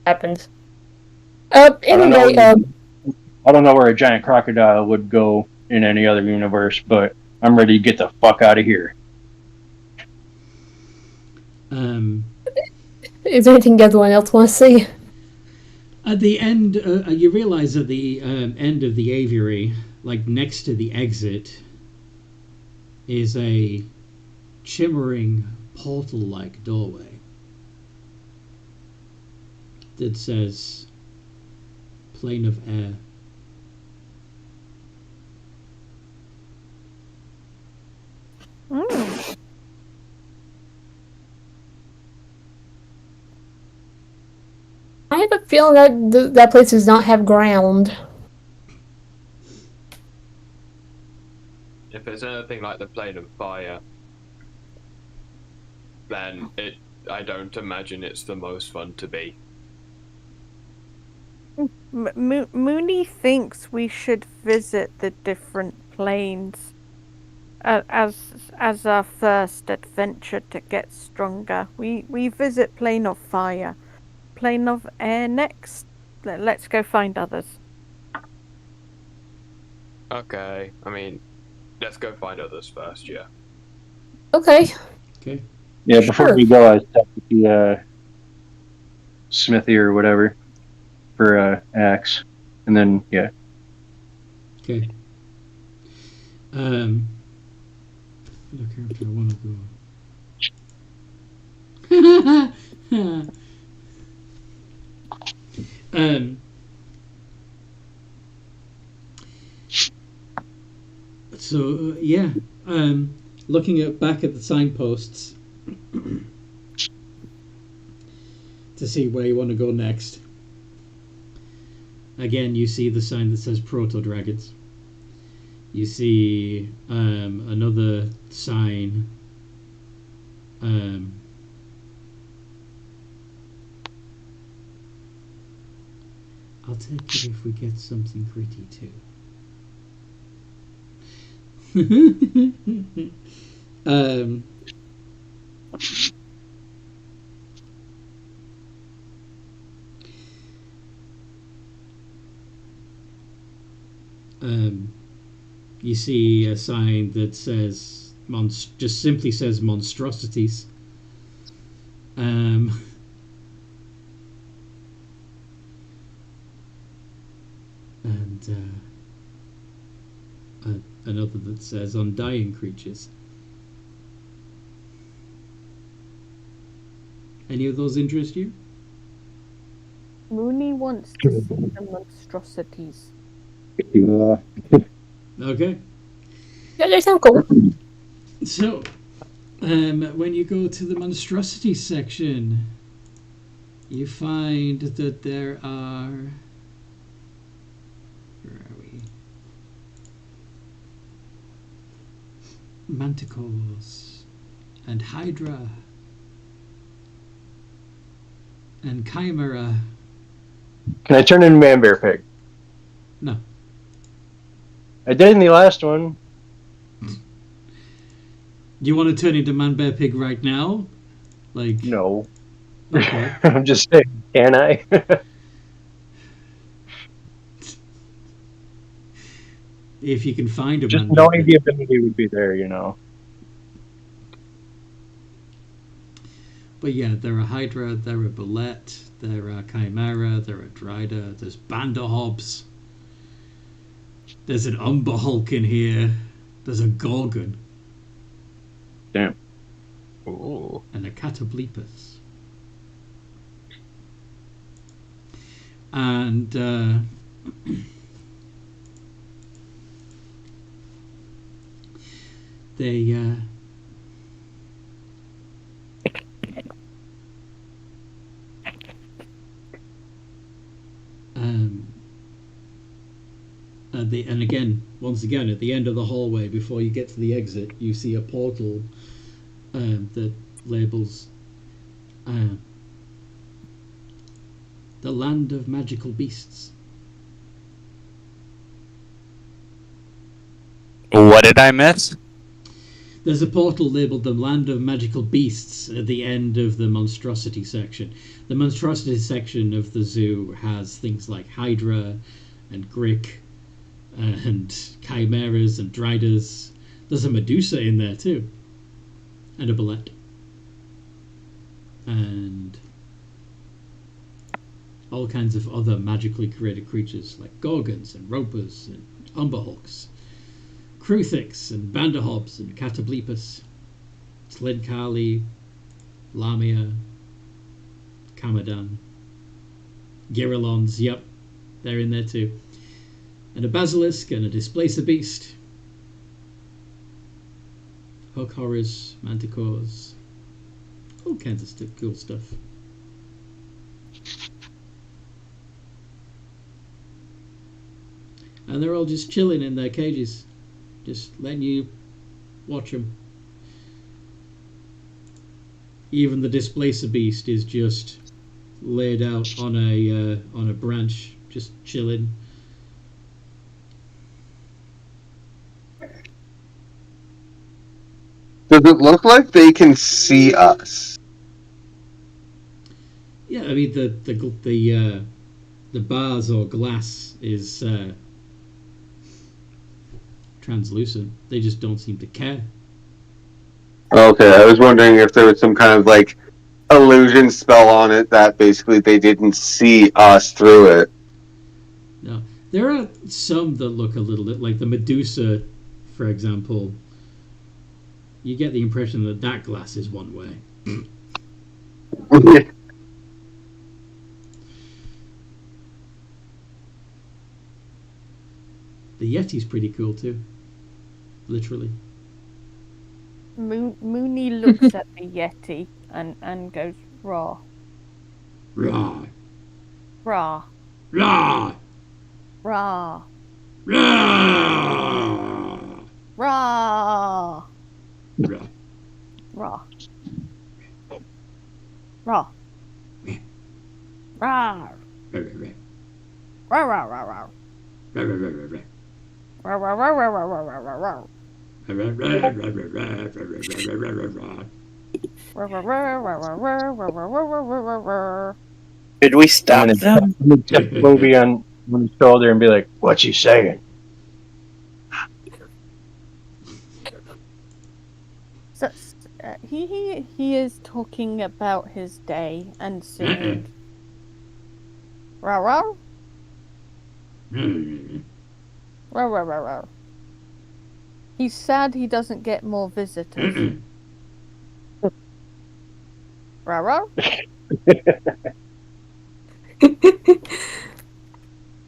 happened. Anyway, I don't know where a giant crocodile would go in any other universe, but I'm ready to get the fuck out of here. Is there anything everyone else wants to see? At the end, you realize at the end of the aviary, like next to the exit, is a shimmering portal-like doorway that says plane of air. I have a feeling that that place does not have ground. If it's anything like the plane of fire, then I don't imagine it's the most fun to be. Mooney thinks we should visit the different planes as our first adventure to get stronger. We visit plane of fire, plane of air next. Let's go find others. Okay, I mean, let's go find others first, yeah. Okay. Okay. Yeah, before we go, I was talking to Smithy or whatever for axe, and then yeah. Okay. The character I want to go. So yeah, looking back at the signposts to see where you want to go next. Again, you see the sign that says Proto Dragons. You see another sign. I'll take it if we get something gritty too. You see a sign that says just simply says monstrosities. And another that says undying creatures. Any of those interest you? Mooney wants to see the monstrosities. Okay. Yeah, they sound cool. So, when you go to the monstrosity section, you find that there are... Where are we? Manticores and Hydra and Chimera. Can I turn into Man Bear Pig? No. I did in the last one. You want to turn into Man Bear Pig right now? Like no. Okay. I'm just saying, can I? If you can find a just Man Bear knowing Pig. the ability would be there, you know. But yeah, there are Hydra, there are Aboleths, there are Chimera, there are Dryda, there's Banderhobs. There's an Umber Hulk in here. There's a Gorgon. Damn. Ooh. And a Catablepus. And they and again, once again, at the end of the hallway, before you get to the exit, you see a portal that labels. The land of magical beasts. What did I miss? There's a portal labelled the Land of Magical Beasts at the end of the monstrosity section. The monstrosity section of the zoo has things like Hydra and Grick and Chimeras and Driders. There's a Medusa in there too. And a Aboleth. And all kinds of other magically created creatures like Gorgons and Ropers and Umberhulks. Kruthix and Vanderhobs and Catoblepus, Tlinkali, Lamia, Kamadan, Giralons, yep, they're in there too. And a Basilisk and a Displacer Beast, Hook Horrors, Manticores, all kinds of cool stuff. And they're all just chilling in their cages. Just letting you watch them. Even the Displacer Beast is just laid out on a branch, just chilling. Does it look like they can see us? Yeah, I mean the bars or glass is translucent. They just don't seem to care. Okay, I was wondering if there was some kind of like illusion spell on it that basically they didn't see us through it. No, there are some that look a little bit like the Medusa, for example. You get the impression that that glass is one way. The Yeti's pretty cool too. Literally. Mooney looks at the Yeti and goes, raw. Raw. Raw. Raw. Raw. Raw. Raw. Raw. Raw. Raw. Raw. Raw, raw, raw, raw. Did we stop them? I'm gonna tap Moby on his shoulder and be like, "What's he saying?" So, he is talking about his day and saying, "Rah rah, rah rah rah rah." He's sad he doesn't get more visitors. Rah rah.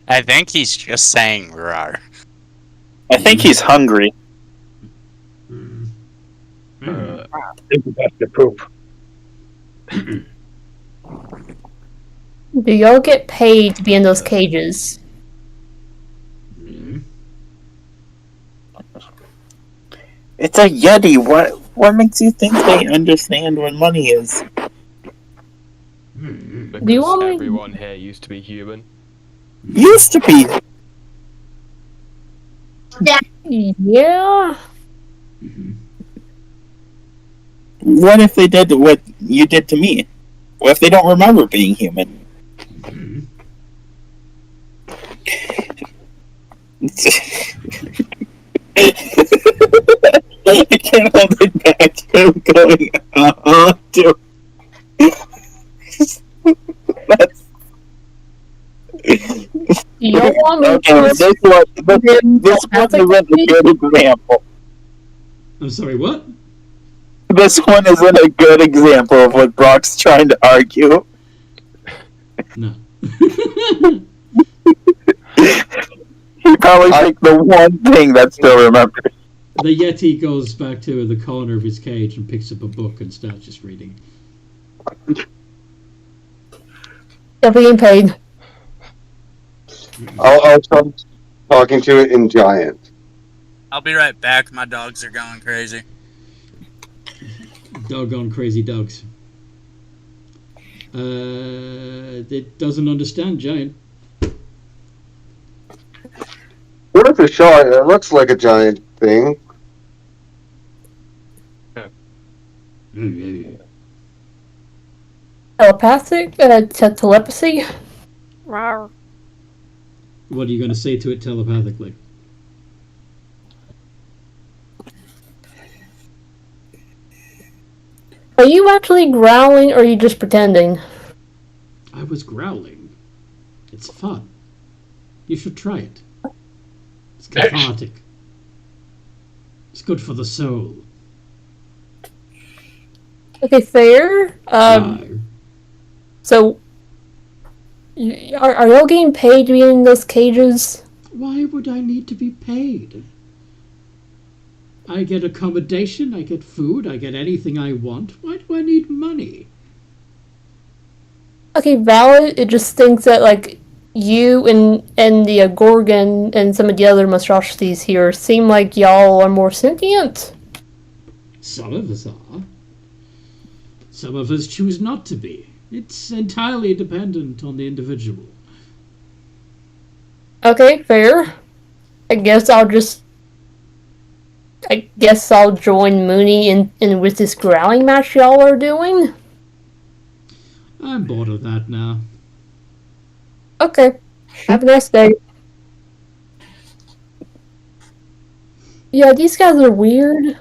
I think he's just saying rawr. I think he's hungry. I think we have to poop. Do y'all get paid to be in those cages? It's a Yeti. What makes you think they understand what money is? Because Do you want me- everyone here used to be human. Used to be. Yeah. What if they did what you did to me? What if they don't remember being human? I can't hold it back. I'm going to. That's... You don't want me Okay, to this one isn't a good example. I'm sorry, what? This one isn't a good example of what Brock's trying to argue. No. He probably picked the one thing that still remembers. The Yeti goes back to the corner of his cage and picks up a book and starts just reading. They're being paid. I'll start talking to it in giant. I'll be right back. My dogs are going crazy. Doggone crazy dogs. It doesn't understand giant. Worth a shot. It looks like a giant thing. Telepathic? Telepathy? Rawr. What are you going to say to it telepathically? Are you actually growling, or are you just pretending? I was growling. It's fun. You should try it. It's cathartic. It's good for the soul. Okay, fair. So, are y'all getting paid to be in those cages? Why would I need to be paid? I get accommodation, I get food, I get anything I want. Why do I need money? Okay, valid. It just thinks that, like, you and the Gorgon and some of the other monstrosities here seem like y'all are more sentient. Some of us are. Some of us choose not to be. It's entirely dependent on the individual. Okay, fair. I guess I'll join Mooney in with this growling match y'all are doing. I'm bored of that now. Okay. Have a nice day. Yeah, these guys are weird.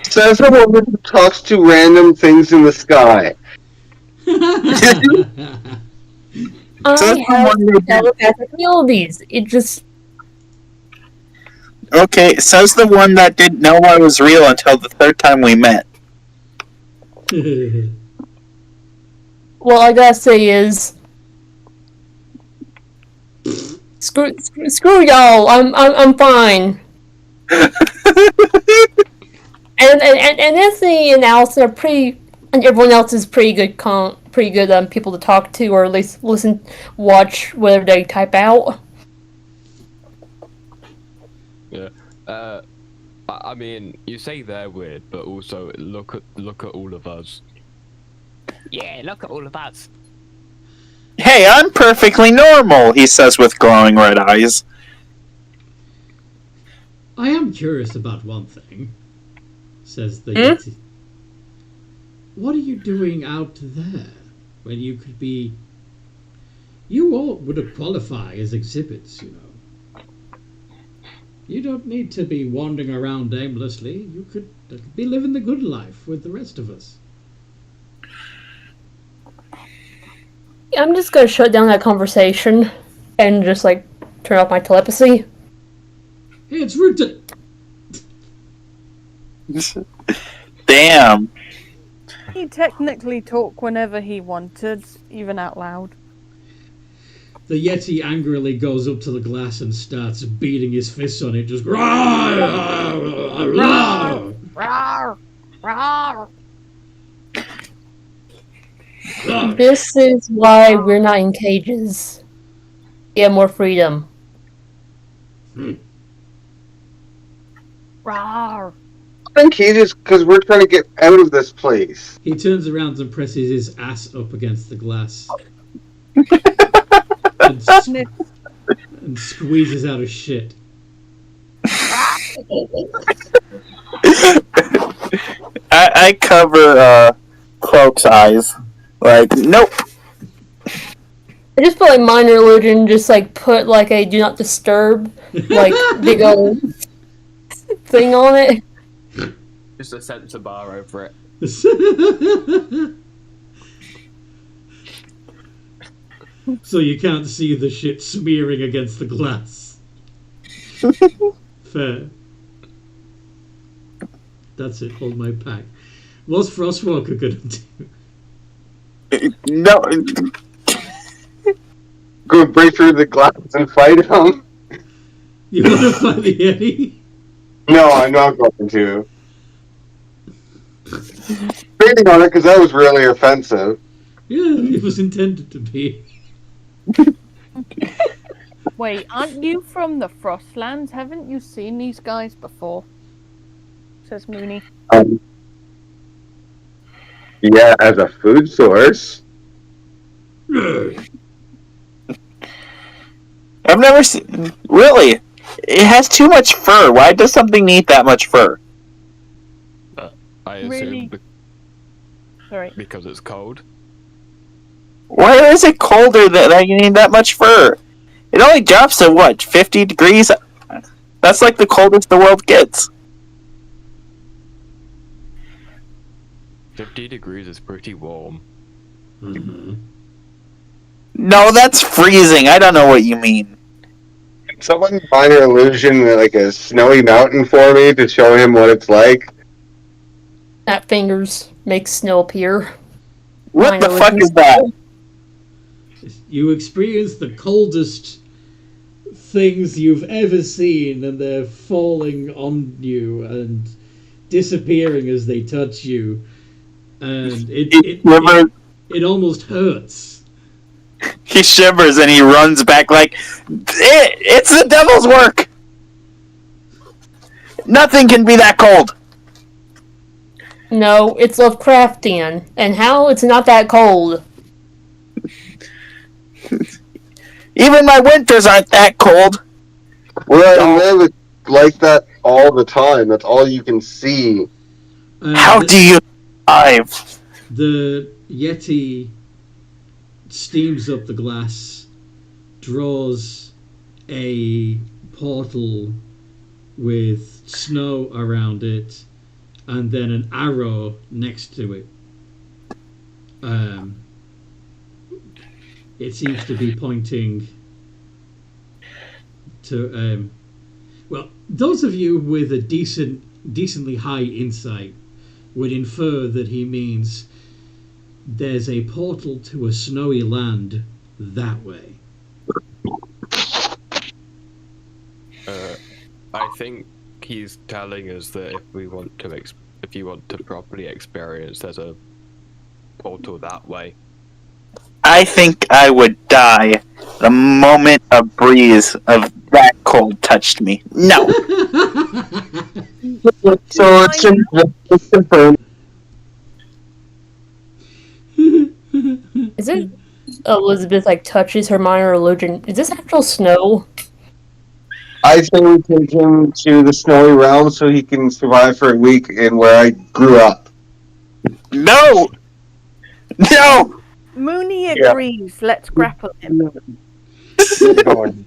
Says the woman who talks to random things in the sky. I have telepathic abilities. It just... Okay, says the one that didn't know I was real until the third time we met. Well, I gotta say is... Screw y'all. I'm fine. and Anthony and Allison are pretty, and everyone else is pretty good people to talk to, or at least watch whatever they type out. Yeah. I mean, you say they're weird, but also look at all of us. Yeah, look at all of us. Hey, I'm perfectly normal, he says with glowing red eyes. I am curious about one thing, says the Yeti. What are you doing out there when you could be... You all would qualify as exhibits, you know. You don't need to be wandering around aimlessly. You could be living the good life with the rest of us. I'm just gonna shut down that conversation and just, like, turn off my telepathy. Hey, it's rude to... Damn. He technically talked whenever he wanted, even out loud. The Yeti angrily goes up to the glass and starts beating his fists on it, just... This is why we're not in cages. We have more freedom. I'm in cages because we're trying to get out of this place. He turns around and presses his ass up against the glass. and squeezes out a shit. I cover Cloak's eyes. Like, nope. I just put, like, minor illusion, just, like, put, like, a do not disturb, like, big old thing on it. Just a sensor bar over it. So you can't see the shit smearing against the glass. Fair. That's it, hold my pack. What's Frostwalker gonna do? No. Go break through the glass and fight him. You wanna fight the Yeti? No, I'm not going to. Baiting on it because that was really offensive. Yeah, it was intended to be. Wait, aren't you from the Frostlands? Haven't you seen these guys before? Says Mooney. Yeah, as a food source. I've never seen. Really? It has too much fur. Why does something need that much fur? I assume Really? Sorry. because it's cold. Why is it colder that you need that much fur? It only drops to what, 50 degrees? That's like the coldest the world gets. 50 degrees is pretty warm. Mm-hmm. No, that's freezing. I don't know what you mean. Can someone minor illusion like a snowy mountain for me to show him what it's like? Snap fingers makes snow appear. What the fuck is that? You experience the coldest things you've ever seen, and they're falling on you and disappearing as they touch you, and it almost hurts. He shivers and he runs back like, it's the devil's work! Nothing can be that cold! No, it's Lovecraftian. And how it's not that cold? Even my winters aren't that cold! Where I live, it's like that all the time. That's all you can see. How do you survive? The Yeti steams up the glass, draws a portal with snow around it, and then an arrow next to it. It seems to be pointing to well, those of you with a decently high insight would infer that he means there's a portal to a snowy land that way. I think he's telling us that if you want to properly experience, there's a portal that way. I think I would die the moment a breeze of that cold touched me. No! So it's confirmed. Is it Elizabeth touches her minor illusion? Is this actual snow? I say we take him to the snowy realm so he can survive for a week in where I grew up. No! No! Mooney agrees. Let's grapple him. Children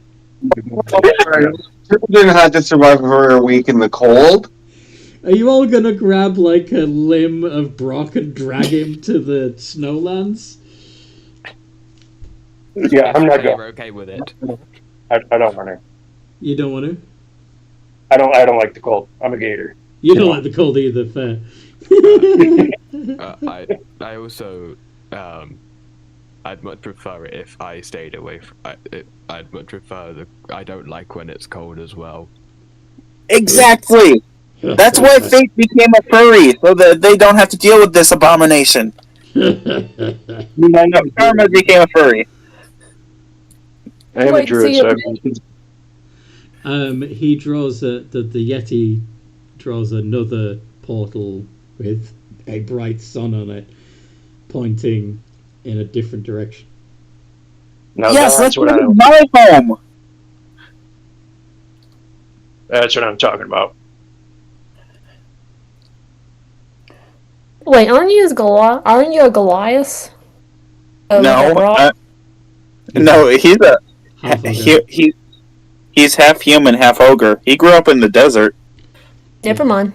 had to survive for a week in the cold. Are you all gonna grab a limb of Brock and drag him to the snowlands? Yeah, I'm not going. We're okay with it. I don't want to. You don't want to? I don't like the cold. I'm a gator. You don't like the cold either, fair. I also I'd much prefer it if I stayed away from I'd much prefer I don't like when it's cold as well. Exactly! That's why Fate became a furry, so that they don't have to deal with this abomination. Karma became a furry. I am a druid, so he draws the Yeti draws another portal with a bright sun on it, pointing in a different direction. No, yes, that's what my home. That's what I'm talking about. Wait, aren't you a Goliath? No, no, he's he's half human, half ogre. He grew up in the desert. Never mind.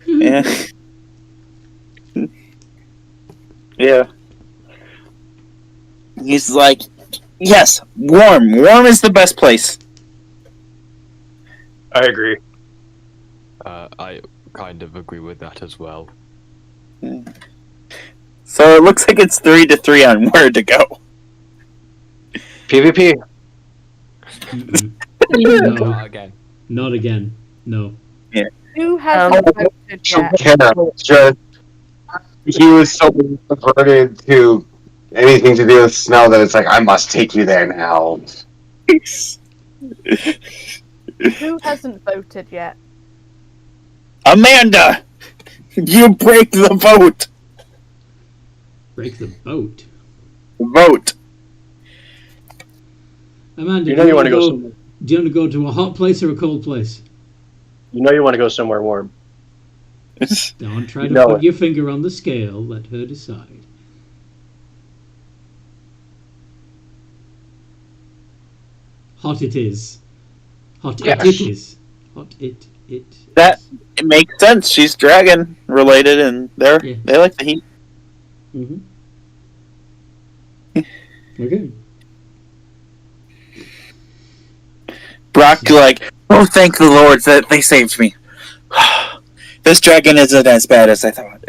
Yeah. Yeah. He's like, yes, warm. Warm is the best place. I agree. I kind of agree with that as well. So it looks like it's 3-3 on where to go. PvP. No. Not again. Not again. No. Yeah. Who hasn't voted yet? He was so averted to anything to do with snow that it's like, I must take you there now. Who hasn't voted yet? Amanda, you break the vote. Break the boat. Vote. Amanda, You know you want to go somewhere. do you want to go to a hot place or a cold place? You know you want to go somewhere warm. Don't try You to know put it. your finger on the scale. Let her decide. Hot it is. Hot Yes. it is. Hot it That it makes sense. She's dragon related, and they like the heat. Mm-hmm. Okay. Brock, like, oh, thank the Lord that they saved me. This dragon isn't as bad as I thought.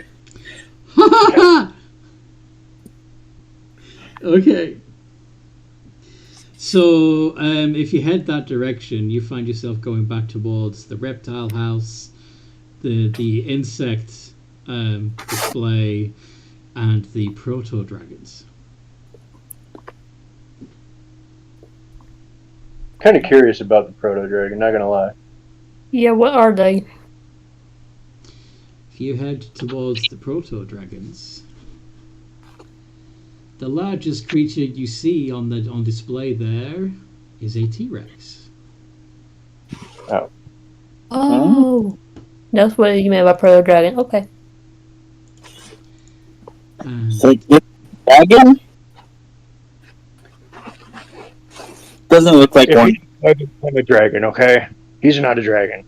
Okay. So, if you head that direction, you find yourself going back towards the reptile house, the insect display, and the proto dragons. Kind of curious about the proto dragon. Not gonna lie. Yeah, what are they? If you head towards the proto dragons, the largest creature you see on display there is a T-Rex. Oh. Oh. That's what you meant by proto dragon. Okay. So, dragon? Doesn't look like one. I'm a dragon, okay? He's not a dragon.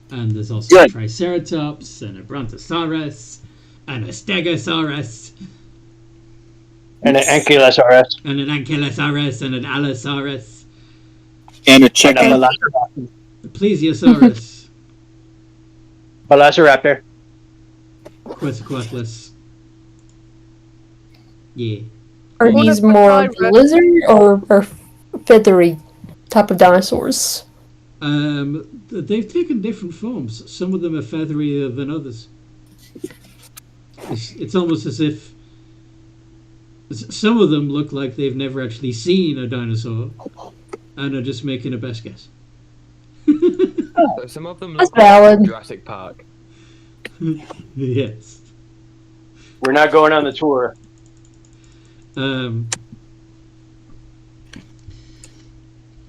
And there's also a Triceratops and a Brontosaurus and a Stegosaurus. And an Ankylosaurus. And an Ankylosaurus and an Allosaurus. And a chicken. And a Velociraptor. A Plesiosaurus. Velociraptor. Quetzalcoatlus. Yeah. Are these more lizard or feathery type of dinosaurs? They've taken different forms. Some of them are featherier than others. It's almost as if some of them look like they've never actually seen a dinosaur and are just making a best guess. So some of them That's look like valid. Jurassic Park. Yes. We're not going on the tour.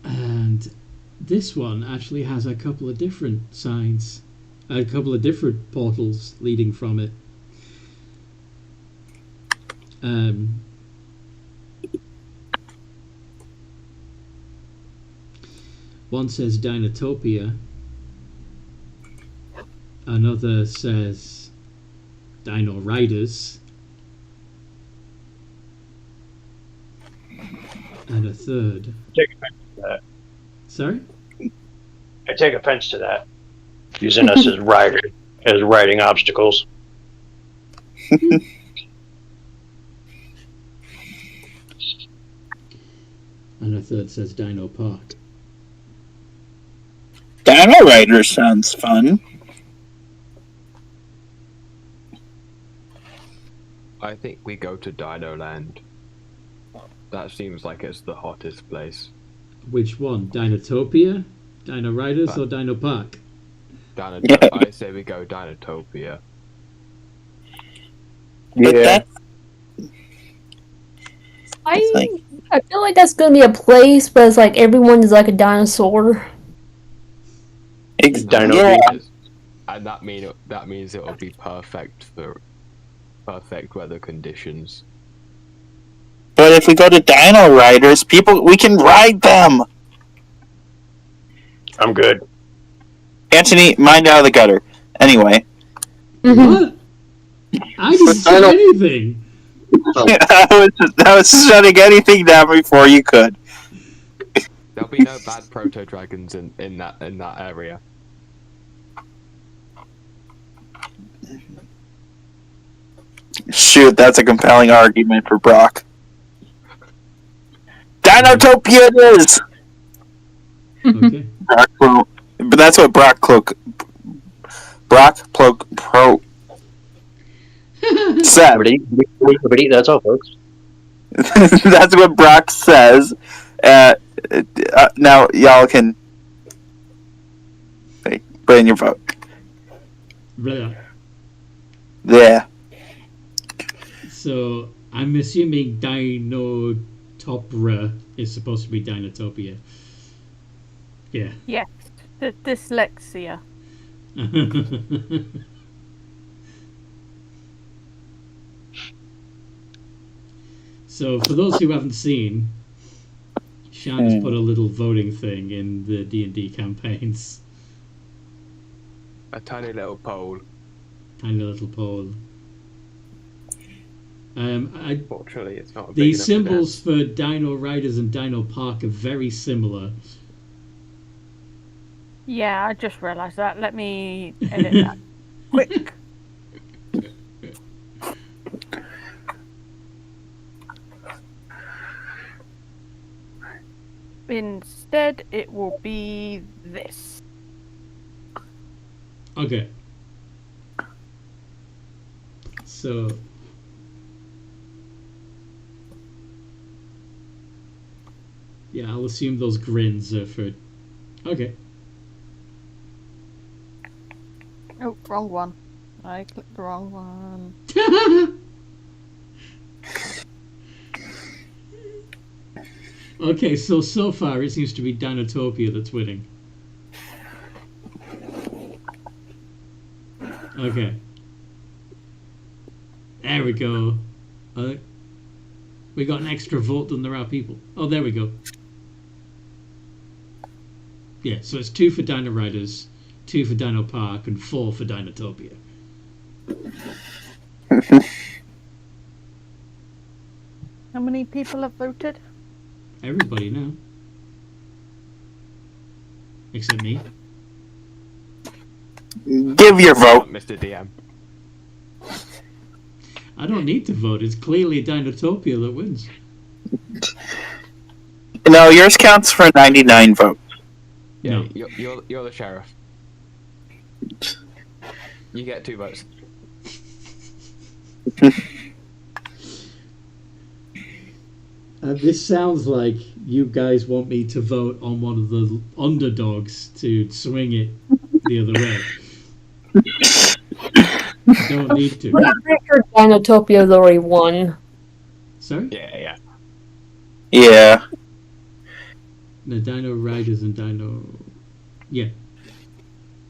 And this one actually has a couple of different signs, a couple of different portals leading from it. One says Dinotopia, another says Dino Riders, and a third. Take offense to that. Sorry? I take offense to that. Using us as riding obstacles. And a third says Dino Park. Dino Rider sounds fun. I think we go to Dino Land. That seems like it's the hottest place. Which one? Dinotopia? Dino Riders or Dino Park? I say we go Dinotopia. Yeah. I feel like that's gonna be a place, but it's like everyone is like a dinosaur. And that means it will be perfect for perfect weather conditions. But if we go to Dino Riders, we can ride them. I'm good. Anthony, mind out of the gutter. Anyway. What? I didn't say anything. I was shutting anything down before you could. There'll be no bad proto dragons in that area. Shoot, that's a compelling argument for Brock. Dinotopia it is! Okay. But that's what Brock Pro said. That's all, folks. That's what Brock says. Now y'all can put in your vote. Blah. Yeah. So I'm assuming Dinotopia is supposed to be Dinotopia. Yeah. Yes, dyslexia. So for those who haven't seen, Shan has put a little voting thing in the D&D campaigns. A tiny little poll. Tiny little poll. Fortunately, it's not. The symbols for Dino Riders and Dino Park are very similar. Yeah, I just realised that. Let me edit that quick. Instead, it will be this. Okay. So yeah, I'll assume those grins are for. Okay. Oh, wrong one. I clicked the wrong one. Okay, so far it seems to be Dinotopia that's winning. Okay. There we go. We got an extra vote than there are people. Oh, there we go. Yeah, so it's 2 for Dino Riders, 2 for Dino Park, and 4 for Dinotopia. How many people have voted? Everybody now. Except me. Give your vote. Mr. DM. I don't need to vote. It's clearly Dinotopia that wins. No, yours counts for 99 votes. Yeah, No. you're the sheriff. You get 2 votes. This sounds like you guys want me to vote on one of the underdogs to swing it the other way. Don't need to. I'm pretty sure Dinotopia's already won. Sorry? Yeah. Yeah. The Dino Riders and Dino... Yeah.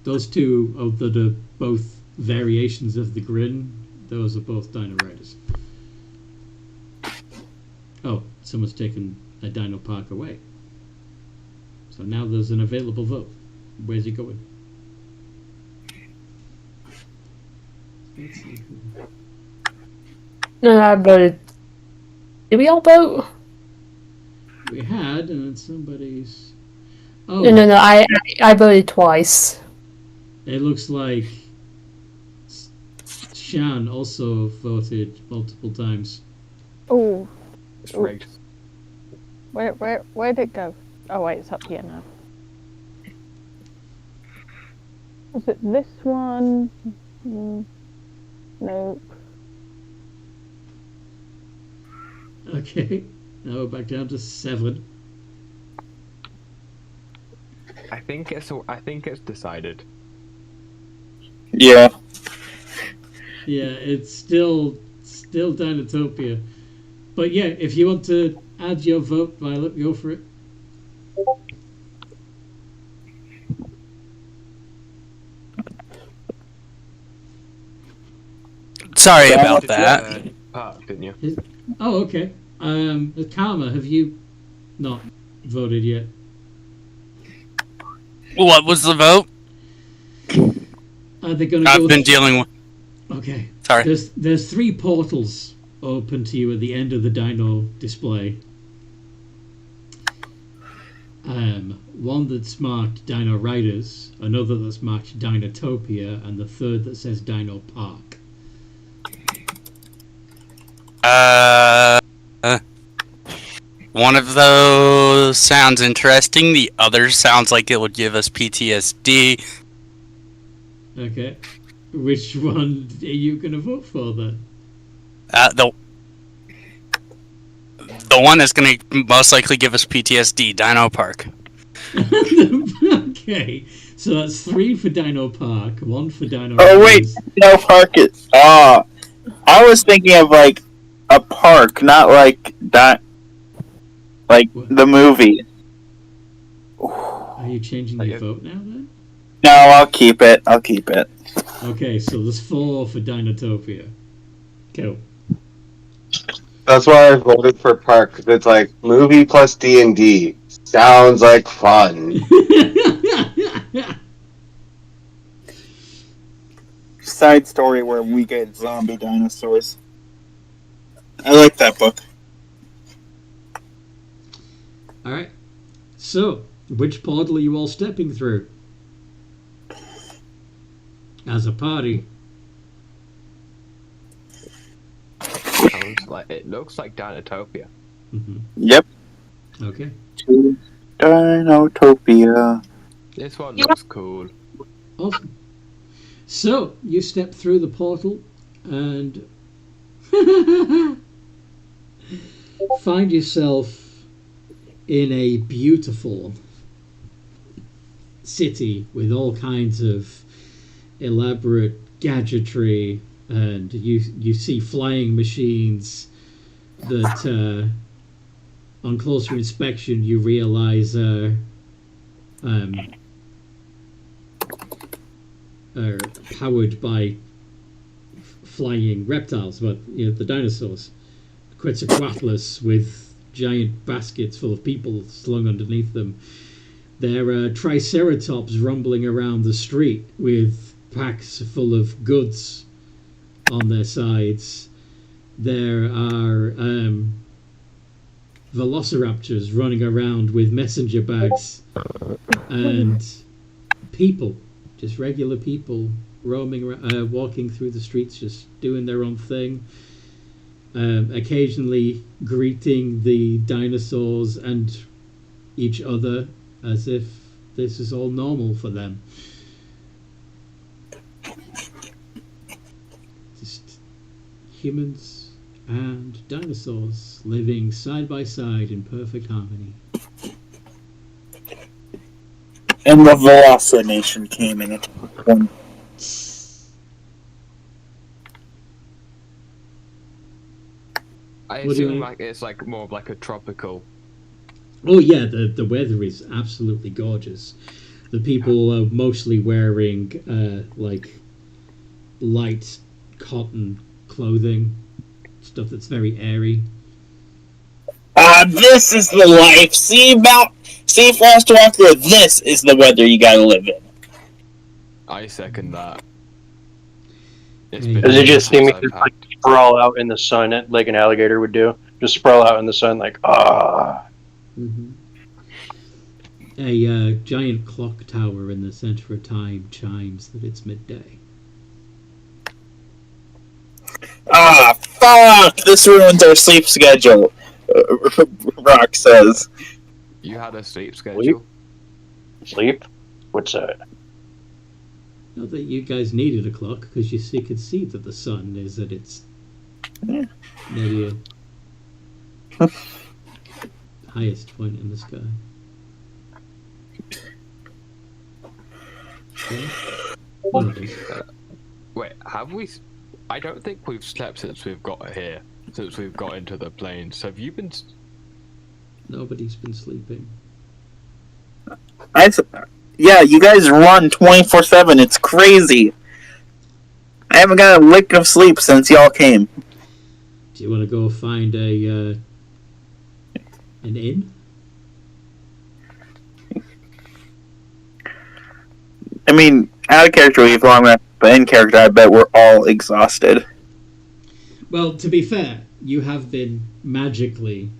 Those two that are both variations of the grin, those are both Dino Riders. Oh, someone's taken a Dino Park away. So now there's an available vote. Where's he going? Let's see who... No, I voted. Did we all vote? We had, and then somebody's... Oh, No, I voted twice. it looks like Shan also voted multiple times. Oh, It's rigged. where'd it go? Oh wait, it's up here now. Was it this one? Nope. Okay, now we're back down to 7. I think it's decided. Yeah. Yeah, it's still Dinotopia. But yeah, if you want to add your vote, Violet, go for it. Sorry about that. Park, didn't you? Oh, okay. Karma, have you not voted yet? What was the vote? Are they going to I've been dealing with. Okay. Sorry. There's 3 portals open to you at the end of the Dino display. One that's marked Dino Riders, another that's marked Dinotopia, and the third that says Dino Park. One of those sounds interesting. The other sounds like it would give us PTSD. Okay. Which one are you going to vote for then? The The one that's going to most likely give us PTSD, Dino Park. Okay, so that's 3 for Dino Park, 1 for Dino. Oh wait, Dino Park is. I was thinking of like a park, not like that. Like the movie. Are you changing your vote now then? No, I'll keep it. I'll keep it. Okay, so there's 4 for Dinotopia. Cool. That's why I voted for Park, because it's like movie plus D&D. Sounds like fun. Side story where we get zombie dinosaurs. I like that book. Alright, so, which portal are you all stepping through? As a party. It looks like Dinotopia. Mm-hmm. Yep. Okay. Dinotopia. This one looks cool. Awesome. So, you step through the portal and find yourself in a beautiful city with all kinds of elaborate gadgetry, and you see flying machines that on closer inspection you realize are powered by flying reptiles, but the dinosaurs. Quetzalcoatlus with giant baskets full of people slung underneath them. There are triceratops rumbling around the street with packs full of goods on their sides. There are velociraptors running around with messenger bags, and people, just regular people roaming around, walking through the streets, just doing their own thing, occasionally greeting the dinosaurs and each other as if this is all normal for them. Just humans and dinosaurs living side by side in perfect harmony. And the Velociraptor Nation came in it. I What do you assume mean? it's like more of like a tropical. Oh yeah, the weather is absolutely gorgeous. The people are mostly wearing like light cotton clothing, stuff that's very airy. This is the life. See, Foster Walker, this is the weather you gotta live in. I second that. Does it just seem to like sprawl out in the sun like an alligator would do? Just sprawl out in the sun like, ah. Mm-hmm. A giant clock tower in the center of time chimes that it's midday. Fuck! This ruins our sleep schedule. Rock says. You had a sleep schedule? Sleep? What's that? Not that you guys needed a clock, because you could see that the sun is at its maybe a highest point in the sky. Okay. One of these. Wait, have we? I don't think we've slept since we've got here. Since we've got into the plains. Have you been? Nobody's been sleeping. Yeah, you guys run 24/7. It's crazy. I haven't got a lick of sleep since y'all came. Do you want to go find an inn? I mean, out of character we've long enough, but in character I bet we're all exhausted. Well, to be fair, you have been magically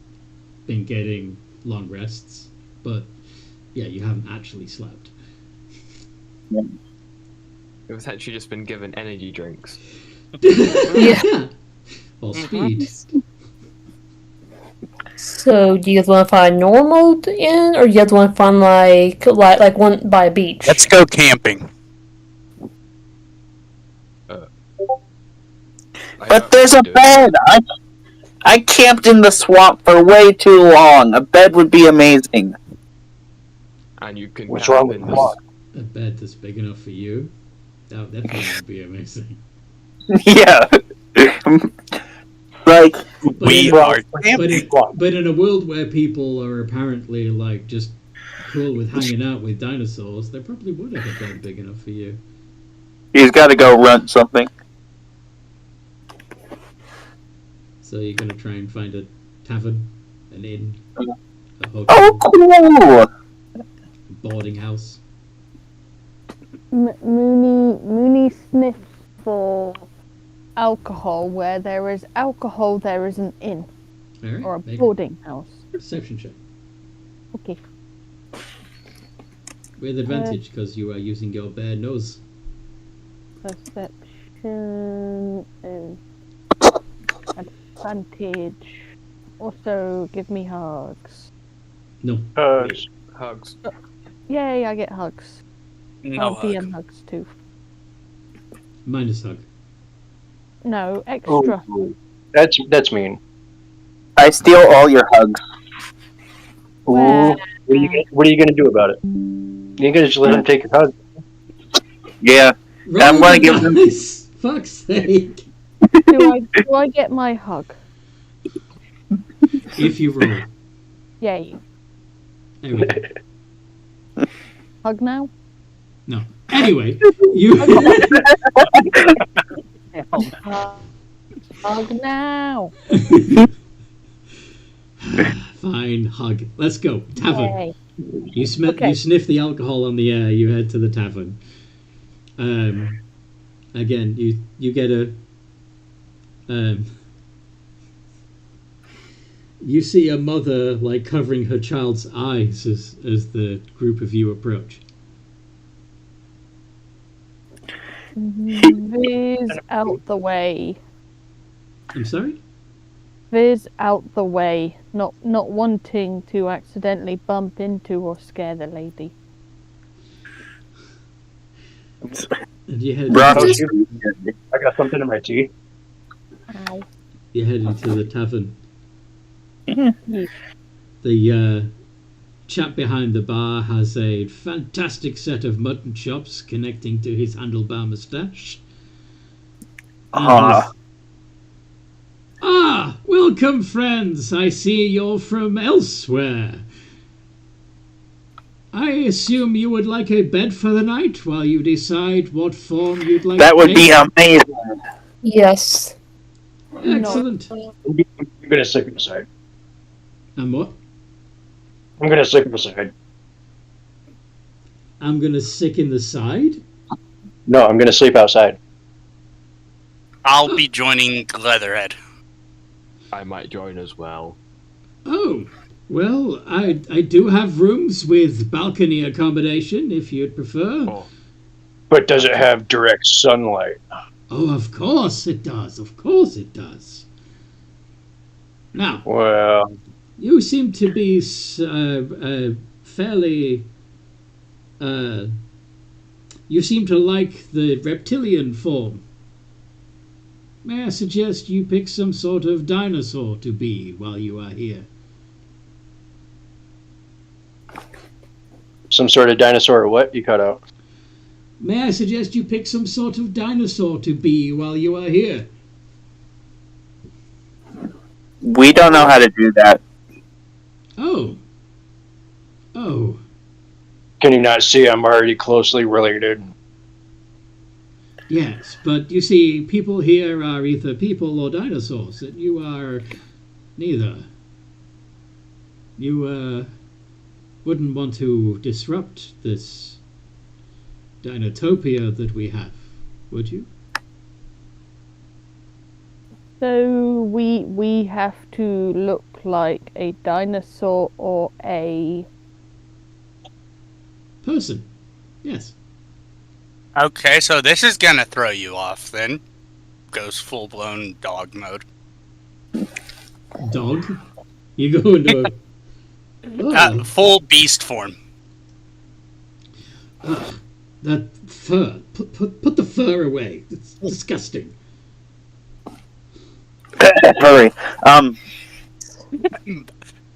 been getting long rests, but yeah, you haven't actually slept. We've essentially just been given energy drinks. Yeah. Or speed. So, do you guys want to find normal inn, or do you guys want to find like one by a beach? Let's go camping. But there's a bed. I camped in the swamp for way too long. A bed would be amazing. And you can What's camp wrong with in the the block? A bed that's big enough for you. That definitely would be amazing. Yeah. Like, We in, are but in a world where people are apparently like just cool with hanging out with dinosaurs, they probably would have a bed big enough for you. he's got to go run something. So you're gonna try and find a tavern, an inn, a hotel, Oh, cool! a boarding house. Mooney sniffs for alcohol. Where there is alcohol, there is an inn All right, or a make boarding house. perception check Okay. with advantage because you are using your bare nose. Perception is advantage. Also, give me hugs. No. Hugs. Yay! I get hugs. No DM hugs too. Minus hug. No extra. Ooh, that's mean. I steal all your hugs. Ooh, what are you gonna do about it? You ain't gonna just let him take your hug. Yeah. Roll I'm gonna the give him. dice! Fuck's sake! Do I get my hug? If you roll. Yay! There we go. Hug now. No. Anyway, you. Hug now. Fine, hug. Let's go. Tavern. Yay. You sniff the alcohol on the air. You head to the tavern. Again, you get a. You see a mother like covering her child's eyes as the group of you approach. Viz out the way. I'm sorry? Viz out the way. Not wanting to accidentally bump into or scare the lady. And you head. I got something in my teeth. Ow. You head into the tavern. Yeah. The chap behind the bar has a fantastic set of mutton chops connecting to his handlebar moustache. Welcome, friends. I see you're from elsewhere. I assume you would like a bed for the night while you decide what form you'd like That to would be take? amazing. Yes. Excellent. I'm gonna sleep inside. And what? I'm gonna sleep inside. I'm gonna sick in the side? No, I'm gonna sleep outside. I'll be joining Leatherhead. I might join as well. Oh, well, I do have rooms with balcony accommodation if you'd prefer. Oh. But does it have direct sunlight? Oh, of course it does. Of course it does. Now, Well, you seem to be fairly. You seem to like the reptilian form. May I suggest you pick some sort of dinosaur to be while you are here? some sort of dinosaur or what? You cut out. May I suggest you pick some sort of dinosaur to be while you are here? We don't know how to do that. Oh. Oh. Can you not see I'm already closely related? Yes, but you see, people here are either people or dinosaurs, and you are neither. You, wouldn't want to disrupt this dinotopia that we have, would you? So we have to look like a dinosaur or a Person. Yes. Okay, so this is gonna throw you off then. Goes full blown dog mode. Dog? You go into a... Oh. Full beast form. That fur. Put the fur away. It's disgusting. Hurry.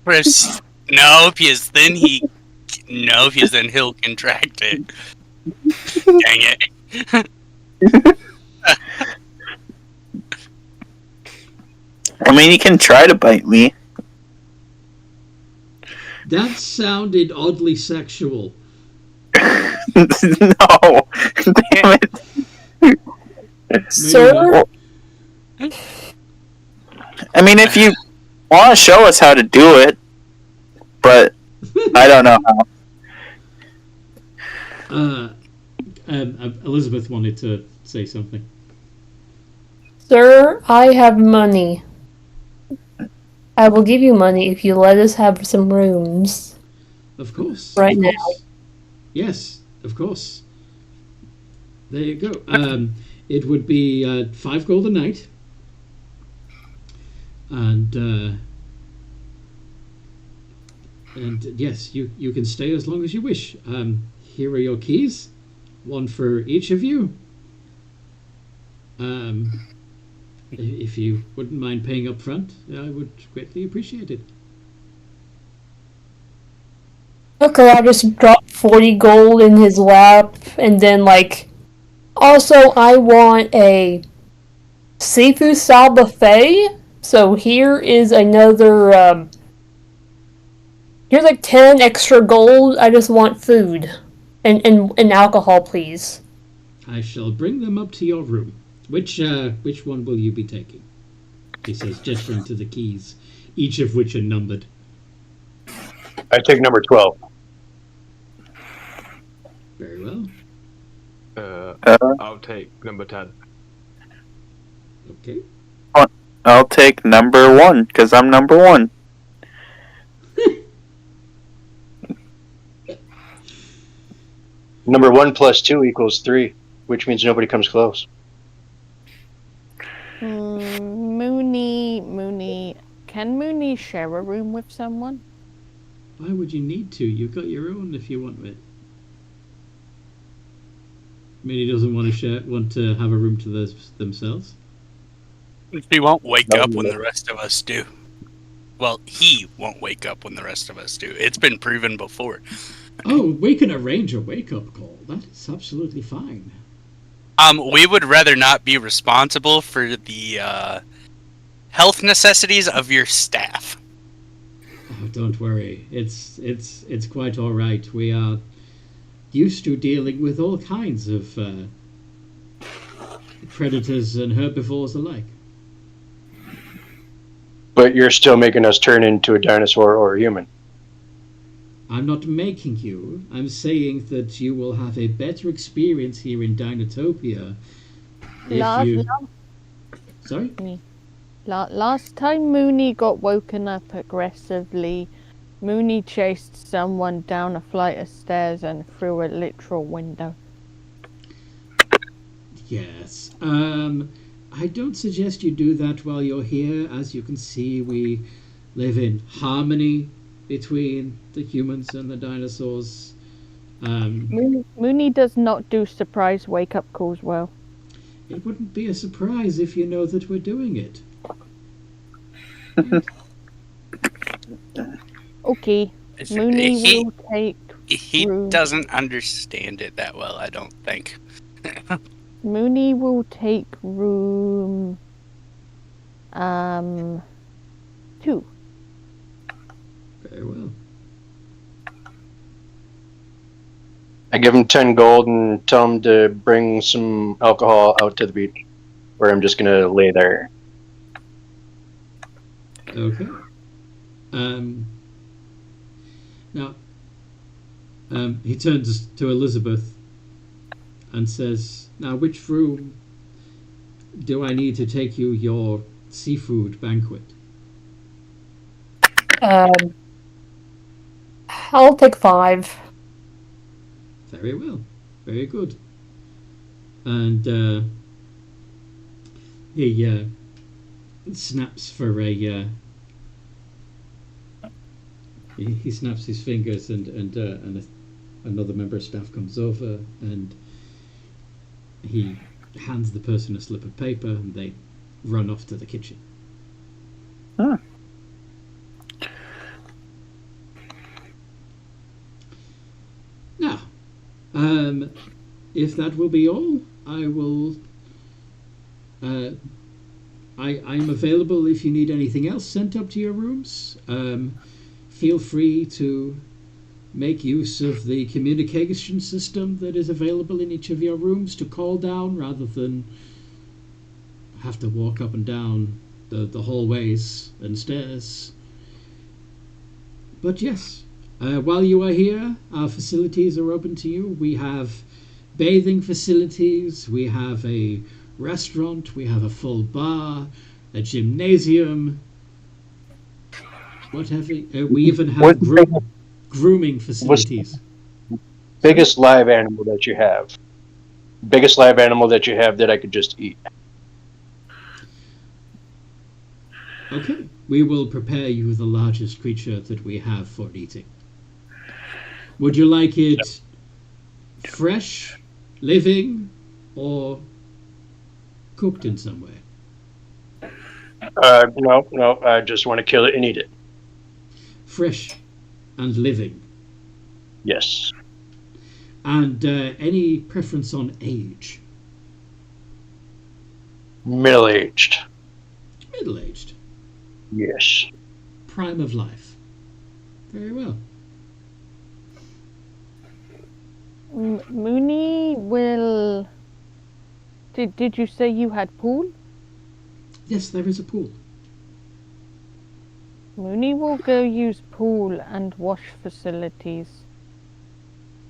First, no, because then he'll contract it. Dang it. I mean, he can try to bite me. That sounded oddly sexual. No, damn it. Sir? I mean, if you want to show us how to do it, but I don't know how. Elizabeth wanted to say something. Sir, I have money. I will give you money if you let us have some rooms. Of course. Right of now. course. Yes, of course. There you go. It would be 5 gold a night. And yes, you can stay as long as you wish. Here are your keys. One for each of you. If you wouldn't mind paying up front, I would greatly appreciate it. Okay, I just dropped 40 gold in his lap, and then, also, I want a seafood style buffet, so here is another, here's 10 extra gold. I just want food. And alcohol, please. I shall bring them up to your room. Which one will you be taking? He says, gesturing to the keys, each of which are numbered. I take number 12. Very well. I'll take number 10. Okay. I'll take number 1, because I'm number 1. Number 1 plus 2 equals 3, which means nobody comes close. Mooney. Can Mooney share a room with someone? Why would you need to? You've got your own if you want it. I mean, he doesn't want to have a room to themselves. He won't wake up when the rest of us do. Well, he won't wake up when the rest of us do. It's been proven before. Oh, we can arrange a wake-up call. That is absolutely fine. We would rather not be responsible for the health necessities of your staff. Oh, don't worry. It's quite all right. We are used to dealing with all kinds of predators and herbivores alike. But you're still making us turn into a dinosaur or a human. I'm not making you. I'm saying that you will have a better experience here in Dinotopia if you... Sorry? Last time Mooney got woken up aggressively, Mooney chased someone down a flight of stairs and through a literal window. Yes. I don't suggest you do that while you're here. As you can see, we live in harmony between the humans and the dinosaurs. Mooney does not do surprise wake-up calls well. It wouldn't be a surprise if you know that we're doing it. Okay. Mooney will take He room. doesn't understand it that well, I don't think. Mooney will take room 2. Very well. I give him 10 gold and tell him to bring some alcohol out to the beach, where I'm just gonna lay there. Okay. Now, he turns to Elizabeth and says, "Now, which room do I need to take you your seafood banquet?" I'll take 5. Very well. Very good. And he snaps for a... He snaps his fingers and another member of staff comes over and he hands the person a slip of paper and they run off to the kitchen. Now, if that will be all, I will. I'm available if you need anything else sent up to your rooms. Feel free to make use of the communication system that is available in each of your rooms to call down rather than have to walk up and down the hallways and stairs. But yes, while you are here, our facilities are open to you. We have bathing facilities, we have a restaurant, we have a full bar, a gymnasium, what have we? We even have grooming facilities. Biggest live animal that you have? Biggest live animal that you have that I could just eat? Okay, we will prepare you the largest creature that we have for eating. Would you like it fresh, living, or cooked in some way? No, I just want to kill it and eat it. Fresh and living. Yes. And any preference on age? Middle-aged. Middle-aged. Yes. Prime of life. Very well. Mooney will... Did you say you had pool? Yes, there is a pool. Mooney will go use pool and wash facilities.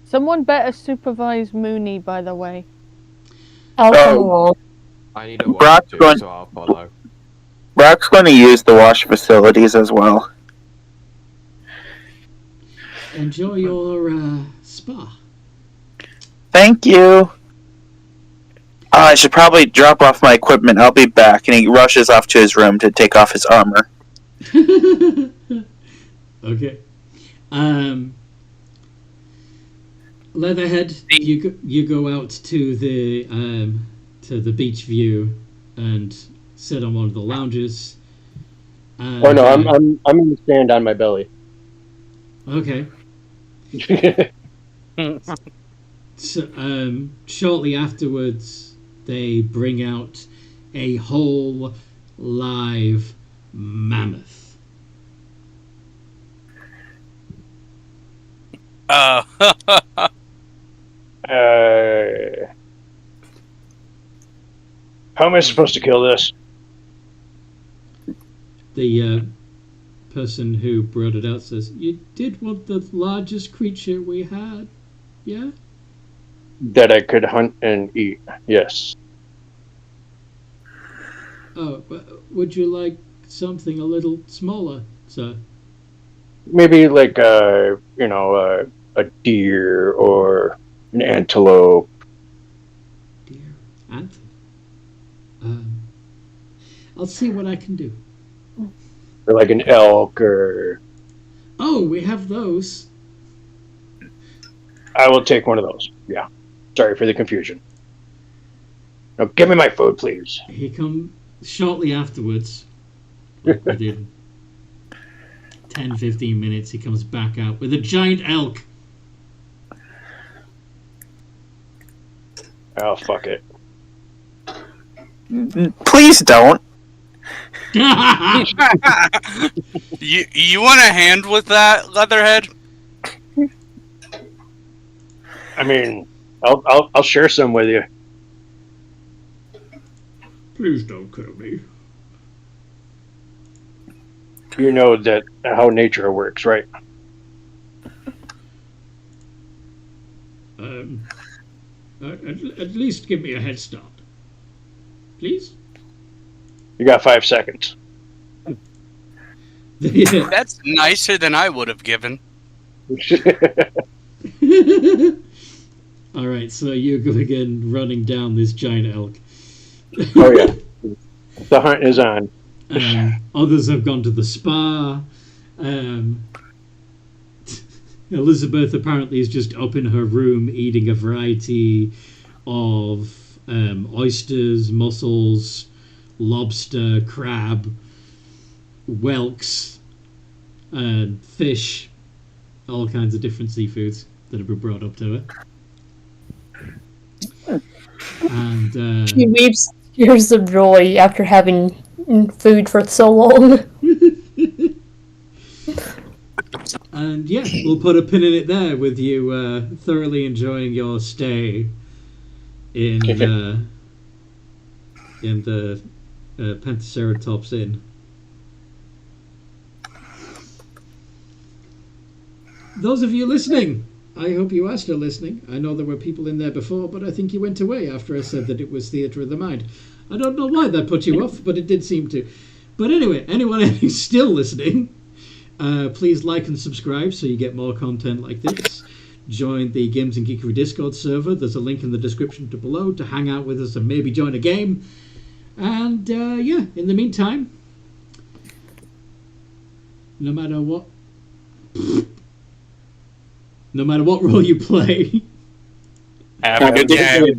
Someone better supervise Mooney, by the way. Alcohol. I need a watch too, so I'll follow. Brock's going to use the wash facilities as well. Enjoy your spa. Thank you. I should probably drop off my equipment. I'll be back. And he rushes off to his room to take off his armor. Okay. Leatherhead, you go out to the beach view and sit on one of the lounges. Oh no, I'm in the stand on my belly. Okay. So, shortly afterwards, they bring out a whole live mammoth. How am I supposed to kill this? The person who brought it out says, "You did want the largest creature we had, yeah?" That I could hunt and eat, yes. Oh, would you like something a little smaller, sir? Maybe like a deer or an antelope. Deer, antelope. I'll see what I can do. Or like an elk or... Oh, we have those. I will take one of those, yeah. Sorry for the confusion. Now give me my food, please. He come shortly afterwards, like within 10-15 minutes, he comes back out with a giant elk. Oh, fuck it. Please don't. You want a hand with that, Leatherhead? I mean, I'll share some with you. Please don't kill me. You know that how nature works, right? At least give me a head start, please. You got 5 seconds. That's nicer than I would have given. All right, so you go again, running down this giant elk. Oh yeah, the hunt is on. Others have gone to the spa. Elizabeth apparently is just up in her room eating a variety of oysters, mussels, lobster, crab. whelks, and fish, all kinds of different seafoods that have been brought up to her. And She weeps tears of joy after having food for so long. And yeah, we'll put a pin in it there with you thoroughly enjoying your stay in the Pentaceratops Inn. Those of you listening, I hope you are still listening. I know there were people in there before, but I think you went away after I said that it was Theatre of the Mind. I don't know why that put you off, but it did seem to. But anyway, anyone who's still listening, please like and subscribe so you get more content like this. Join the Games and Geekery Discord server. There's a link in the description below to hang out with us and maybe join a game. And yeah, in the meantime, no matter what role you play, have a good day.